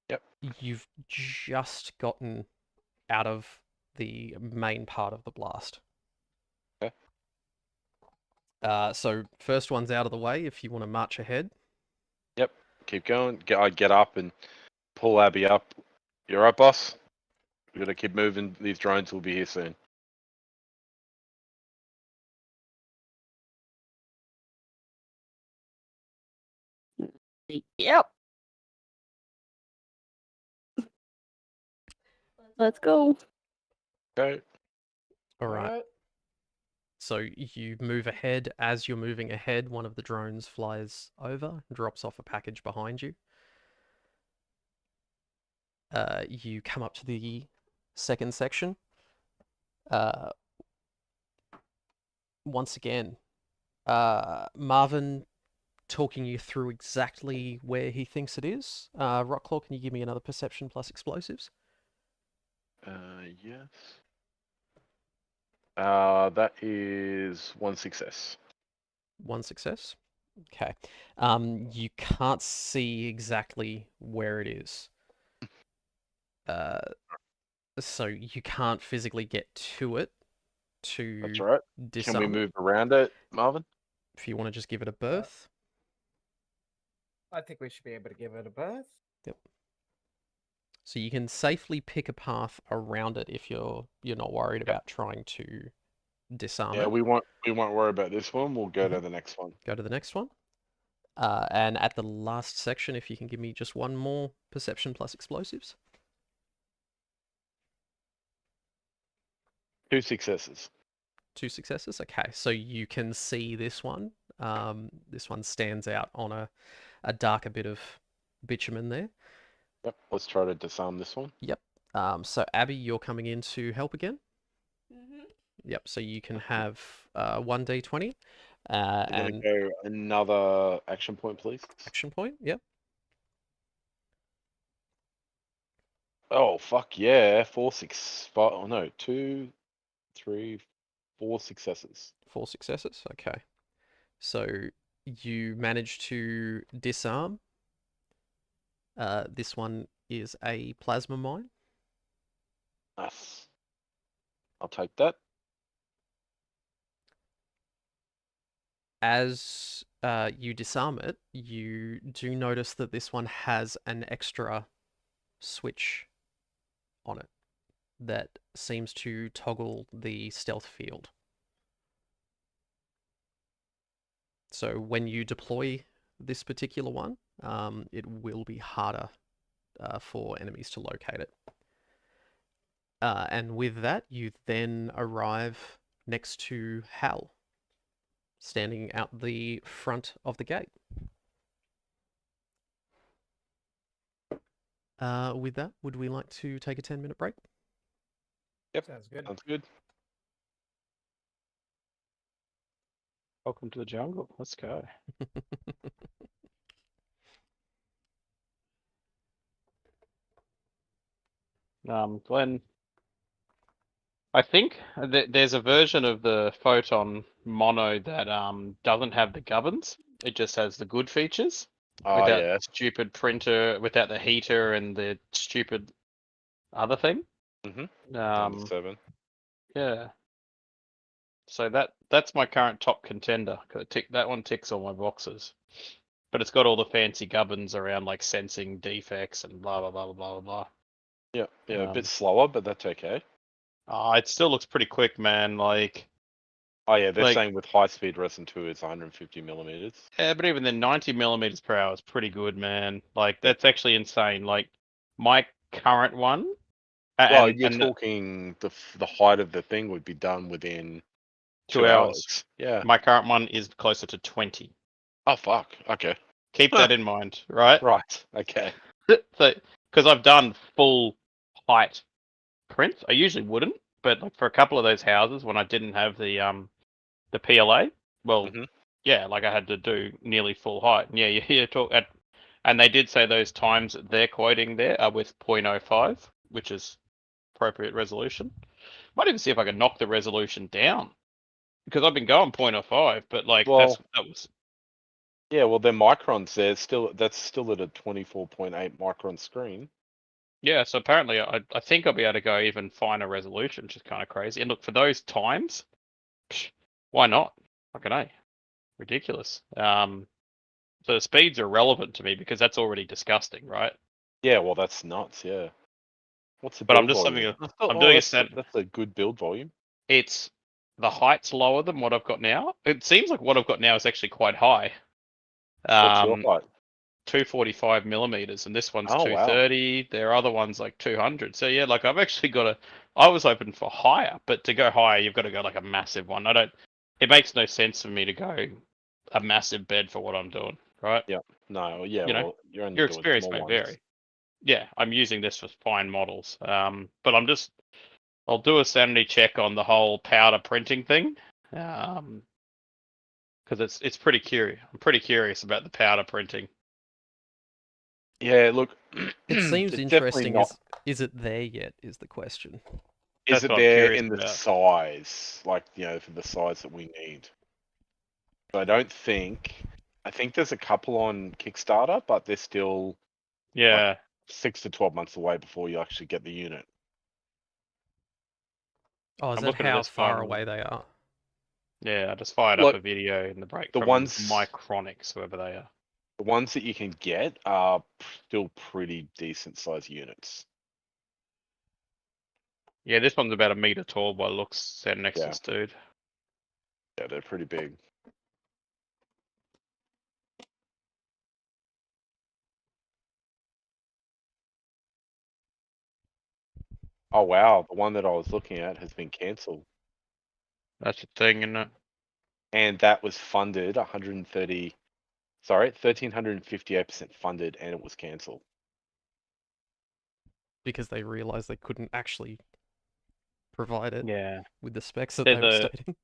Yep. You've just gotten out of the main part of the blast. Okay. So first one's out of the way if you want to march ahead. keep going. I get up and pull Abby up. You alright, boss? We gotta keep moving. These drones will be here soon. Yep. Let's go. Okay. All right. Alright. So you move ahead. As you're moving ahead, one of the drones flies over, drops off a package behind you. You come up to the second section. Once again, Marvin talking you through exactly where he thinks it is. Rocklaw, can you give me another perception plus explosives? Yes. That is 1 success. 1 success. Okay. You can't see exactly where it is. So you can't physically get to it to That's all right. Can we disarm it. move around it, Marvin? If you want to just give it a berth. I think we should be able to give it a berth. Yep. So you can safely pick a path around it if you're not worried about trying to disarm Yeah, it. we won't worry about this one. We'll go to the next one. Go to the next one. And at the last section, if you can give me just one more perception plus explosives. 2 successes. 2 successes. Okay, so you can see this one. This one stands out on a darker bit of bitumen there. Yep. Let's try to disarm this one. Yep. So Abby, you're coming in to help again. Yep. So you can have 1d20 We're gonna and go another action point, please. action point. Yep. Oh fuck yeah! 4, 6, 5. Oh no, 2, 3, 4 successes. 4 successes. Okay. So you manage to disarm. This one is a plasma mine. Nice. I'll take that. As you disarm it, you do notice that this one has an extra switch on it that seems to toggle the stealth field. So when you deploy this particular one, it will be harder for enemies to locate it. And with that, you then arrive next to Hal, standing out the front of the gate. With that, would we like to take a 10-minute break? Yep. Sounds good. Sounds good. Welcome to the jungle. Let's go. Glenn, I think there's a version of the Photon Mono that doesn't have the gubbins. It just has the good features Oh without yeah. stupid printer, without the heater and the stupid other thing. Number 7. Yeah. So that's my current top contender. 'Cause that one ticks all my boxes, but it's got all the fancy gubbins around, like sensing defects and blah blah blah blah blah blah. Yeah, a bit slower, but that's okay. It still looks pretty quick, man. Like, Oh yeah, they're Like- saying with high speed resin 2 is 150 millimeters. yeah, but even then, 90 millimeters per hour is pretty good, man. Like, that's actually insane. Like, my current one. Well, you're talking the height of the thing would be done within 2 hours. Yeah. My current one is closer to 20. Oh fuck. Okay. Keep that in mind, right? Right. Okay. So, because I've done full height prints, I usually wouldn't, but like for a couple of those houses when I didn't have the PLA, well, Mhm. yeah, like I had to do nearly full height. And yeah, you talk at, and they did say those times that they're quoting there are with 0.05, which is appropriate resolution. Might even see if I can knock the resolution down because I've been going 0.05, but like Well- that was Yeah, well, they're microns. That's still at a 24.8 micron screen. yeah. So apparently, I think I'll be able to go even finer resolution, which is kind of crazy. And look, for those times, why not? Fucking A. Ridiculous. So the speeds are relevant to me because that's already disgusting, right? Yeah, well, that's nuts. Yeah. What's the But I'm build just volume? I'm doing a That's set. that's a good build volume. It's the height's lower than what I've got now. It seems like what I've got now is actually quite high. What's your Um, height? 245 millimeters, and this one's Oh, wow. 230. There are other ones like 200. So yeah, like I've actually got a. I was hoping for higher, but to go higher, you've got to go like a massive one. I don't. It makes no sense for me to go a massive bed for what I'm doing, right? Yeah. No. Yeah. You know, Well, you're only your doing experience small may ones. vary. Yeah, I'm using this for fine models. But I'll do a sanity check on the whole powder printing thing. Because it's pretty curious. I'm pretty curious about the powder printing. Yeah. Look, It seems it's definitely interesting. not. Is it there yet? Is the question. Is That's it what I'm there curious in the about. size, like for the size that we need? But I don't think. I think there's a couple on Kickstarter, but they're still like Yeah, 6 to 12 months away before you actually get the unit. Oh, is I'm that looking at how this far one. away they are? Yeah, I just fired up Look, a video in the break the from ones Micronics, whoever they are. the ones that you can get are still pretty decent size units. Yeah, this one's about a meter tall by looks. Set next Yeah. dude. Yeah, they're pretty big. Oh wow, the one that I was looking at has been cancelled. That's the thing, isn't it? And that was funded 1,358% funded, and it was cancelled. Because they realized they couldn't actually provide it Yeah. with the specs that There's they were a stating.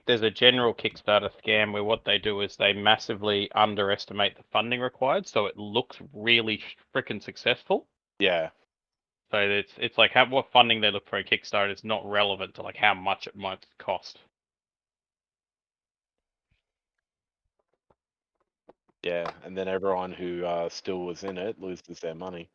there's a general Kickstarter scam where what they do is they massively underestimate the funding required, so it looks really freaking successful. Yeah. So it's like what funding they look for in Kickstarter is not relevant to like how much it might cost. Yeah, and then everyone who still was in it loses their money.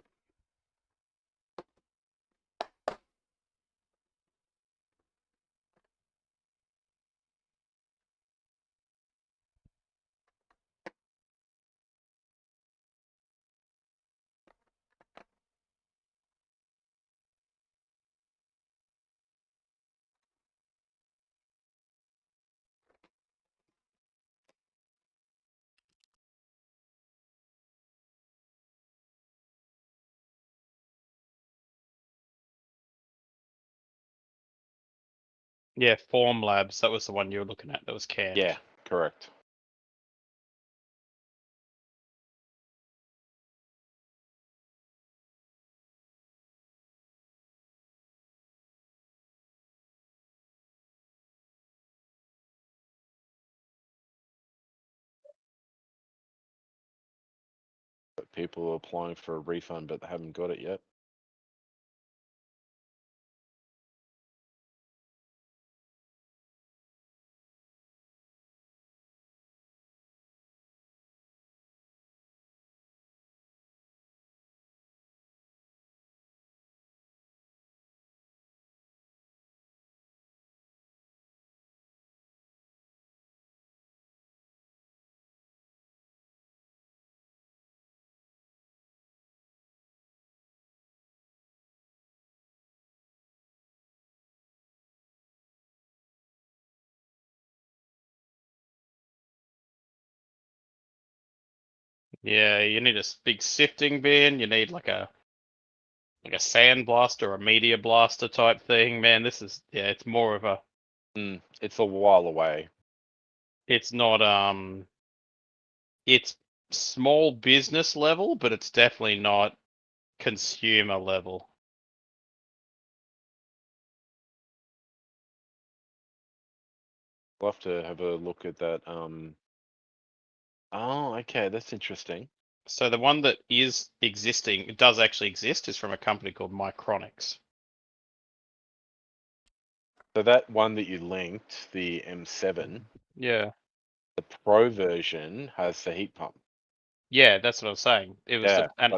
Yeah, Form Labs, that was the one you were looking at that was canned. Yeah, correct. But people are applying for a refund, but they haven't got it yet. Yeah, you need a big sifting bin. You need like a sand blaster or a media blaster type thing. Man, this is it's more of a. It's a while away. It's not It's small business level, but it's definitely not consumer level. We'll have to have a look at that. Oh, okay, that's interesting. So the one that is existing, it does actually exist, is from a company called Micronics. So that one that you linked, the M7, Yeah. the Pro version has the heat pump. Yeah, that's what I was saying. It was Yeah, the and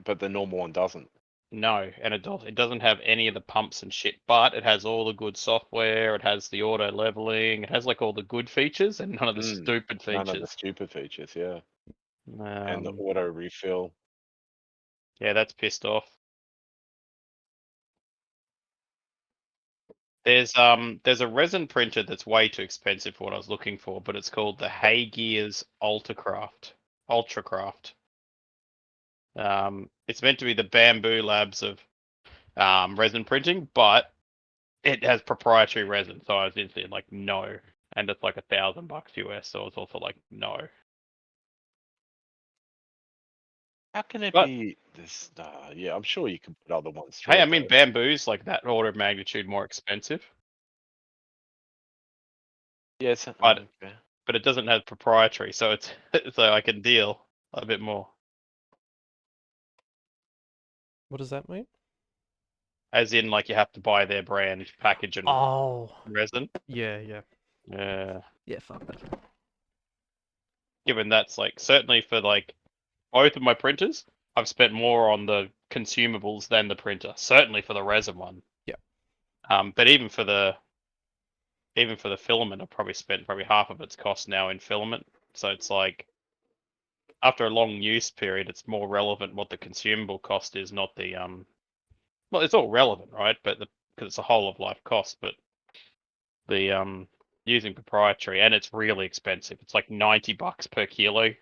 but the normal one doesn't. No, and it doesn't have any of the pumps and shit, but it has all the good software. It has the auto leveling. It has like all the good features and none of the stupid None of the features. stupid features, yeah. And the Um, auto refill. yeah, that's pissed off. There's a resin printer that's way too expensive for what I was looking for, but it's called the Hay Gears Ultracraft. It's meant to be the Bamboo Labs of resin printing, but it has proprietary resin, so I was instantly like, no. And it's like $1,000 US, so it's also like, no. How can it But be this? Yeah, I'm sure you can put other ones through hey, I it, mean, though. bamboo's like that order of magnitude more expensive, Yes. but Okay. it doesn't have proprietary, so it's so I can deal a bit more. What does that mean? As in, like you have to buy their brand package and Oh, resin. yeah, yeah. Yeah, Fuck that. given that's like certainly for like both of my printers, I've spent more on the consumables than the printer. Certainly for the resin one. Yeah. But even for the filament, I've probably spent half of its cost now in filament. So it's like after a long use period, it's more relevant what the consumable cost is, not the Well, it's all relevant, right? But because it's a whole of life cost, but the using proprietary and it's really expensive. It's like $90 per kilo,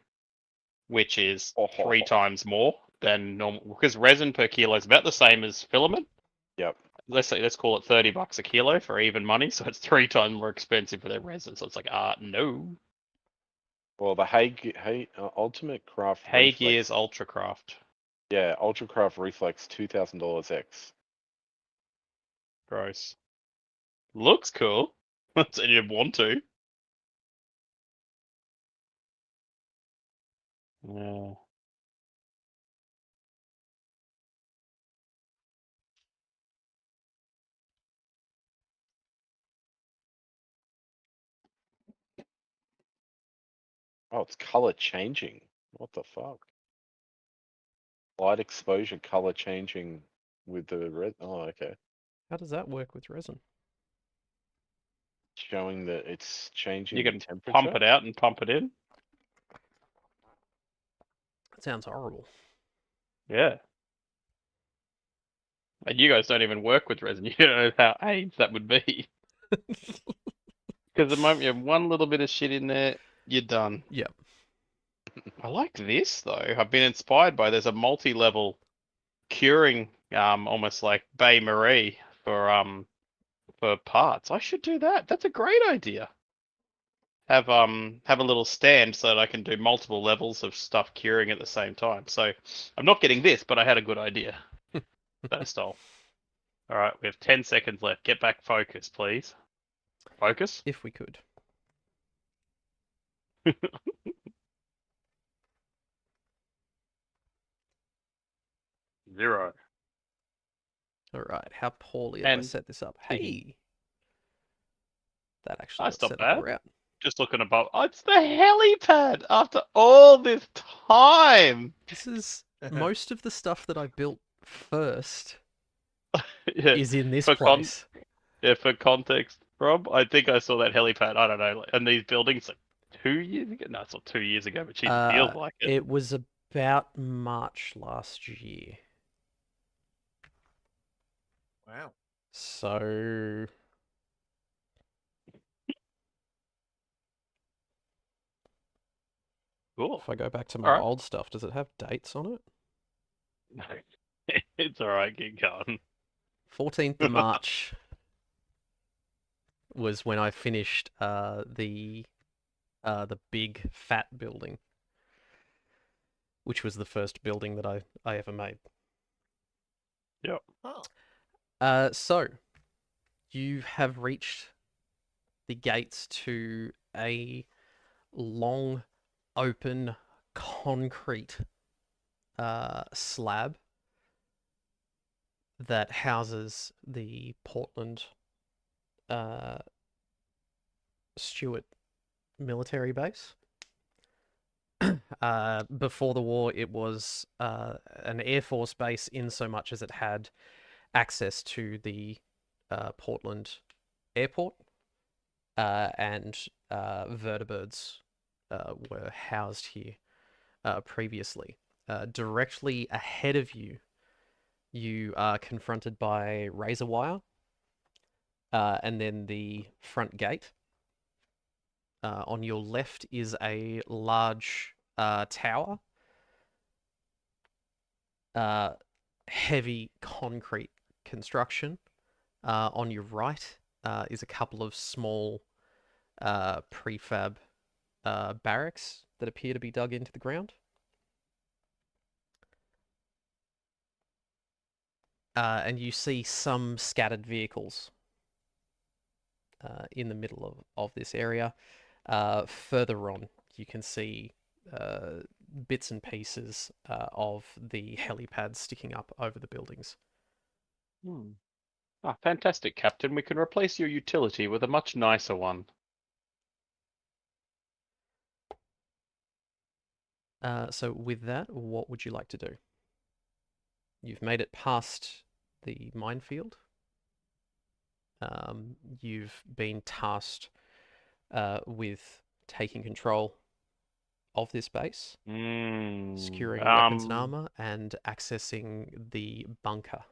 which is 3 times more than normal. Because resin per kilo is about the same as filament. Yep. Let's call it $30 a kilo for even money. So it's 3 times more expensive for their resin. So it's like no. Well, the Ultimate Craft Hay Reflex. Gears Ultracraft. Yeah, Ultracraft Reflex, $2,000 X. Gross. Looks cool. So you want to. Yeah. Oh, it's color changing. What the fuck? Light exposure color changing with the red. Oh, okay. How does that work with resin? Showing that it's changing You the can temperature. pump it out and pump it in. That sounds horrible. Yeah. And you guys don't even work with resin. You don't know how AIDS that would be. Because the moment you have one little bit of shit in there, you're done. Yep. I like this though. I've been inspired by there's a multi-level curing, almost like Bain Marie for parts. I should do that. That's a great idea. Have a little stand so that I can do multiple levels of stuff curing at the same time. So I'm not getting this, but I had a good idea that I stole. All right, we have 10 seconds left. Get back focus, please. Focus. If we could. 0. All right. How poorly have I And set this up? ticking. Hey, that actually That's got not set up bad. right. Just looking above. Oh, it's the helipad after all this time. This is most of the stuff that I built first Yeah. is in this For place. for context, Rob, I think I saw that helipad. I don't know, and these buildings like 2 years ago. No, it's not 2 years ago, but geez, it feels like it. It was about March last year. Wow. So Cool. if I go back to my All right. old stuff, does it have dates on it? No, it's all right. Keep going. 14th of March was when I finished the big fat building, which was the first building that I ever made. Yep. Oh. So you have reached the gates to a long, open concrete slab that houses the Portland Stewart military base. Before the war, it was an Air Force base in so much as it had access to the Portland airport, and vertibirds were housed here previously. Directly ahead of you, you are confronted by razor wire, and then the front gate. On your left is a large tower, heavy concrete construction. On your right is a couple of small prefab barracks that appear to be dug into the ground. And you see some scattered vehicles in the middle of this area. Further on, you can see bits and pieces of the helipads sticking up over the buildings. Ah, fantastic, Captain. We can replace your utility with a much nicer one. So with that, what would you like to do? You've made it past the minefield. You've been tasked with taking control of this base, securing weapons and armor, and accessing the bunker.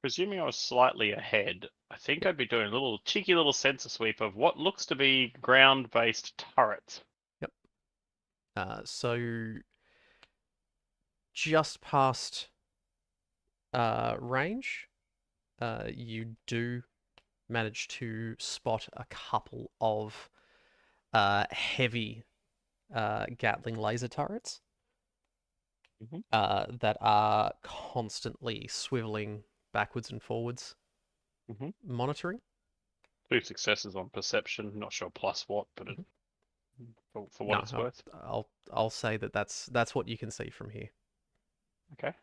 Presuming I was slightly ahead, I think I'd be doing a little cheeky little sensor sweep of what looks to be ground-based turrets. Yep. So just past range, you do manage to spot a couple of heavy Gatling laser turrets that are constantly swiveling backwards and forwards, monitoring. 2 successes on perception. Not sure plus what, but for what it's worth. I'll say that's what you can see from here. Okay.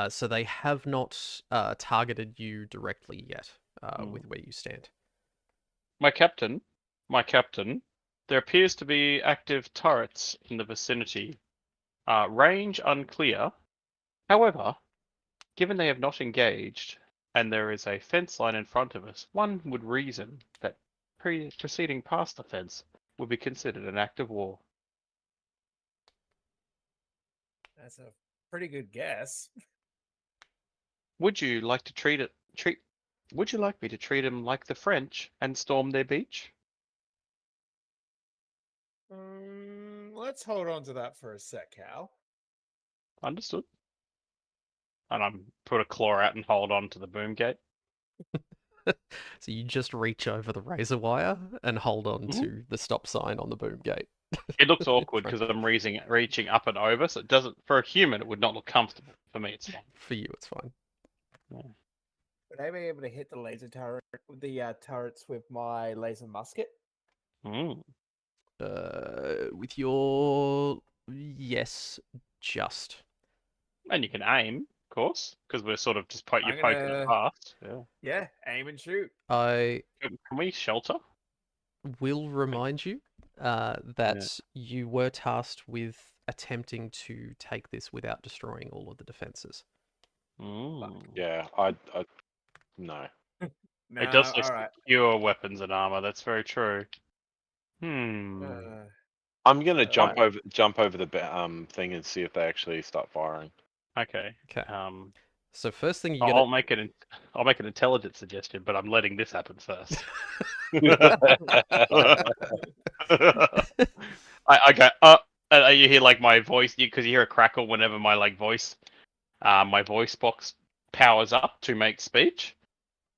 So they have not targeted you directly yet with where you stand. My captain, there appears to be active turrets in the vicinity. Range unclear. However, given they have not engaged, and there is a fence line in front of us, one would reason that proceeding past the fence would be considered an act of war. That's a pretty good guess. Would you like to Would you like me to treat them like the French and storm their beach? Let's hold on to that for a sec, Cal. Understood. And I'm put a claw out and hold on to the boom gate. So you just reach over the razor wire and hold on to the stop sign on the boom gate. It looks awkward because I'm reaching up and over, so it doesn't. For a human, it would not look comfortable. For me, it's fine. For you, it's fine. Would I be able to hit the laser turret, turrets with my laser musket? With your just. And you can aim, of course, because we're sort of just poking it past. Yeah, aim and shoot. I Can we shelter? will remind you that you were tasked with attempting to take this without destroying all of the defenses. Yeah, I no. No, It does all list right. pure weapons and armor. That's very true. I'm gonna jump over the thing and see if they actually start firing. Okay. So first thing I'll make an intelligence suggestion, but I'm letting this happen first. I go. You hear like my voice because you hear a crackle whenever my my voice box powers up to make speech.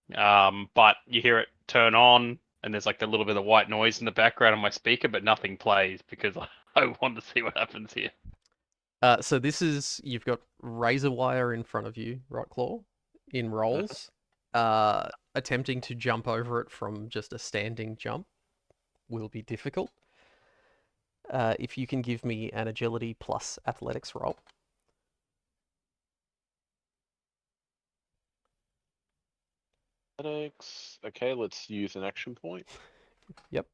But you hear it turn on, and there's like a little bit of white noise in the background on my speaker, but nothing plays because I want to see what happens here. So you've got razor wire in front of you, right claw, in rolls. Attempting to jump over it from just a standing jump will be difficult. If you can give me an agility plus athletics roll. Athletics. Okay, let's use an action point. Yep.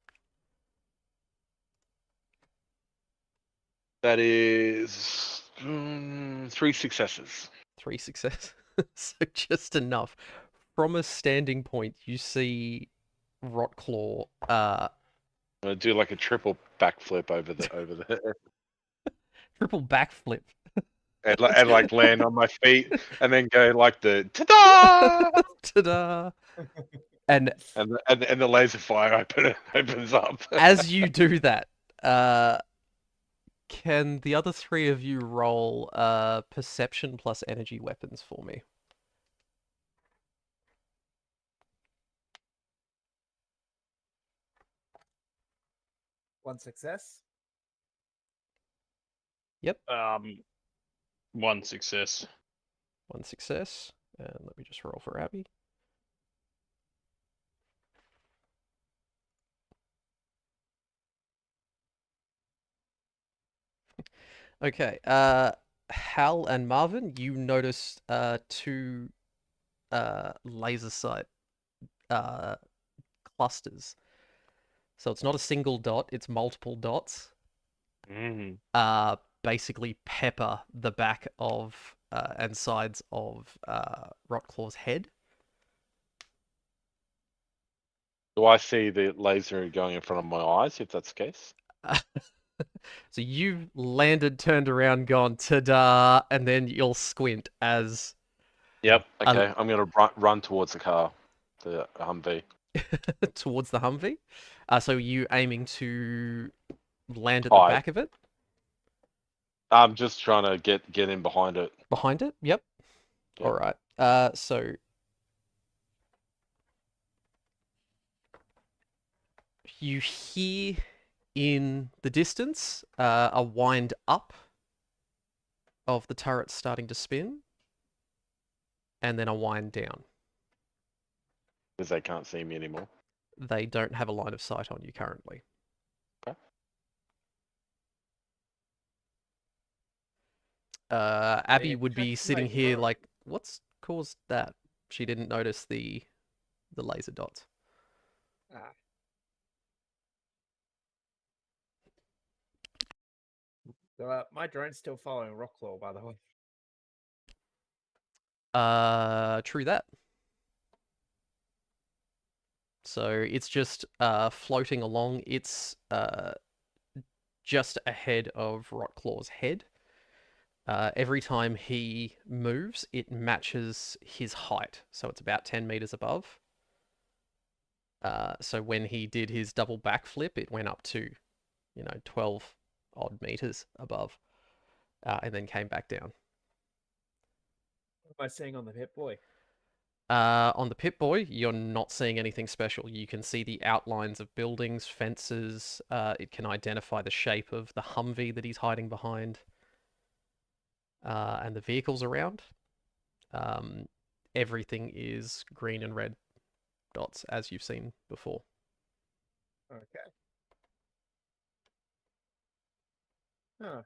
That is 3 successes. 3 success. So just enough. From a standing point, you see Rotclaw I'm gonna do like a triple backflip over the triple backflip. and like land on my feet and then go like the ta-da! Ta-da! And and the laser fire opens up. as you do that, can the other 3 of you roll perception plus energy weapons for me? One success. Yep, 1 success. 1 success. And let me just roll for Abby. Okay, Hal and Marvin, you notice 2 laser sight clusters. So it's not a single dot, it's multiple dots. Mm. Basically pepper the back of and sides of Rotclaw's head. Do I see the laser going in front of my eyes if that's the case? So you've landed, turned around, gone ta-da, and then you'll squint as Yep. Okay, I'm gonna run towards the car, the Humvee. towards the Humvee. So you aiming to land at the Hide. back of it? I'm just trying to get in behind it. Behind it? Yep. Yep. All right. So you hear in the distance a wind up of the turret starting to spin, and then a wind down. Because they can't see me anymore. They don't have a line of sight on you currently. Okay. Abby Yeah, would be catch sitting my here eye. like, what's caused that? She didn't notice the laser dots. Ah. So, my drone's still following Rocklaw, by the way. True that. So it's just floating along. It's just ahead of Rotclaw's head. Every time he moves, it matches his height. So it's about 10 meters above. So when he did his double backflip, it went up to, 12 odd meters above, and then came back down. What am I seeing on the Pip Boy? On the Pip-Boy, you're not seeing anything special. You can see the outlines of buildings, fences. It can identify the shape of the Humvee that he's hiding behind, and the vehicles around. Everything is green and red dots, as you've seen before. Okay. Huh.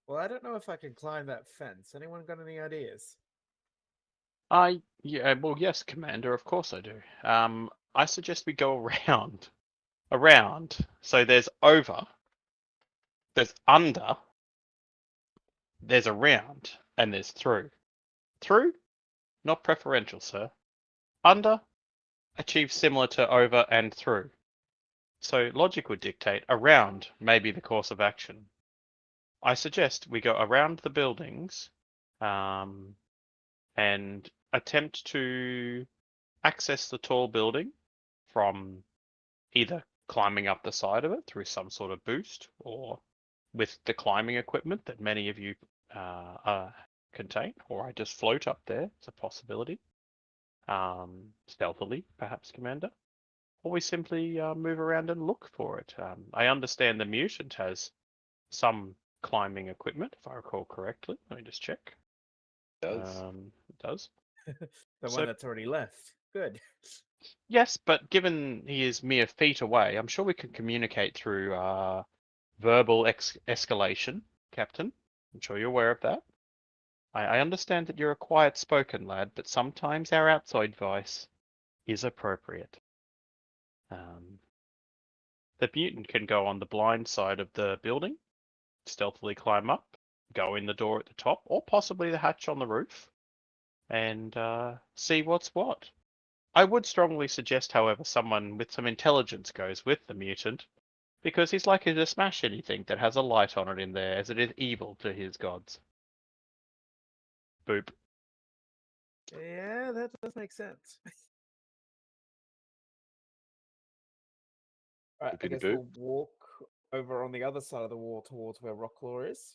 Well, I don't know if I can climb that fence. Anyone got any ideas? Yeah, well, yes, Commander, of course I do. I suggest we go around. So there's over, there's under, there's around, and there's through. Through, not preferential, sir. Under, achieves similar to over and through. So logic would dictate around may be the course of action. I suggest we go around the buildings, and attempt to access the tall building from either climbing up the side of it through some sort of boost or with the climbing equipment that many of you contain, or I just float up there. It's a possibility. Stealthily, perhaps, Commander. Or we simply move around and look for it. I understand the mutant has some climbing equipment, if I recall correctly. Let me just check. Does. It does. The So- one that's already left. Good. Yes, but given he is mere feet away, I'm sure we can communicate through verbal escalation, Captain. I'm sure you're aware of that. I understand that you're a quiet-spoken lad, but sometimes our outside voice is appropriate. The mutant can go on the blind side of the building, stealthily climb up, go in the door at the top, or possibly the hatch on the roof, and see what's what. I would strongly suggest, however, someone with some intelligence goes with the mutant, because he's likely to smash anything that has a light on it in there, as it is evil to his gods. Boop. Yeah, that does make sense. Right, I guess Boopity-boop. we'll walk over on the other side of the wall towards where Rocklaw is.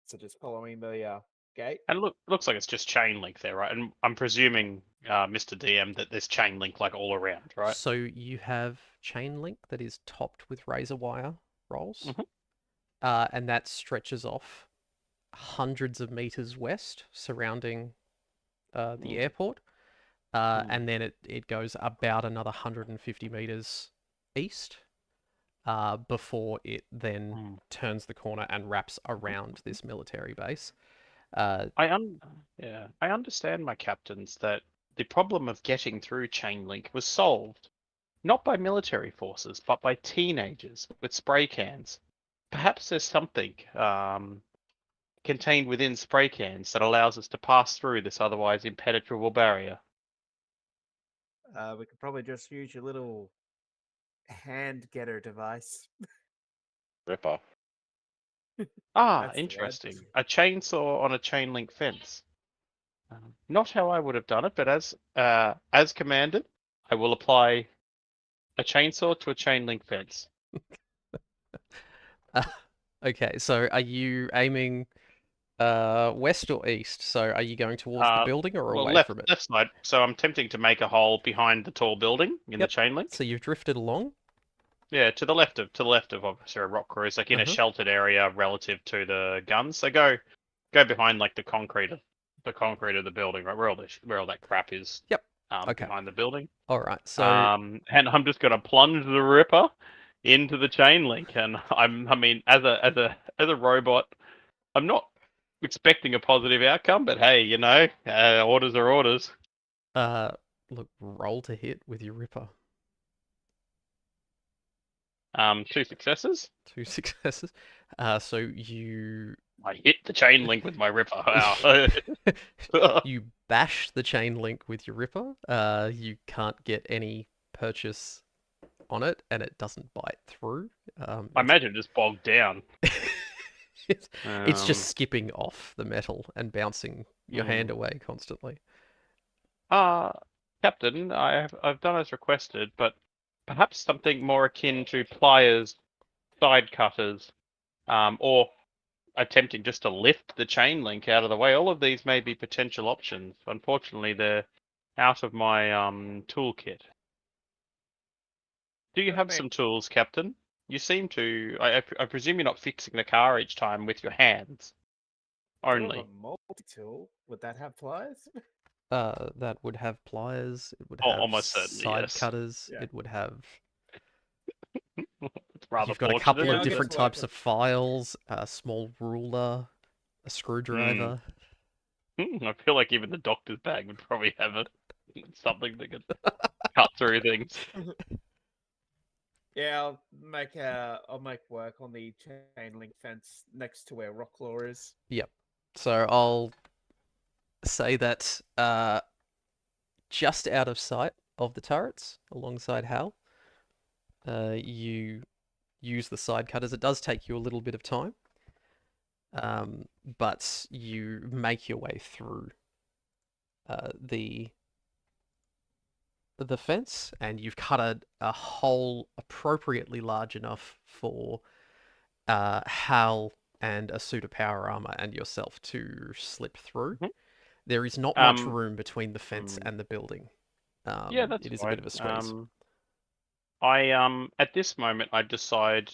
So just following the gate. And looks like it's just chain link there, right? And I'm presuming, Mr. DM, that there's chain link like all around, right? So you have chain link that is topped with razor wire rolls, Mhm. and that stretches off hundreds of meters west, surrounding the airport, and then it goes about another 150 meters east, before it then turns the corner and wraps around this military base. I understand, my captains, that the problem of getting through chain link was solved not by military forces, but by teenagers with spray cans. Perhaps there's something contained within spray cans that allows us to pass through this otherwise impenetrable barrier. We could probably just use your little hand getter device. Ripper. Ah, That's the word. interesting. A chainsaw on a chain link fence. Not how I would have done it, but as commanded, I will apply a chainsaw to a chain link fence. Okay, so are you aiming west or east? So are you going towards the building or Well, away from it? left side. So I'm attempting to make a hole behind the tall building in the Yep. chain link. So you've drifted along. Yeah, to the left of obviously a rock cruise, like in a sheltered area relative to the guns. So go behind like the concrete of the building, right? Where all that crap is. Yep. Okay. Behind the building. All right. So and I'm just gonna plunge the Ripper into the chain link, and I mean, as a robot, I'm not expecting a positive outcome, but hey, orders are orders. look, roll to hit with your Ripper. 2 successes. 2 successes. So you I hit the chain link with my Ripper. Wow. you bash the chain link with your Ripper. You can't get any purchase on it, and it doesn't bite through. I imagine it just bogged down. It's just skipping off the metal and bouncing your hand away constantly. Captain, I've done as requested, but perhaps something more akin to pliers, side cutters, or attempting just to lift the chain link out of the way. All of these may be potential options. Unfortunately, they're out of my toolkit. Do you have some tools, Captain? You seem to. I presume you're not fixing the car each time with your hands only. A multi-tool. Would that have pliers? That would have pliers. It would have almost certainly, side yes. cutters. Yeah. It would have. It's rather You've got a couple fortunate, of isn't it? different types of files, a small ruler, a screwdriver. I feel like even the doctor's bag would probably have something that could cut through things. Yeah, I'll make work on the chain link fence next to where Rocklaw is. Yep. So I'll say that just out of sight of the turrets, alongside Hal, you use the side cutters. It does take you a little bit of time, but you make your way through the fence, and you've cut a hole appropriately large enough for Hal and a suit of power armor and yourself to slip through. There is not much room between the fence and the building. Yeah, that's it is fine. a bit of a squeeze. I at this moment I decide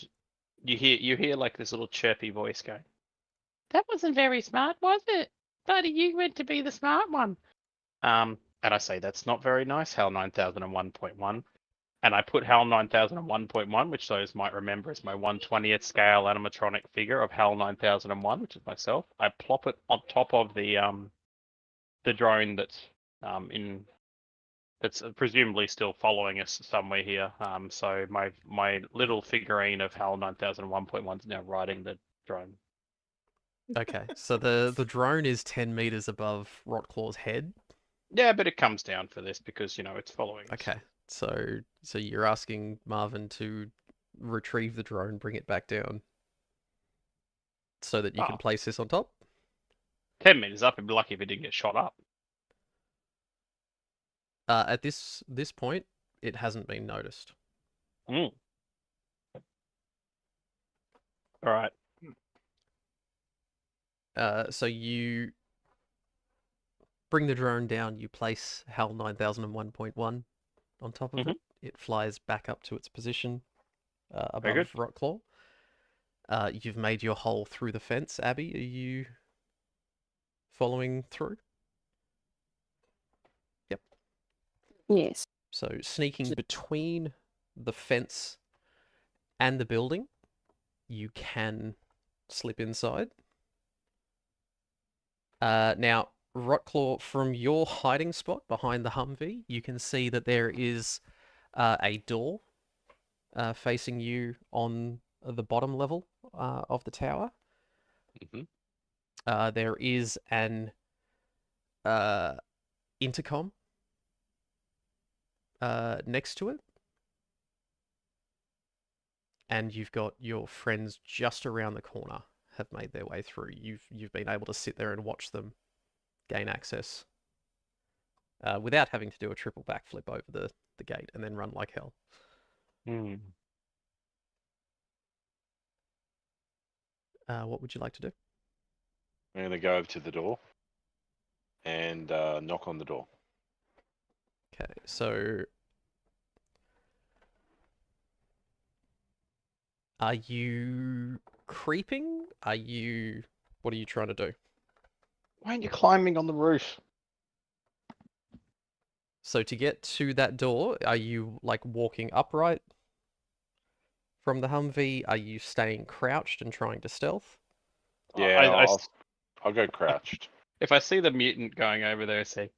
you hear like this little chirpy voice going, "That wasn't very smart, was it? Buddy, you went to be the smart one." And I say that's not very nice, HAL 9001.1. And I put HAL 9001.1, which those might remember is my 1/20th scale animatronic figure of HAL 9001, which is myself. I plop it on top of the drone that's that's presumably still following us somewhere here. So my little figurine of HAL 9001.1 is now riding the drone. Okay, so the drone is 10 meters above Rotclaw's head. Yeah, but it comes down for this because it's following us. Okay, so you're asking Marvin to retrieve the drone, bring it back down, so that you can Oh. place this on top. 10 meters up, I'd be lucky if it didn't get shot up. At this point, it hasn't been noticed. Mm. All right. So you bring the drone down. You place HAL 9001.1 on top of it. It flies back up to its position Very above Rotclaw. You've made your hole through the fence. Abby, are you following through? Yep. Yes. So sneaking between the fence and the building, you can slip inside. Now, Rotclaw, from your hiding spot behind the Humvee, you can see that there is a door facing you on the bottom level of the tower. Mm-hmm. There is an intercom next to it. And you've got your friends just around the corner have made their way through. You've been able to sit there and watch them gain access without having to do a triple backflip over the gate and then run like hell. Mm. What would you like to do? I'm going to go over to the door and knock on the door. Okay, so are you creeping? What are you trying to do? Why aren't you climbing on the roof? So to get to that door, are you like walking upright from the Humvee? Are you staying crouched and trying to stealth? Yeah, I'll go crouched. If I see the mutant going over there, I say,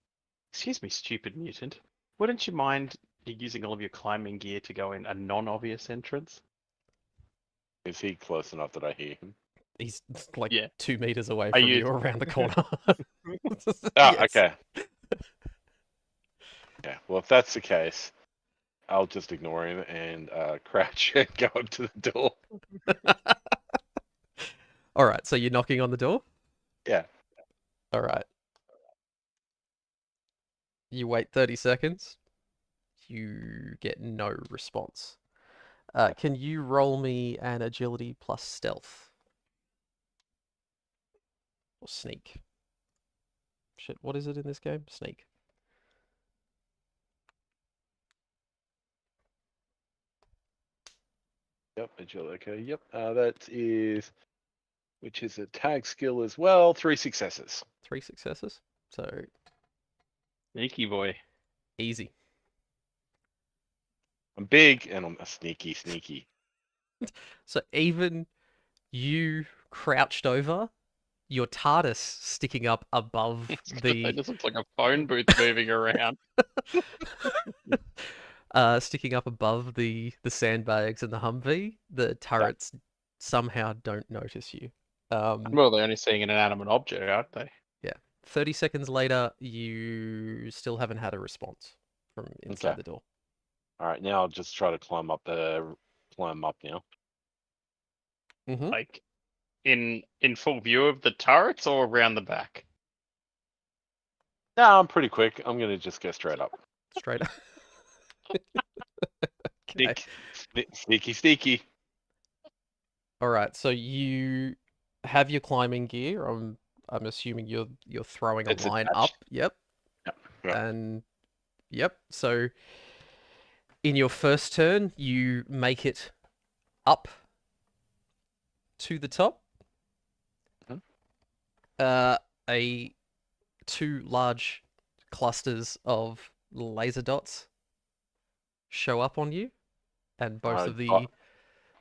"Excuse me, stupid mutant. Wouldn't you mind using all of your climbing gear to go in a non-obvious entrance?" Is he close enough that I hear him? He's like Yeah. 2 meters away Are from you- you around the corner. Ah, Yes. okay. Yeah, well, if that's the case, I'll just ignore him and crouch and go up to the door. All right, so you're knocking on the door? Yeah. All right. You wait 30 seconds. You get no response. Can you roll me an agility plus stealth? Or sneak? Shit, what is it in this game? Sneak. Yep, agility. Okay, yep. That is, which is a tag skill as well. 3 successes. 3 successes. So Sneaky boy. easy. I'm big and I'm a sneaky. So even you crouched over, your TARDIS sticking up above It the just looks like a phone booth moving around. sticking up above the sandbags and the Humvee, the turrets somehow don't notice you. Well, they're only seeing an inanimate object, aren't they? 30 seconds later, you still haven't had a response from inside Okay. the door. All right, now I'll just try to climb up now. Mm-hmm. Like in full view of the turrets or around the back? No, I'm pretty quick. I'm gonna just go straight up. Straight up. Okay. Sneaky. All right. So you have your climbing gear. I'm assuming you're throwing It's a line attached. up. Yep. Yep. And yep. So in your first turn, you make it up to the top. Mhm. 2 large clusters of laser dots show up on you, and both of the I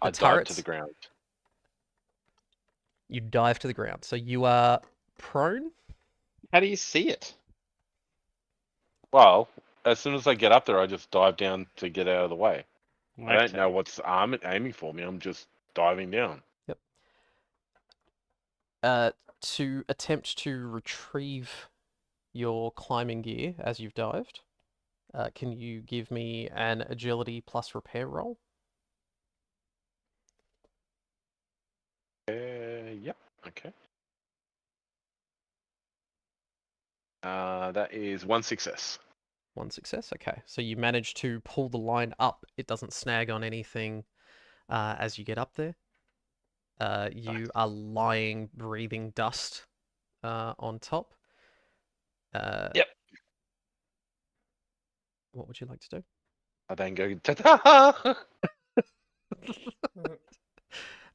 dive to turrets. the ground. You dive to the ground, so you are prone. How do you see it? Well, as soon as I get up there, I just dive down to get out of the way. I don't Okay. know what's aiming for me. I'm just diving down. To attempt to retrieve your climbing gear as you've dived, can you give me an agility plus repair roll? Yep. Okay. That is one success. One success. Okay, so you manage to pull the line up. It doesn't snag on anything as you get up there. You are lying, breathing dust on top. Yep. What would you like to do? I then go ta-da!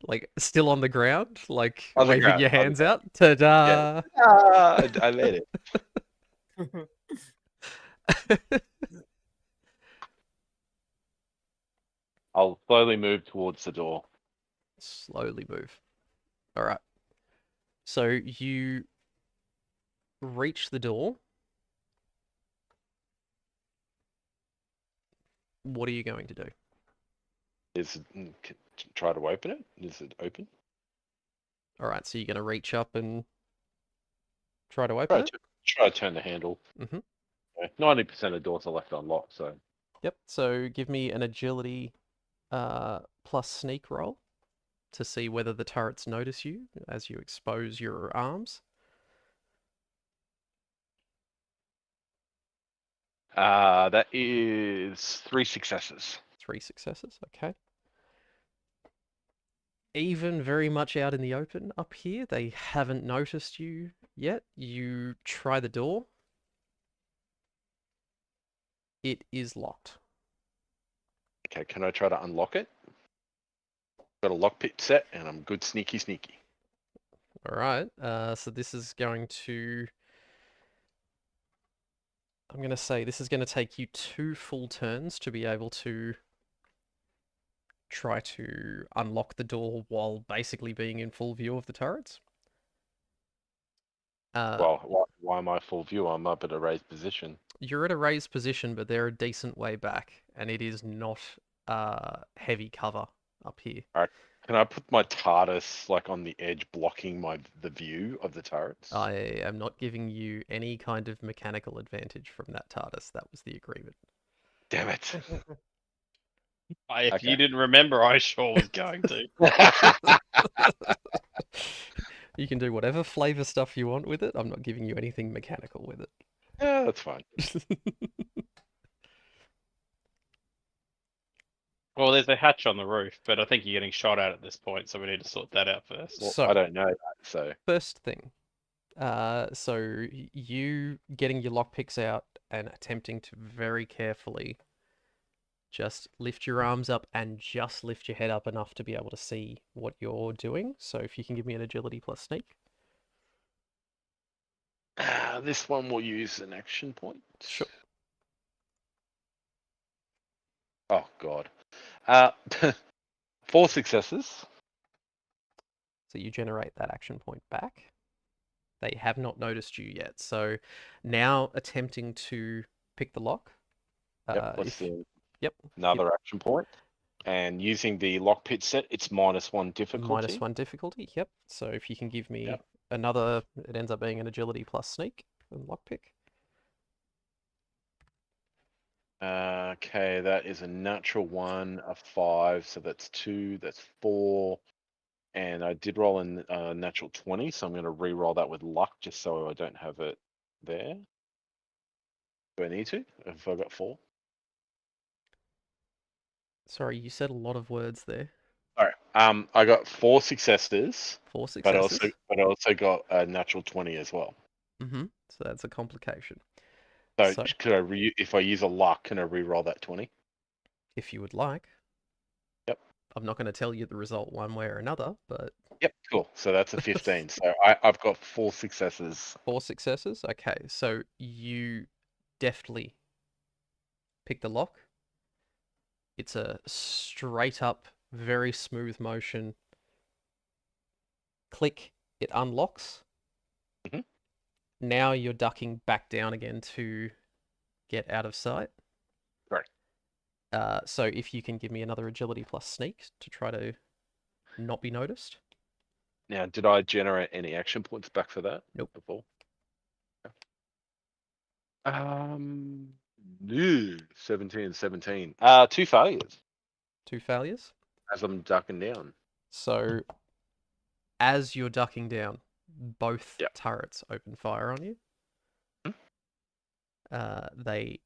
Like still on the ground, like On the waving ground, your on the hands ground. out. Ta-da! I let it. I'll slowly move towards the door. Slowly move. All right. So you reach the door. What are you going to do? Try to open it? Is it open? All right. So you're going to reach up and try to open it. Try to turn the handle. Mm-hmm. 90% of doors are left unlocked, so. Yep. So give me an agility plus sneak roll to see whether the turrets notice you as you expose your arms. That is 3 successes. 3 successes. Okay. Even very much out in the open up here, they haven't noticed you yet. You try the door. It is locked. Okay, can I try to unlock it? Got a lockpick set, and I'm good sneaky. All right. So this is going to. I'm going to say this is going to take you 2 full turns to be able to try to unlock the door while basically being in full view of the turrets. Well, why am I full view? I'm up at a raised position. You're at a raised position, but they're a decent way back, and it is not heavy cover up here. Alright. Can I put my TARDIS like on the edge, blocking the view of the turrets? I am not giving you any kind of mechanical advantage from that TARDIS. That was the agreement. Damn it! If Okay. you didn't remember, I sure was going to. You can do whatever flavor stuff you want with it. I'm not giving you anything mechanical with it. Yeah, that's fine. Well, there's a hatch on the roof, but I think you're getting shot at this point, so we need to sort that out first. Well, So- I don't know that, so. First thing, so you getting your lockpicks out and attempting to very carefully just lift your arms up and just lift your head up enough to be able to see what you're doing. So if you can give me an agility plus sneak. This one will use an action point. Sure. Oh god. 4 successes. So you generate that action point back. They have not noticed you yet. So now attempting to pick the lock. Yep. Another action point. And using the lockpick set, it's -1 difficulty. -1 difficulty, yep. So if you can give me Yep. another, it ends up being an agility plus sneak and lockpick. Okay, that is a natural 1, a 5, so that's 2, that's 4. And I did roll a natural 20, so I'm going to re-roll that with luck just so I don't have it there. Do I need to? Have I got 4? Sorry, you said a lot of words there. All right. I got 4 successes, 4 but successes. I also got a natural 20 as well. Mm-hmm. So that's a complication. So could if I use a luck, can I re-roll that 20? If you would like. Yep. I'm not going to tell you the result one way or another, but... Yep, cool. So that's a 15. So I've got 4 successes. 4 successes? Okay, so you deftly pick the lock. It's a straight up, very smooth motion. Click, it unlocks. Mhm. Now you're ducking back down again to get out of sight. Right. So if you can give me another agility plus sneak to try to not be noticed. Now, did I generate any action points back for that? Nope. Before. No, 17. 2 failures 2 failures. as I'm ducking down. So, as you're ducking down, both Yep. turrets open fire on you. They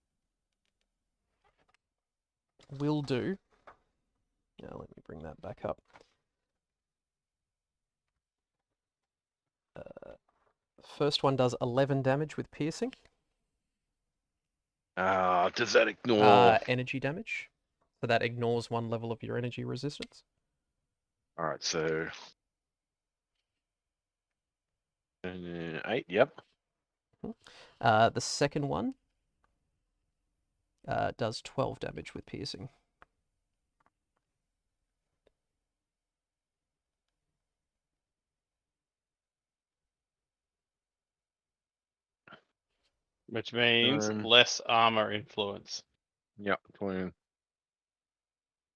will do. Now, let me bring that back up. First one does 11 damage with piercing. Does that ignore? Energy damage. So that ignores 1 level of your energy resistance. All right, so 8. Yep. The second one does 12 damage with piercing. Which means Um, less armor influence. Yep. 20.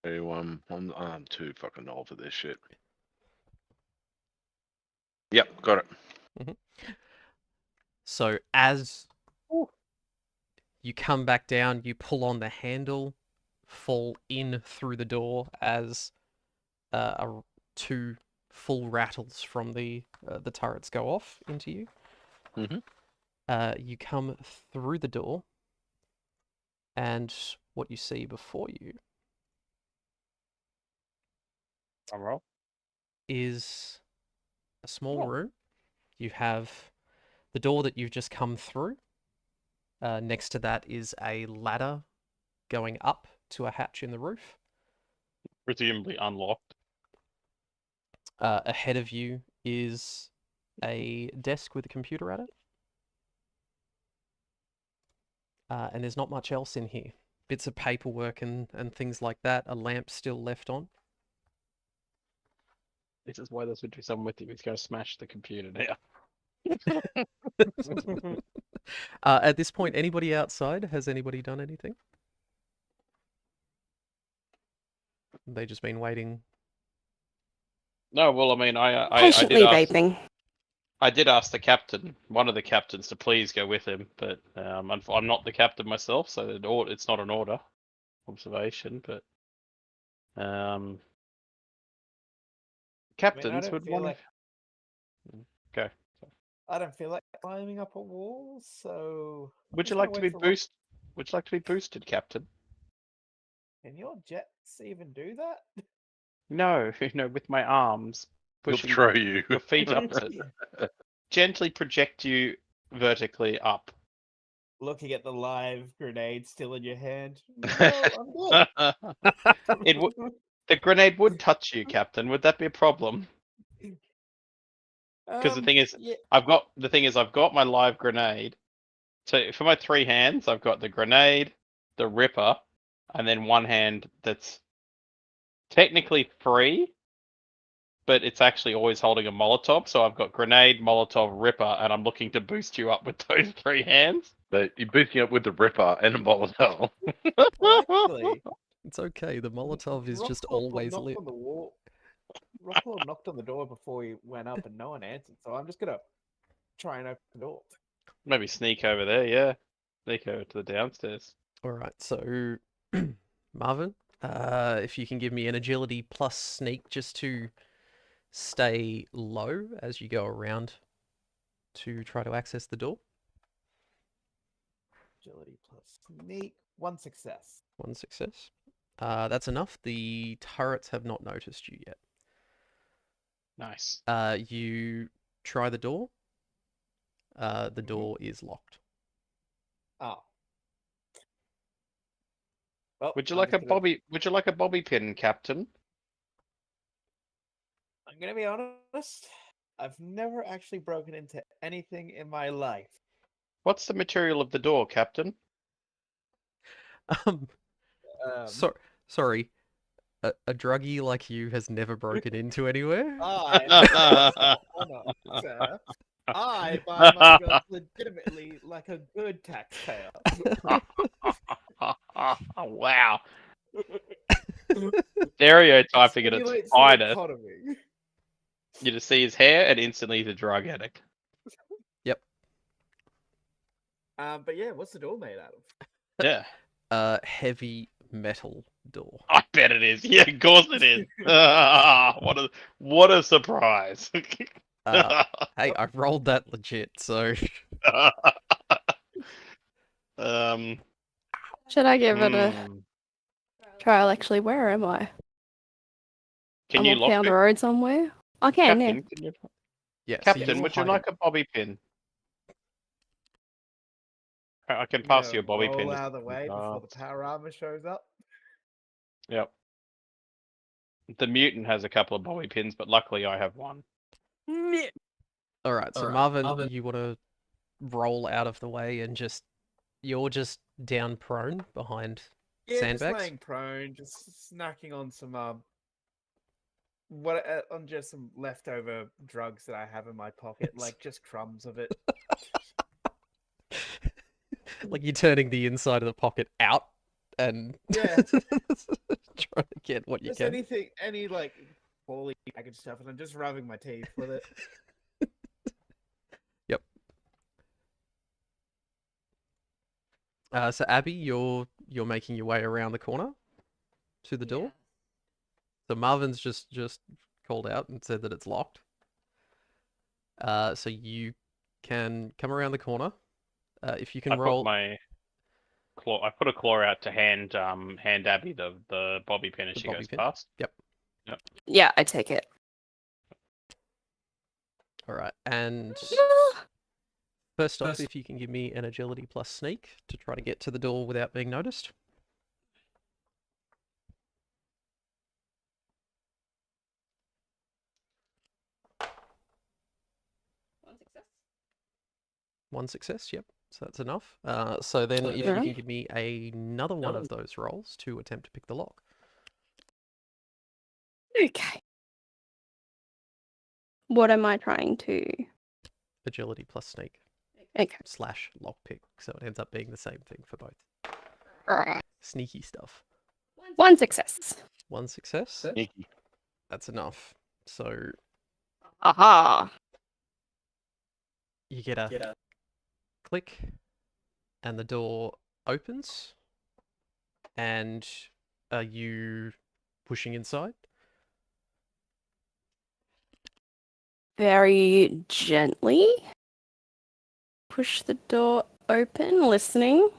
31. I'm too fucking old for this shit. Yep, got it. So as you come back down, you pull on the handle, fall in through the door as 2 full rattles from the turrets go off into you. You come through the door, and what you see before you Roll. is a small room. You have the door that you've just come through. Next to that is a ladder going up to a hatch in the roof. Presumably unlocked. Ahead of you is a desk with a computer at it. And there's not much else in here. Bits of paperwork and things like that. A lamp still left on. This is why there's going to be someone with you who's going to smash the computer now. At this point, anybody outside? Has anybody done anything? They just been waiting. No, well, I mean, I Patiently did ask. vaping. I did ask the captain, one of the captains, to please go with him, but I'm not the captain myself, so it's not an order. Observation, but captains would want. Okay. I don't feel like climbing up a wall, so. Would you like to be boost? Would you like to be boosted, Captain? Can your jets even do that? No, with my arms, We'll pushing throw you. your feet up to gently project you vertically up. Looking at the live grenade still in your hand. No, I'm good. The grenade would touch you, Captain. Would that be a problem? Because the thing is, yeah. I've got my live grenade. So for my 3 hands, I've got the grenade, the ripper, and then one hand that's technically free, but it's actually always holding a Molotov. So I've got grenade, Molotov, ripper, and I'm looking to boost you up with those 3 hands. But you're boosting up with the ripper and a Molotov. Well, actually, It's okay. The Molotov is just Rocklaw always knocked lit. on the wall. Rocklaw knocked on the door before he went up, and no one answered. So I'm just gonna try and open the door. Maybe sneak over there, yeah. Sneak over to the downstairs. All right, so Marvin, if you can give me an agility plus sneak just to stay low as you go around to try to access the door. Agility plus sneak. 1 success. 1 success. That's enough. The turrets have not noticed you yet. Nice. You try the door. The door is locked. Oh. Well, Would you I'm like a just gonna- bobby? Would you like a bobby pin, Captain? I'm gonna be honest. I've never actually broken into anything in my life. What's the material of the door, Captain? Sorry. A druggie like you has never broken into anywhere? I buy my guns legitimately like a good taxpayer. Wow. Stereotyping at its Stimulates the finest. economy. You just see his hair, and instantly he's a drug addict. Yep. But yeah, what's the door made out of? Yeah, Heavy metal door. I bet it is. Yeah, of course it is. What a surprise. Hey, I rolled that legit, so um, Should I give it a hmm. trial? Actually, where am I? Can I'm you off down the lockpick? road somewhere. I can, yeah. Captain, can you? yeah. So Captain, you're would you hiding. like a bobby pin? I can You pass gonna you a bobby roll pin. out of the way before the power armor shows up. Yep. The mutant has a couple of bobby pins, but luckily I have one. All right. So Marvin, you want to roll out of the way and you're just down prone behind Yeah, just sandbags. laying prone, just snacking on some on just some leftover drugs that I have in my pocket, like just crumbs of it. Like you're turning the inside of the pocket out and Yeah. trying to get what you Just can. any like poorly packaged stuff, and I'm just rubbing my teeth with it. Yep. So Abby, you're making your way around the corner to the door. So Marvin's just called out and said that it's locked. So you can come around the corner. If you can I roll. put my claw. I put a claw out to hand Abby the bobby pin as The she bobby goes pin? past. Yep. Yeah, I take it. All right. And first off, if you can give me an agility plus sneak to try to get to the door without being noticed. One success, yep. So that's enough. So then if you can Alright. give me another one of those rolls to attempt to pick the lock. Okay. What am I trying to? Agility plus sneak Okay. / lockpick. So it ends up being the same thing for both. Alright. Sneaky stuff. One success. One success. Sneaky. That's enough. So Aha. you get a click and the door opens. And are you pushing inside? Very gently push the door open, listening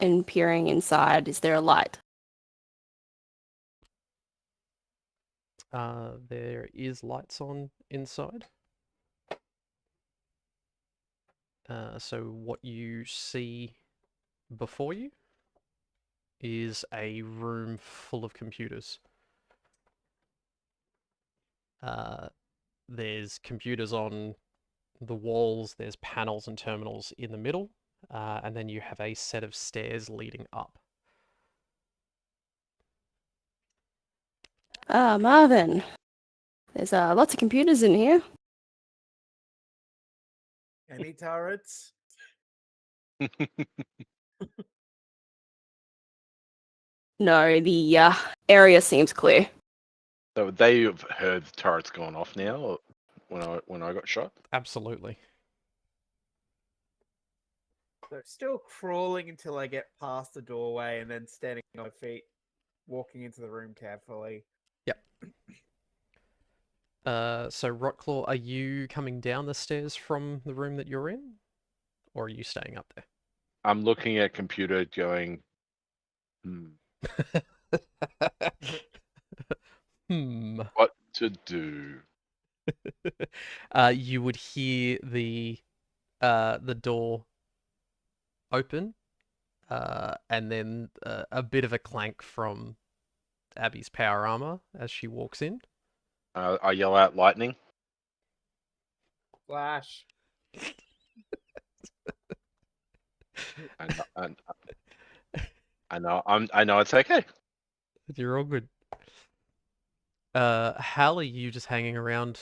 and peering inside. Is there a light? There is lights on inside. So what you see before you is a room full of computers. There's computers on the walls, there's panels and terminals in the middle, and then you have a set of stairs leading up. Marvin. There's lots of computers in here. Any turrets? No, the area seems clear. So they've heard the turrets going off now or when I got shot. Absolutely. So still crawling until I get past the doorway, and then standing on my feet, walking into the room carefully. Yep. So Rotclaw, are you coming down the stairs from the room that you're in? Or are you staying up there? I'm looking at computer going, what to do? You would hear the door open, and then a bit of a clank from Abby's power armor as she walks in. I yell out lightning. Flash. I know it's okay. You're all good. Hal, are you just hanging around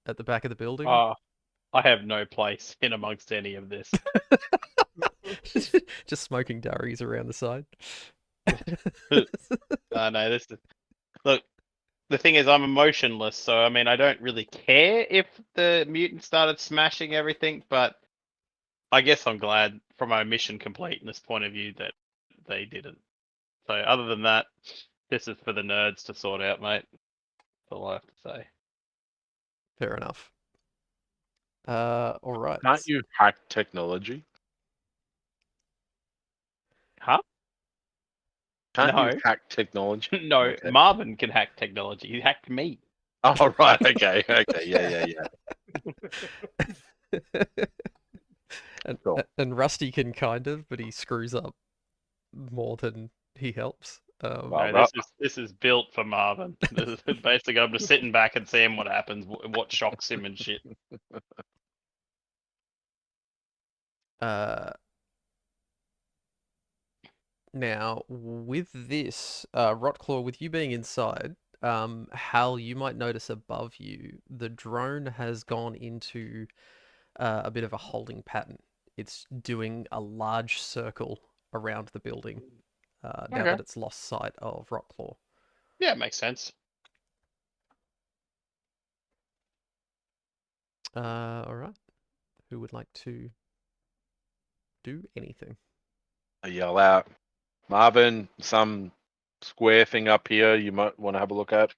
at the back of the building? I have no place in amongst any of this. Just smoking durries around the side. No, this is look. the thing is, I'm emotionless, so I mean, I don't really care if the mutant started smashing everything, but I guess I'm glad from a mission completeness point of view that they didn't. So other than that, this is for the nerds to sort out, mate. That's all I have to say. Fair enough. All right. Can't you hack technology? Huh? Can't you No. hack technology? No, Okay. Marvin can hack technology. He hacked me. Oh, right. Okay. Okay. Yeah. and, Cool. and Rusty can kind of, but he screws up more than he helps. Well, No, this is built for Marvin. This is basically I'm just sitting back and seeing what happens, what shocks him and shit. Now, with this, Rotclaw, with you being inside, Hal, you might notice above you, the drone has gone into a bit of a holding pattern. It's doing a large circle around the building now Okay. that it's lost sight of Rotclaw. Yeah, it makes sense. All right. Who would like to do anything? I yell out, Marvin, some square thing up here you might want to have a look at.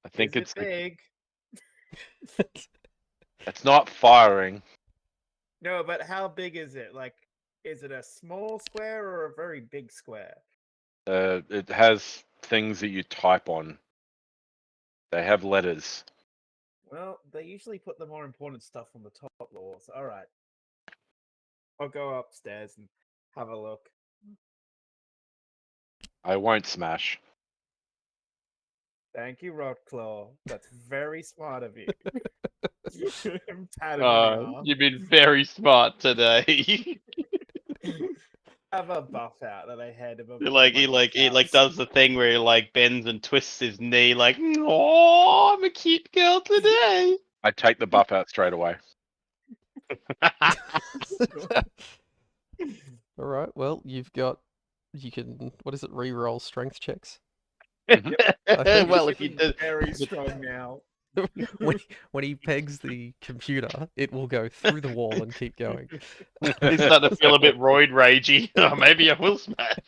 I think Is it's it big? it's not firing. No, but how big is it? Like, is it a small square or a very big square? It has things that you type on. They have letters. Well, they usually put the more important stuff on the top floors. All right. I'll go upstairs and have a look. I won't smash. Thank you, Rodclaw. That's very smart of you. Pat him on the arm. You've been very smart today. Have a buff out that I had him. he does the thing where he like bends and twists his knee, like, oh, I'm a cute girl today. I take the buff out straight away. All right. Well, you can, what is it, re-roll strength checks? I think Well, if you did, very strong now. when he pegs the computer, it will go through the wall and keep going. he's starting to feel a bit roid ragey. Oh, maybe I will smash.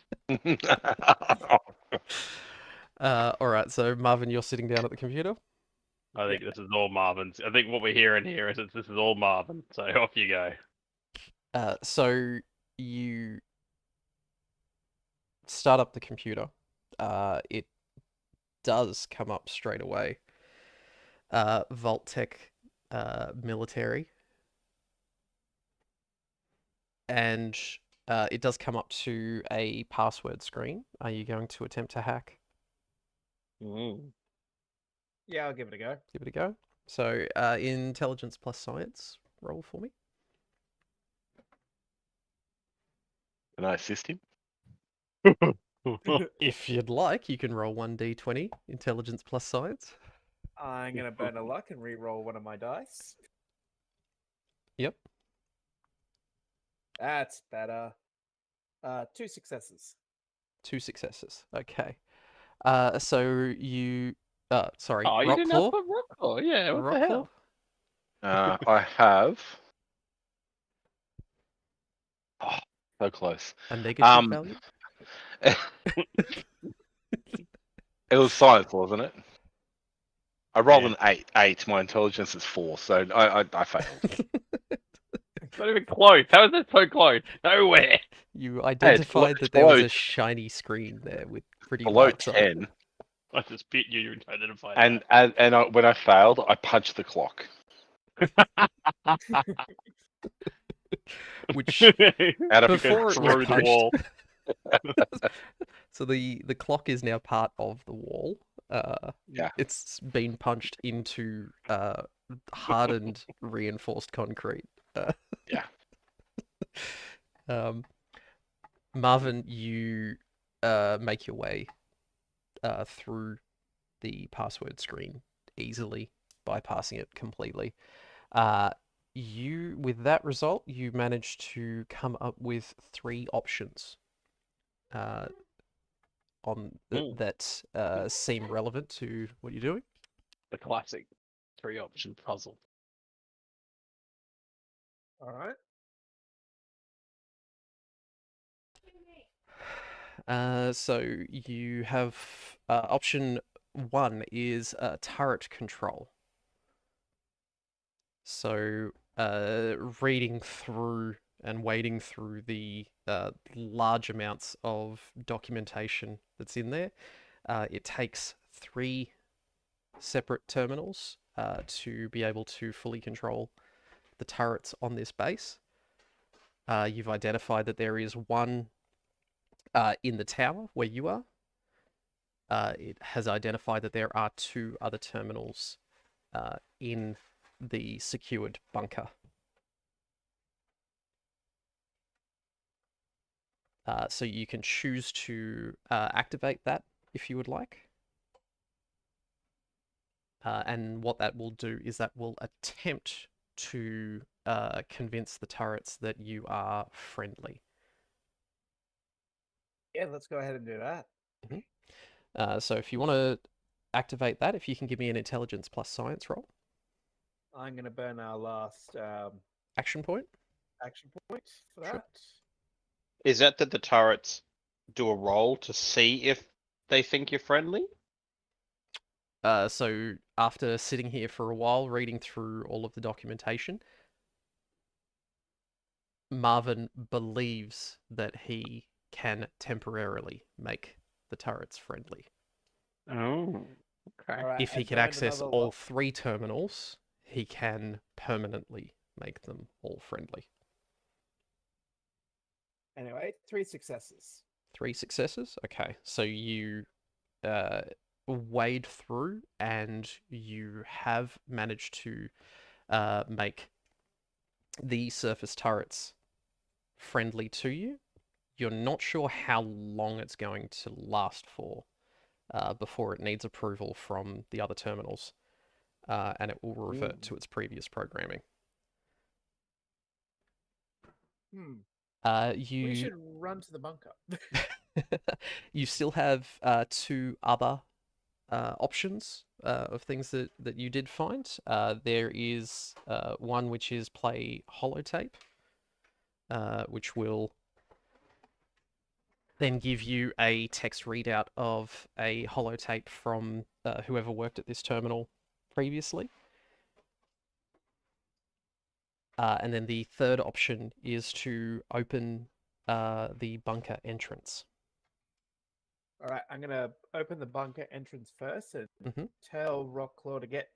All right. So Marvin, you're sitting down at the computer. I think this is all Marvin's. I think what we're hearing here is that this is all Marvin. So off you go. So you start up the computer. It does come up straight away. Vault-Tec military. And it does come up to a password screen. Are you going to attempt to hack? Yeah, I'll give it a go. Give it a go. So intelligence plus science, roll for me. Can I assist him? If you'd like, you can roll 1d20, intelligence plus science. I'm gonna burn a luck and re-roll one of my dice. Yep. That's better. 2 successes. 2 successes. Okay. So you sorry, Oh, you didn't have Rockclaw? to put Rockclaw. Yeah, what the hell? I have. Oh, so close. A negative value? It was science, wasn't it? I rolled Yeah. an 8. 8. My intelligence is 4, so I failed. Not even close. How is that so close? Nowhere. You identified that there was a shiny screen there with pretty Below marks on it. 10. I just bit you identified And when I failed, I punched the clock. Which Out of before it was through the punched. wall. So the clock is now part of the wall. Yeah. It's been punched into hardened, reinforced concrete. Yeah. Marvin, you make your way through the password screen easily, bypassing it completely. With that result, you managed to come up with 3 options. on Mm. that seem relevant to what you're doing. The classic 3-option puzzle. All right. So you have option 1 is turret control. So reading through and wading through the large amounts of documentation that's in there, it takes 3 separate terminals to be able to fully control the turrets on this base. You've identified that there is one in the tower where you are. It has identified that there are 2 other terminals in the secured bunker. So you can choose to activate that if you would like. And what that will do is that will attempt to convince the turrets that you are friendly. Yeah, let's go ahead and do that. So if you want to activate that, if you can give me an intelligence plus science roll. I'm going to burn our last Action point? action point for Sure. that. Is that the turrets do a roll to see if they think you're friendly? So after sitting here for a while, reading through all of the documentation, Marvin believes that he can temporarily make the turrets friendly. Oh, okay. All right. If he I've can burned access another all 3 terminals, he can permanently make them all friendly. Anyway, 3 successes. 3 successes? Okay, so you wade through and you have managed to make the surface turrets friendly to you. You're not sure how long it's going to last for before it needs approval from the other terminals, and it will revert to its previous programming. We You should run to the bunker. you still have 2 other options of things that you did find. There is one which is play holotape, which will then give you a text readout of a holotape from whoever worked at this terminal previously. And then the third option is to open the bunker entrance. All right, I'm going to open the bunker entrance first and Mhm. tell Rocklaw to get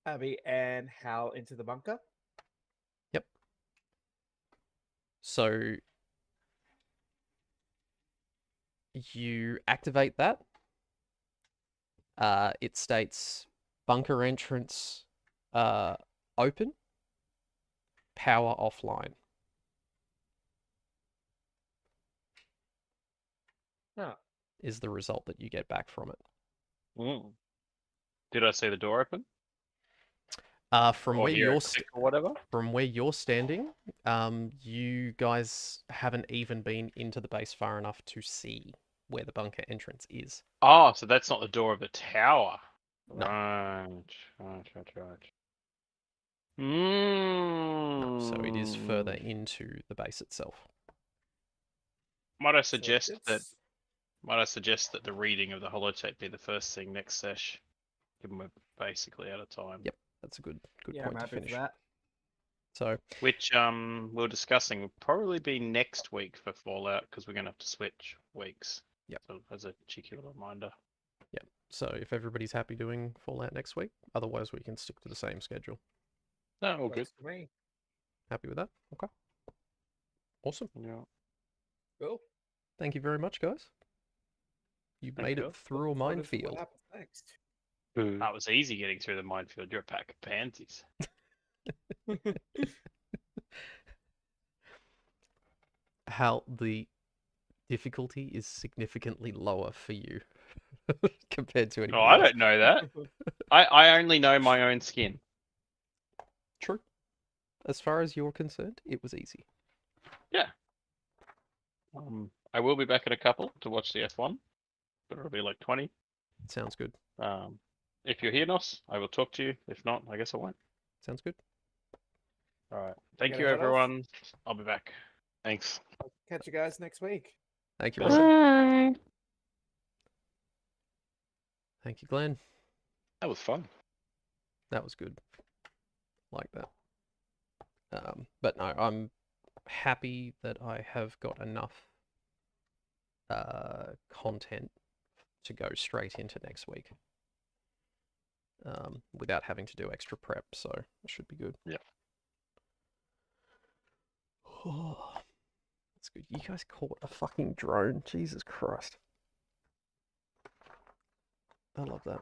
Abby and Hal into the bunker. Yep. So you activate that. It states bunker entrance open, power offline. Oh, Is the result that you get back from it. Mm. Did I see the door open? From Or where hear a you're click or whatever? from where you're standing, you guys haven't even been into the base far enough to see where the bunker entrance is. Oh, so that's not the door of the tower. No. Right. No, so it is further Mm. into the base itself. Might I so suggest that it's- the reading of the holotape be the first thing next sesh, given we're basically out of time. Yep, that's a good yeah, point I'm to happy finish. for that. So Which we we're discussing will probably be next week for Fallout because we're gonna have to switch weeks. Yep. So as a cheeky little reminder. so if everybody's happy doing Fallout next week, otherwise we can stick to the same schedule. No, all good. Works for me. Happy with that? Okay. Awesome. Yeah. Cool. Thank you very much, guys. You Thank made you. it through a Looking forward to see minefield. what happens next. That was easy getting through the minefield. You're a pack of pansies. How the difficulty is significantly lower for you compared to Oh, anybody I else. don't know that. I only know my own skin. True. As far as you're concerned, it was easy. Yeah. I will be back in a couple to watch the F1, but it'll be like 20. Sounds good. If you're here, Nos, I will talk to you. If not, I guess I won't. Sounds good. All right. Thank Get you, ahead of? everyone. I'll be back. Thanks. I'll catch you guys next week. Thank you, Awesome. Robert. Bye. Thank you, Glenn. That was fun. That was good. Like that. But no, I'm happy that I have got enough content to go straight into next week. Without having to do extra prep, so it should be good. Yeah. Oh, that's good. You guys caught a fucking drone. Jesus Christ. I love that.